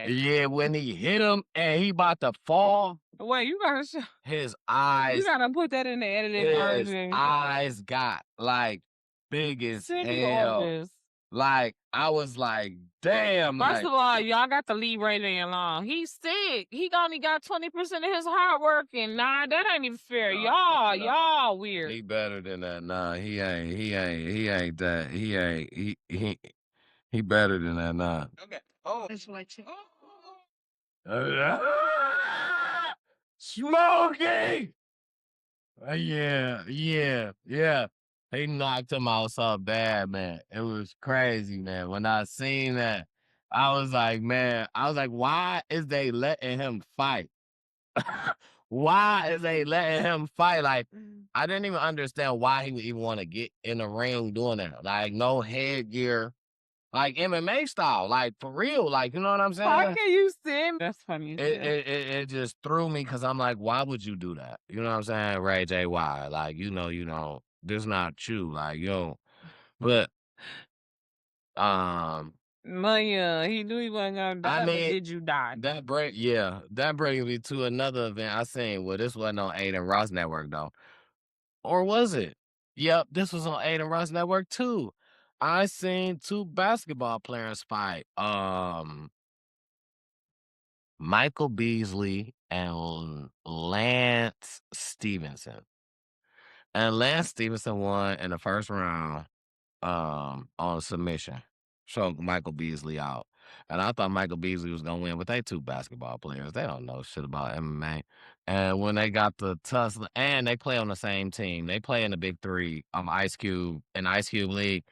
C: Yeah, when he hit him and he about to fall,
B: Wait, you gotta show.
C: his eyes.
B: You gotta put that in the edited
C: His
B: version.
C: eyes got like big as
B: Send me all
C: hell.
B: this.
C: Like I was like, damn.
B: First
C: Like,
B: of all, y'all got to leave Ray J alone. He's sick. He only got 20% of his hard work, and nah, that ain't even fair. Y'all weird.
C: he better than that. Nah, he ain't that. He better than that. Nah.
B: Okay. Oh, that's what
C: Smoking. Yeah. He knocked him out so bad, man. It was crazy, man. When I seen that, I was like, why is they letting him fight? Why is they letting him fight? Like, I didn't even understand why he would even want to get in the ring doing that. Like, no headgear, like MMA style, like for real. Like, you know what I'm saying?
B: How can you send? That's funny.
C: It just threw me because I'm like, why would you do that? You know what I'm saying? Ray J, why? Like, you know, this not you. Like, yo, but
B: Maya, he knew he wasn't gonna die.
C: I mean,
B: did you die?
C: That brings me to another event I seen. Well, this wasn't on Aiden Ross Network though, or was it? Yep, this was on Aiden Ross Network too. I seen two basketball players fight. Michael Beasley and Lance Stevenson. And Lance Stevenson won in the first round on submission. Choked Michael Beasley out. And I thought Michael Beasley was gonna win, but they two basketball players. They don't know shit about MMA. And when they got the tussle, and they play on the same team. They play in the Big Three, Ice Cube and Ice Cube League.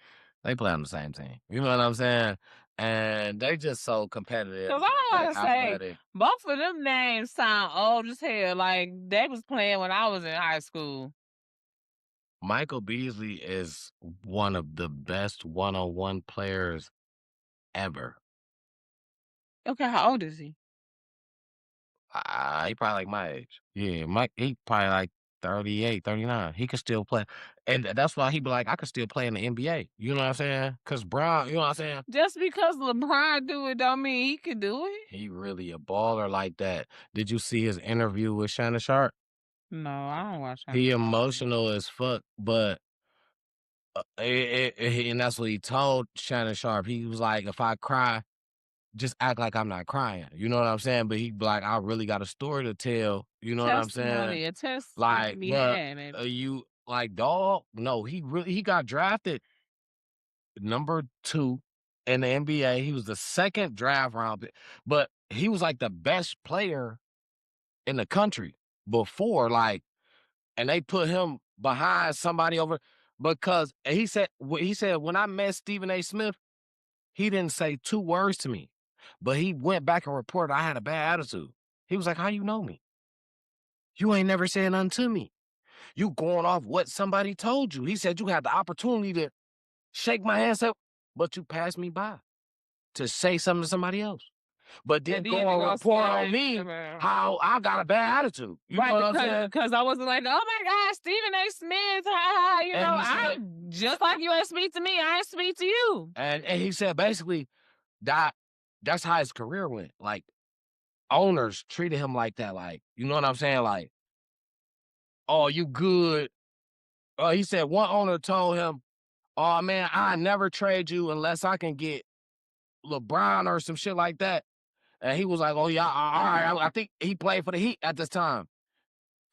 C: They play on the same team. You know what I'm saying? And they just so competitive.
B: Cause I don't wanna say both of them names sound old as hell. Like they was playing when I was in high school.
C: Michael Beasley is one of the best one-on-one players ever.
B: Okay, how old is he?
C: He probably like my age. Yeah, he probably like 38, 39. He could still play. And that's why he be like, I could still play in the NBA. You know what I'm saying? Because Brown, you know what I'm saying?
B: Just because LeBron do it don't mean he could do it.
C: He really a baller like that. Did you see his interview with Shannon Sharp?
B: No, I don't watch him.
C: He emotional as fuck, but and that's what he told Shannon Sharp. He was like, if I cry, just act like I'm not crying. You know what I'm saying? But he be like, I really got a story to tell. You know what I'm saying?
B: A test
C: Like, but you like dog? No, he got drafted number 2 in the NBA. He was the second draft round pick, but he was like the best player in the country before, like, and they put him behind somebody over because he said when I met Stephen A. Smith, he didn't say 2 words to me, but he went back and reported I had a bad attitude. He was like, how you know me? You ain't never said nothing to me. You going off what somebody told you. He said you had the opportunity to shake my hand, but you passed me by to say something to somebody else. but then
B: And
C: go
B: then
C: and
B: go
C: report
B: say,
C: on me
B: man.
C: how I got a bad attitude. You know
B: Right,
C: what I'm saying?
B: because I wasn't like, oh my God, Stephen A. Smith, you
C: And
B: know,
C: he said,
B: I'm just like you ain't speak to me, I ain't speak to you.
C: and he said basically that's how his career went. Like owners treated him like that. Like, you know what I'm saying? Like, oh, you good. He said one owner told him, oh man, I never trade you unless I can get LeBron or some shit like that. And he was like, oh yeah, all right. I think he played for the Heat at this time.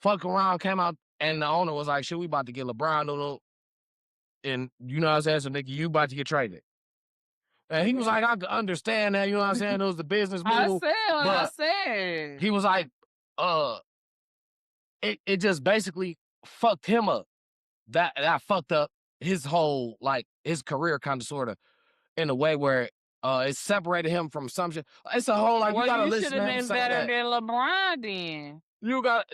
C: Fuck around, came out, and the owner was like, shit, we about to get LeBron, and you know what I'm saying? So nigga, you about to get traded. And he was like, I could understand that, you know what I'm saying? It was the business
B: I
C: move.
B: said what I
C: But
B: said.
C: he was like, it just basically fucked him up. That fucked up his whole, like, his career kind of sort of in a way where it separated him from some shit. It's a whole, like, you
B: Well,
C: gotta
B: you should
C: listen to
B: have
C: him
B: been
C: say
B: better
C: that.
B: than LeBron then.
C: You got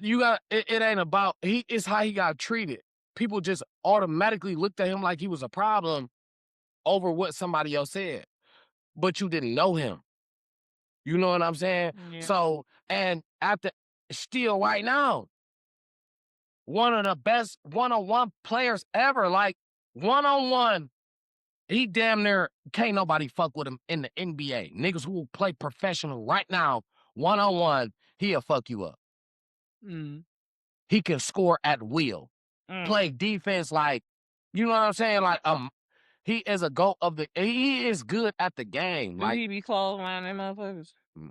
C: it ain't about it's how he got treated. People just automatically looked at him like he was a problem over what somebody else said. But you didn't know him. You know what I'm saying?
B: Yeah.
C: So, and after still right now, one of the best one-on-one players ever, like one-on-one, he damn near can't nobody fuck with him in the NBA. Niggas who will play professional right now, one-on-one, he'll fuck you up.
B: Mm.
C: He can score at will. Play defense like, you know what I'm saying? Like, he is a GOAT of the, he is good at the game.
B: Do
C: Like,
B: he be close around them motherfuckers?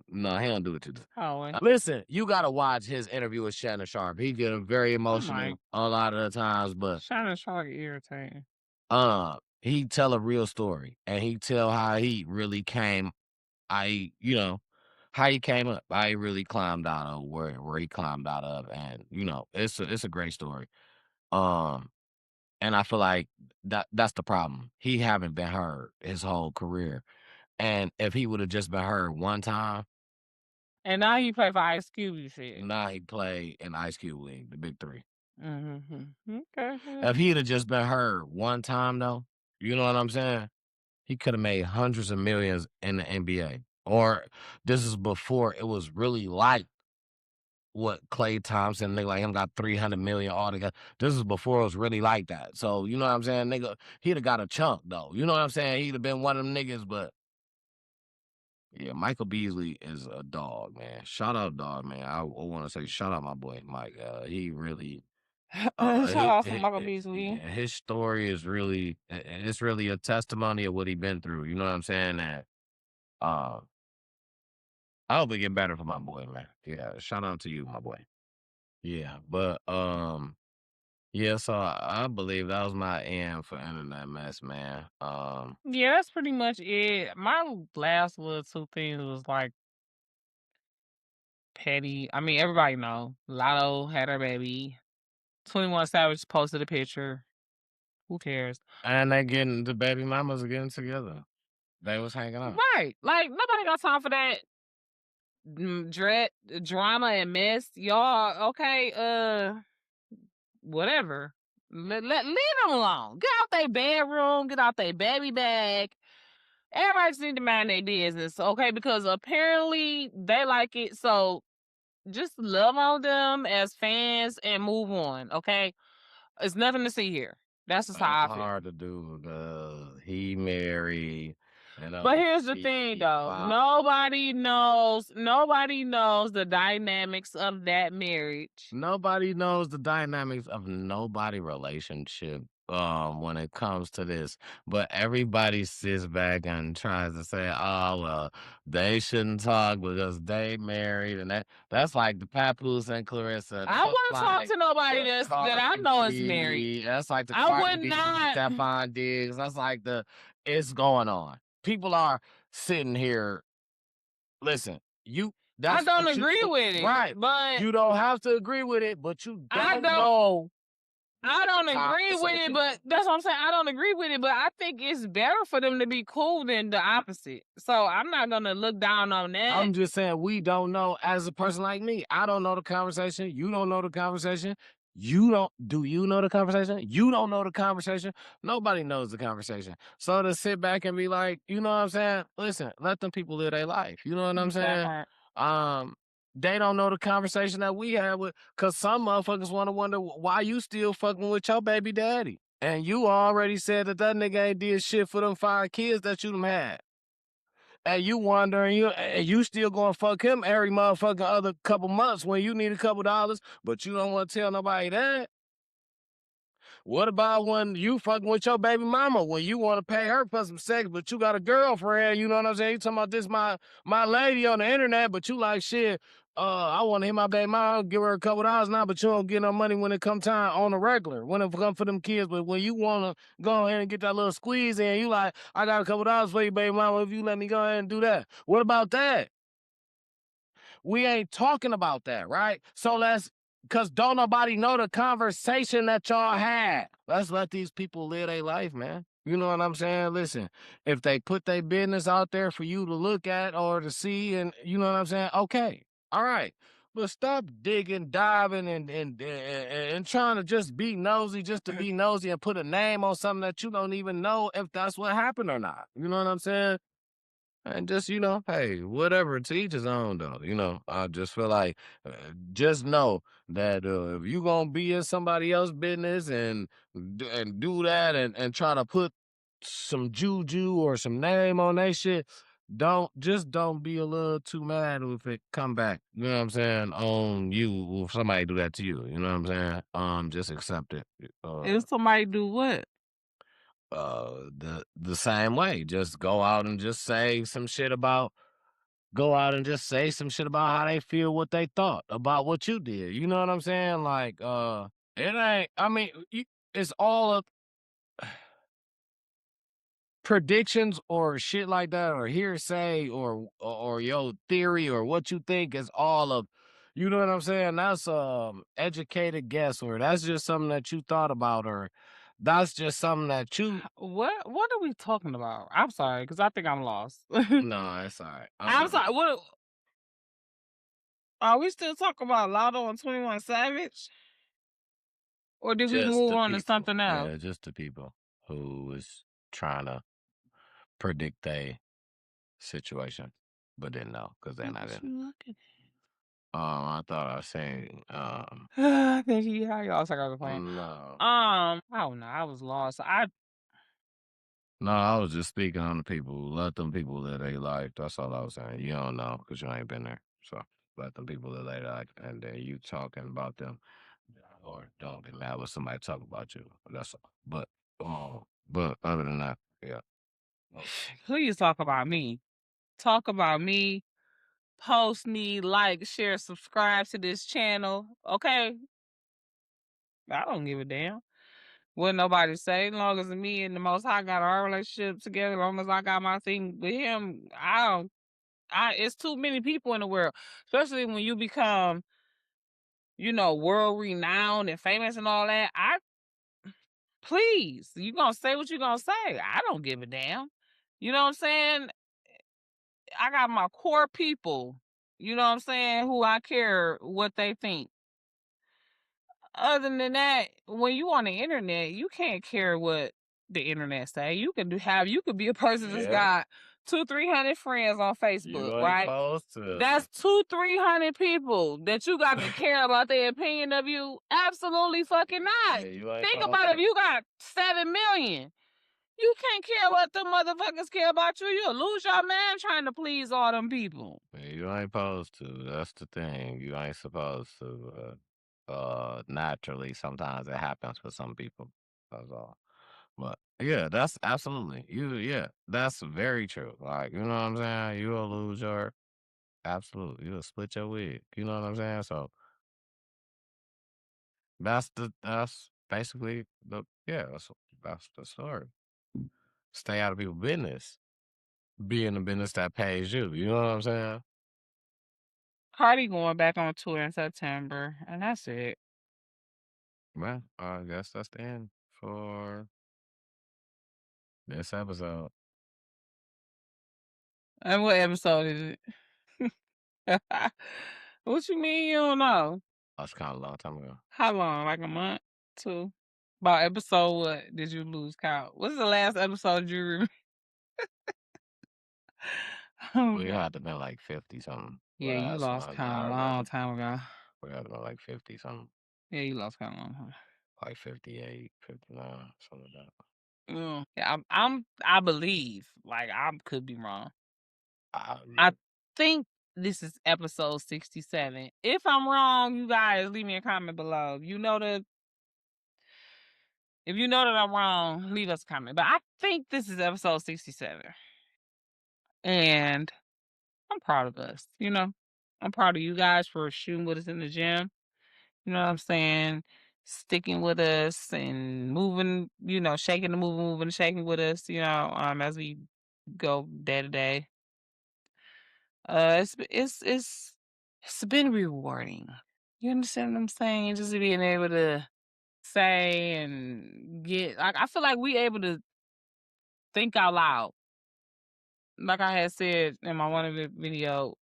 C: no, he don't do it to this.
B: Oh, well.
C: Listen, you gotta watch his interview with Shannon Sharp. He get very emotional
B: might.
C: a lot of the times, but
B: Shannon Sharp irritating.
C: he tell a real story, and he tell how he really came. You know, how he came up, how he really climbed out of where he climbed out of, and you know, it's a great story. And I feel like that's the problem. He haven't been heard his whole career, and if he would have just been heard one time,
B: And now he play for Ice Cube, you said.
C: now he play in Ice Cube League, the Big Three.
B: Mm-hmm. Okay.
C: If he'd have just been heard one time, though, you know what I'm saying? He could have made hundreds of millions in the NBA. Or this is before it was really like what Klay Thompson, nigga like him got 300 million altogether. This is before it was really like that. So, you know what I'm saying? Nigga, he'd have got a chunk, though. You know what I'm saying? He'd have been one of them niggas, but yeah, Michael Beasley is a dog, man. Shout out, dog, man. I want to say shout out my boy Mike. He really
B: Shout out to Michael Beasley.
C: his story is really, it's really a testimony of what he been through. You know what I'm saying? That I hope it get better for my boy, man. Yeah, shout out to you, my boy. Yeah, but yeah. So I believe that was my end for internet mess, man.
B: Yeah, that's pretty much it. My last little two things was like petty. I mean, everybody know Lotto had her baby. 21 Savage posted a picture. Who cares?
C: And the baby mamas are getting together. They was hanging out.
B: Right. Like, nobody got time for that dread, drama and mess. Y'all, okay, whatever. Leave them alone. Get out their bedroom, get out their baby bag. Everybody just need to mind their business, okay? Because apparently they like it. So just love on them as fans and move on, okay? It's nothing to see here. That's just how I feel.
C: Hard to do because he married.
B: But here's the thing, though. Nobody knows the dynamics of that marriage.
C: Nobody knows the dynamics of nobody relationship when it comes to this. But everybody sits back and tries to say, oh well, they shouldn't talk because they married, and that's like the Papoose and Clarissa.
B: I wouldn't talk to nobody that I know is married.
C: That's like the
B: I would not.
C: Stephon Diggs. That's like it's going on. People are sitting here. Listen,
B: I don't agree with it.
C: Right.
B: But
C: you don't have to agree with it, but you don't know.
B: I don't agree with it, but that's what I'm saying. I don't agree with it, but I think it's better for them to be cool than the opposite. So I'm not gonna look down on that.
C: I'm just saying we don't know. As a person like me, I don't know the conversation. You don't know the conversation. Do you know the conversation? You don't know the conversation. Nobody knows the conversation. So to sit back and be like, you know what I'm saying? Listen, let them people live their life. You know what I'm
B: That
C: saying?
B: part.
C: They don't know the conversation that we had with, cause some motherfuckers want to wonder why you still fucking with your baby daddy. And you already said that that nigga ain't did shit for them 5 kids that you done had. And you wondering, you still gonna fuck him every motherfucking other couple months when you need a couple dollars, but you don't want to tell nobody that. What about when you fucking with your baby mama when you want to pay her for some sex, but you got a girlfriend? You know what I'm saying? You talking about this my lady on the internet, but you like shit. I want to hit my baby mama, give her a couple dollars now, but you don't get no money when it come time on the regular. When it come for them kids, but when you wanna go ahead and get that little squeeze in, you like, I got a couple dollars for you, baby mama, if you let me go ahead and do that. What about that? We ain't talking about that, right? So cause don't nobody know the conversation that y'all had. Let's let these people live their life, man. You know what I'm saying? Listen, if they put their business out there for you to look at or to see, and you know what I'm saying? Okay, all right. But stop digging, diving, and trying to just be nosy, just to be nosy, and put a name on something that you don't even know if that's what happened or not. You know what I'm saying? And just, hey, whatever, to each his own, though. I just feel like, just know that if you gonna be in somebody else's business and do that and try to put some juju or some name on that shit, don't be a little too mad if it come back. You know what I'm saying? On you, if somebody do that to you. You know what I'm saying? Just accept it.
B: If somebody do what?
C: The same way. Just go out and just say some shit about go out and just say some shit about how they feel, what they thought about what you did. You know what I'm saying? Like, it ain't, I mean, it's all of predictions or shit like that, or hearsay, or your theory, or what you think is all of, you know what I'm saying? That's educated guess, or that's just something that you thought about, or that's just something that you.
B: What are we talking about? I'm sorry, because I think I'm lost.
C: No, it's all right.
B: I'm sorry. What are we still talking about? Lotto and 21 Savage? Or did we
C: Just
B: move
C: the
B: on to
C: people.
B: something else?
C: Yeah, just the people who was trying to predict a situation, but didn't know because they're
B: What
C: not
B: was
C: in it.
B: you looking
C: I thought I was saying,
B: at? Thank you. How y'all talking about playing?
C: no.
B: I don't know. I was lost.
C: No, I was just speaking on the people. Let them people live their life. That's all I was saying. You don't know because you ain't been there. So let them people live their life, and then you talking about them, or don't be mad when somebody talk about you. That's all. But other than that, yeah.
B: Please talk about me. Talk about me. Post me, like, share, subscribe to this channel. Okay? I don't give a damn what nobody say. As long as me and the Most High got our relationship together, as long as I got my thing with him, I don't. It's too many people in the world, especially when you become, world renowned and famous and all that. Please, you gonna say what you gonna say. I don't give a damn. You know what I'm saying? I got my core people. You know what I'm saying? Who I care what they think. Other than that, when you on the internet, you can't care what the internet say. You could be a person that's
C: Yeah,
B: got 200-300 friends on Facebook,
C: you ain't
B: right?
C: supposed to.
B: That's 200-300 people that you got to care about their opinion of you. Absolutely fucking not.
C: Yeah, you ain't
B: Think
C: supposed
B: about it,
C: to.
B: if you got 7 million. You can't care what the motherfuckers care about you. You'll lose your man trying to please all them people.
C: Yeah, you ain't supposed to. That's the thing. You ain't supposed to. Naturally, sometimes it happens for some people. That's all. But yeah, that's absolutely you. Yeah, that's very true. Like, you know what I'm saying? You'll lose your absolute. You'll split your wig. You know what I'm saying? So that's basically the yeah. That's the story. Stay out of people's business. Be in the business that pays you. You know what I'm saying?
B: Cardi going back on tour in September, and that's it.
C: Well, I guess that's the end for this episode.
B: And what episode is it? What you mean you don't know?
C: That's kind of a long time ago.
B: How long? Like a month? 2? About episode what did you lose count? What's the last episode you remember? Oh
C: We
B: god.
C: had to been like 50 something.
B: Yeah, you
C: Last
B: lost
C: one I
B: count a long
C: remember.
B: time ago.
C: We had to been like 50 something.
B: Yeah, you lost count a long time.
C: Like 58, 59, something like that.
B: Yeah, I believe, like, I could be wrong.
C: Yeah.
B: I think this is episode 67. If I'm wrong, you guys leave me a comment below. If you know that I'm wrong, leave us a comment. But I think this is episode 67. And I'm proud of us, you know. I'm proud of you guys for shooting with us in the gym. You know what I'm saying? Sticking with us and moving, shaking the moving and shaking with us, as we go day to day. It's been rewarding. You understand what I'm saying? Just being able to say and get like I feel like we able to think out loud. Like I had said in my one of the video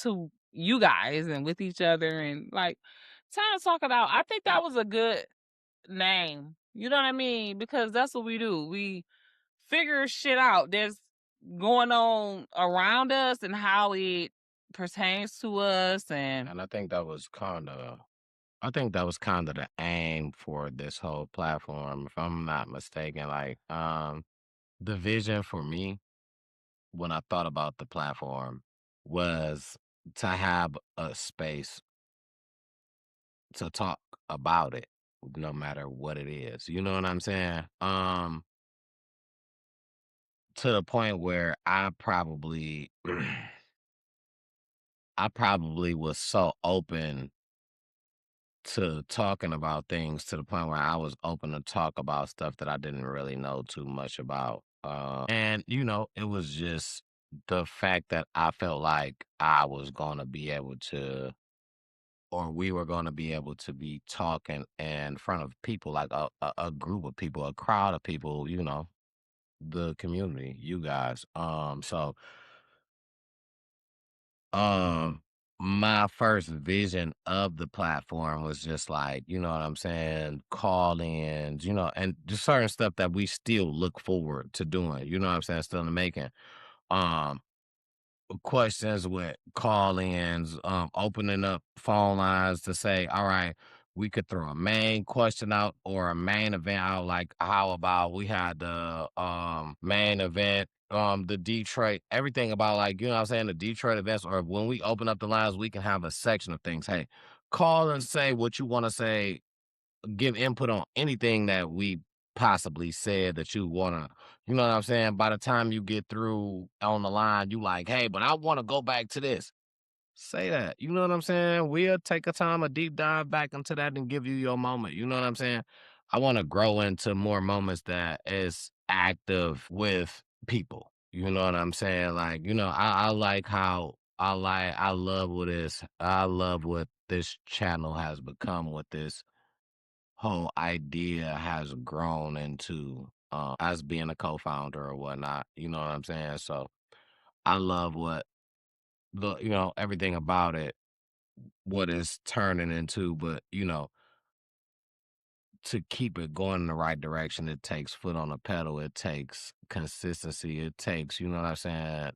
B: to you guys and with each other and like time to talk it out. I think that was a good name. You know what I mean? Because that's what we do. We figure shit out that's going on around us and how it pertains to us and
C: And I think that was kind of the aim for this whole platform, if I'm not mistaken. Like, the vision for me when I thought about the platform was to have a space to talk about it, no matter what it is. You know what I'm saying? To the point where I probably was so open to talking about things to the point where I was open to talk about stuff that I didn't really know too much about. And it was just the fact that I felt like I was going to be able to, or we were going to be able to be talking in front of people, like a group of people, a crowd of people, the community, you guys. Um, my first vision of the platform was just like, you know what I'm saying, call-ins, and just certain stuff that we still look forward to doing, you know what I'm saying, still in the making. Um, Questions with call-ins, opening up phone lines to say, all right, we could throw a main question out or a main event out. Like, how about we had the main event, the Detroit, everything about, like, you know what I'm saying, the Detroit events, or when we open up the lines, we can have a section of things. Hey, call and say what you want to say, give input on anything that we possibly said that you wanna, you know what I'm saying? By the time you get through on the line, you like, hey, but I wanna go back to this. Say that. You know what I'm saying? We'll take a deep dive back into that and give you your moment. You know what I'm saying? I wanna grow into more moments that is active with people. You know what I'm saying? Like, I like how I love what this channel has become, what this whole idea has grown into, as being a co-founder or whatnot. You know what I'm saying? So I love what everything about it, what it's turning into. But to keep it going in the right direction, it takes foot on the pedal. It takes consistency. It takes, you know what I'm saying,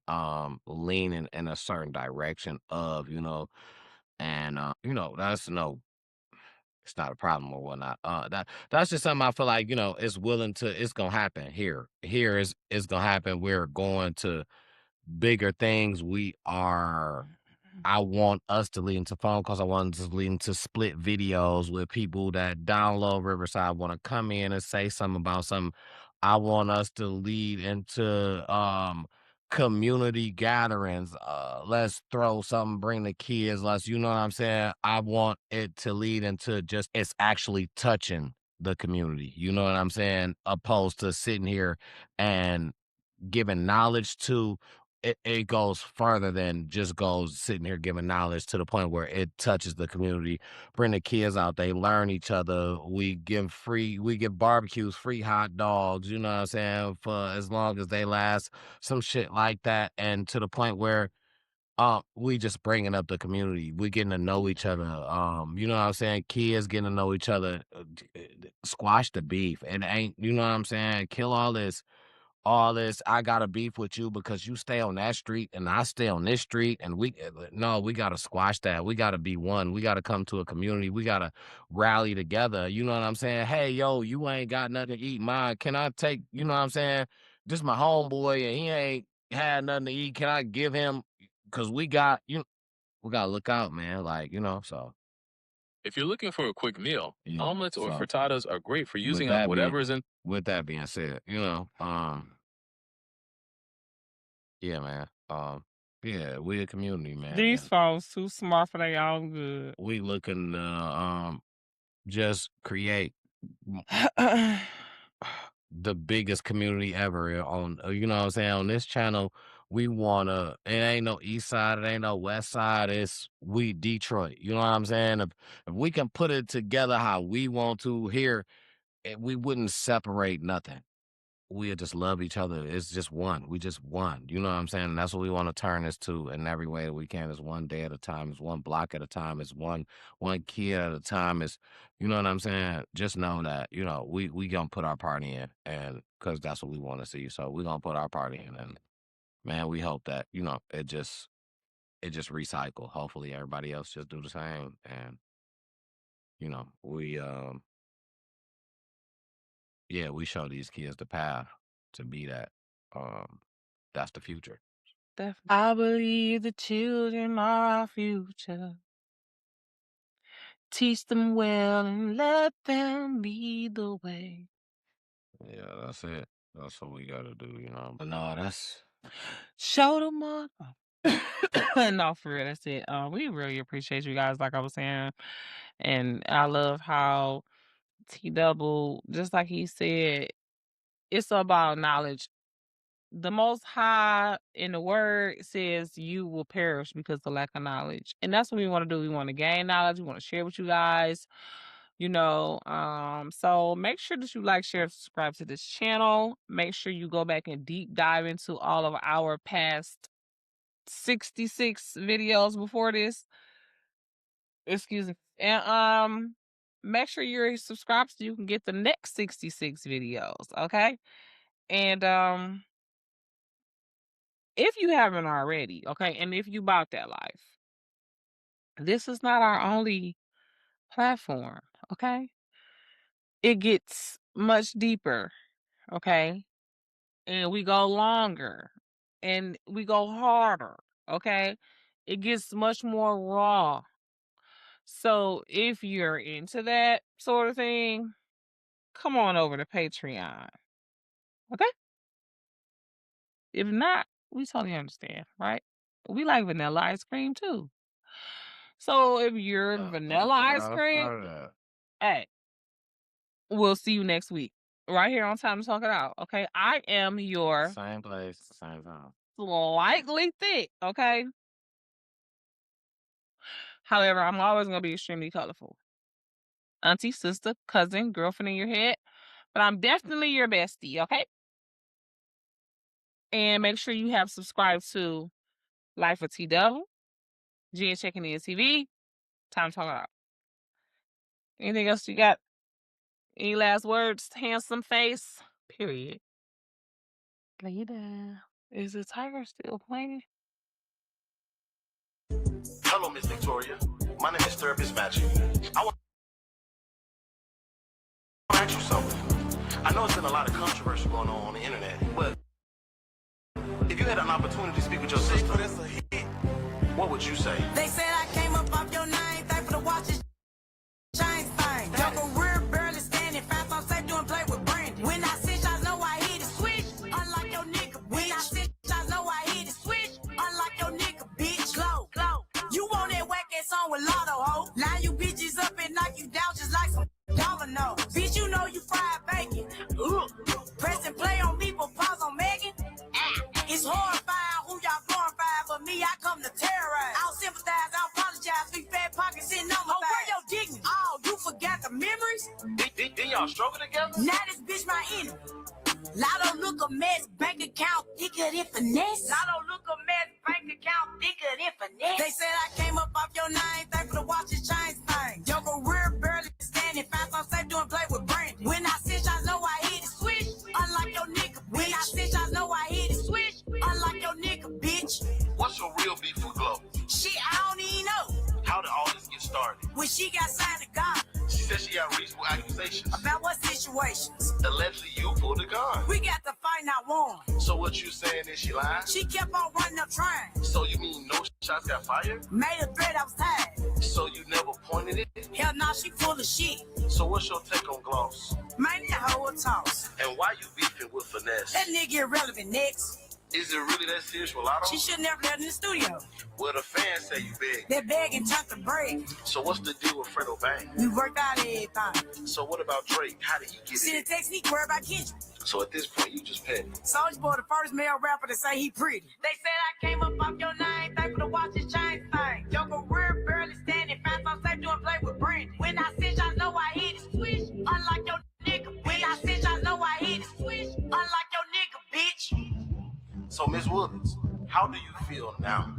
C: leaning in a certain direction of, and that's no, it's not a problem or whatnot. That's just something I feel like, it's gonna happen here. Here is it's gonna happen. We're going to bigger things. I want us to lead into phone calls. I want us to lead into split videos with people that download Riverside want to come in and say something about something. I want us to lead into community gatherings. Let's throw something, bring the kids. Let's, you know what I'm saying? I want it to lead into just it's actually touching the community. You know what I'm saying? Opposed to sitting here and giving knowledge to it goes further than just goes sitting here giving knowledge to the point where it touches the community. Bring the kids out, they learn each other. We give barbecues, free hot dogs, you know what I'm saying, for as long as they last, some shit like that. And to the point where we just bringing up the community. We getting to know each other. You know what I'm saying? Kids getting to know each other. Squash the beef. It ain't, you know what I'm saying? Kill all this. I got a beef with you because you stay on that street and I stay on this street, and we got to squash that. We got to be one. We got to come to a community. We got to rally together. You know what I'm saying? Hey, yo, you ain't got nothing to eat. Mine, can I take, you know what I'm saying? This my homeboy and he ain't had nothing to eat. Can I give him, cause we got to look out, man. Like, so.
D: If you're looking for a quick meal,
C: Yeah,
D: omelets or
C: so,
D: frittatas are great for using up whatever is in.
C: With that being said, yeah, man. Yeah, we a community, man.
B: These folks too smart for they own good.
C: We looking to just create the biggest community ever on, you know what I'm saying? On this channel, we wanna. It ain't no East Side, it ain't no West Side. It's we Detroit. You know what I'm saying? If we can put it together how we want to here, we wouldn't separate nothing. We just love each other. It's just one. We just one. You know what I'm saying? And that's what we want to turn this to in every way that we can. It's one day at a time. It's one block at a time. It's one kid at a time. It's, you know what I'm saying? Just know that, we gonna put our part in, and because that's what we want to see. So we gonna put our part in, and man, we hope that, it just recycle. Hopefully everybody else just do the same. And, we show these kids the path to be that. That's the future.
B: I believe the children are our future. Teach them well and let them lead the way.
C: Yeah, that's it. That's what we gotta do, But no, that's
B: show them up. No, for real, that's it. We really appreciate you guys, like I was saying, and I love how T-Double, just like he said, it's about knowledge. The Most High in the Word says you will perish because of lack of knowledge, and that's what we want to do. We want to gain knowledge. We want to share with you guys. So make sure that you like, share, subscribe to this channel. Make sure you go back and deep dive into all of our past 66 videos before this. Excuse me. And make sure you're subscribed so you can get the next 66 videos, okay? And if you haven't already, okay, and if you bought that life, this is not our only platform, okay? It gets much deeper, okay? And we go longer and we go harder, okay? It gets much more raw. So if you're into that sort of thing, come on over to Patreon, okay? If not, we totally understand, right? We like vanilla ice cream too. So if you're vanilla ice cream, hey, we'll see you next week right here on Time to Talk It Out, okay? I am your
C: same place, same time.
B: Slightly thick, okay? However, I'm always going to be extremely colorful. Auntie, sister, cousin, girlfriend in your head. But I'm definitely your bestie, okay? And make sure you have subscribed to Life of T-Double, G Checking the TV, Time to Talk It Out. Anything else you got? Any last words, handsome face? Period. Later. Is the tiger still playing?
E: Hello, Miss Victoria. My name is Therapist Magic. I want to ask you something. I know there's been a lot of controversy going on the internet, but if you had an opportunity to speak with your sister, what would you say?
F: They said I came up off your nine, thankful to watch it shine fine. Your career barely standing, fast on set doing play with Brandon. When I sit, I know I hit a switch, unlike your nigga, bitch. When I sit, I know I hit a switch, unlike your nigga, bitch. Glow. You want that whack ass song with Lotto, ho? Line you bitches up and knock you down just like some domino. Bitch, you know you fried bacon. Press and play on people, pause on Megan. It's horrifying who y'all glorify, but me, I come to terrorize. I'll sympathize, I'll apologize for you fat pockets sitting on my where your dignity? Oh, you forgot the memories?
E: Did y'all struggle together?
F: Now this bitch my enemy. Lotto look a mess, bank account thicker than finesse. Lotto look a mess, bank account count thicker than finesse. They said I came up off your name, thankful to watch his chains thing. Your career barely standing, fast on safe doing play with Brandon. When I sit, I know I hit it switch. Unlike your nigga, when I sit, I know I hit it switch. Unlike your nigga, bitch.
E: What's your real beef with Glow?
F: Shit, I don't even know.
E: How did all this get started?
F: When she got signed to God.
E: She said she had reasonable accusations.
F: About what situations?
E: Allegedly, you pulled a gun.
F: We got to fight, not won.
E: So what you saying is she lied?
F: She kept on running up trying.
E: So you mean no shots got fired?
F: Made a threat, I was tired.
E: So you never pointed it?
F: Hell nah, she full of shit.
E: So what's your take on Gloss?
F: Man, that hoe a toss.
E: And why you beefing with Finesse?
F: That nigga irrelevant next.
E: Is it really that serious with Lotto?
F: She should never let in the studio.
E: Well, the fans say you big.
F: That begging turned to break.
E: So what's the deal with Fredo Bang?
F: We worked out everything.
E: So what about Drake? How did he get
F: See
E: it?
F: the text, he worried about Kendrick.
E: So at this point, you just petty.
F: Soulja Boy, the first male rapper to say he pretty. They said I came up off your name, thankful to watch his chain thing. Your career barely standing, fast on safe doing play with Brandon. When I sit, I know I hit it switch. Unlike your nigga. When I sit, I know I hit it switch. Unlike your nigga, bitch.
E: So Miss Woods, how do you feel now?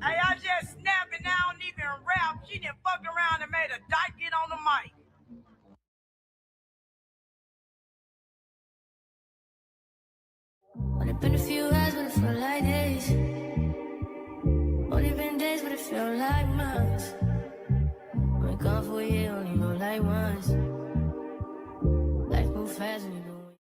F: Hey, I just snapped and I don't even rap. She done fucked around and made a dyke get on the mic.
G: Only been a few hours, but it felt like days. Only been days, but it felt like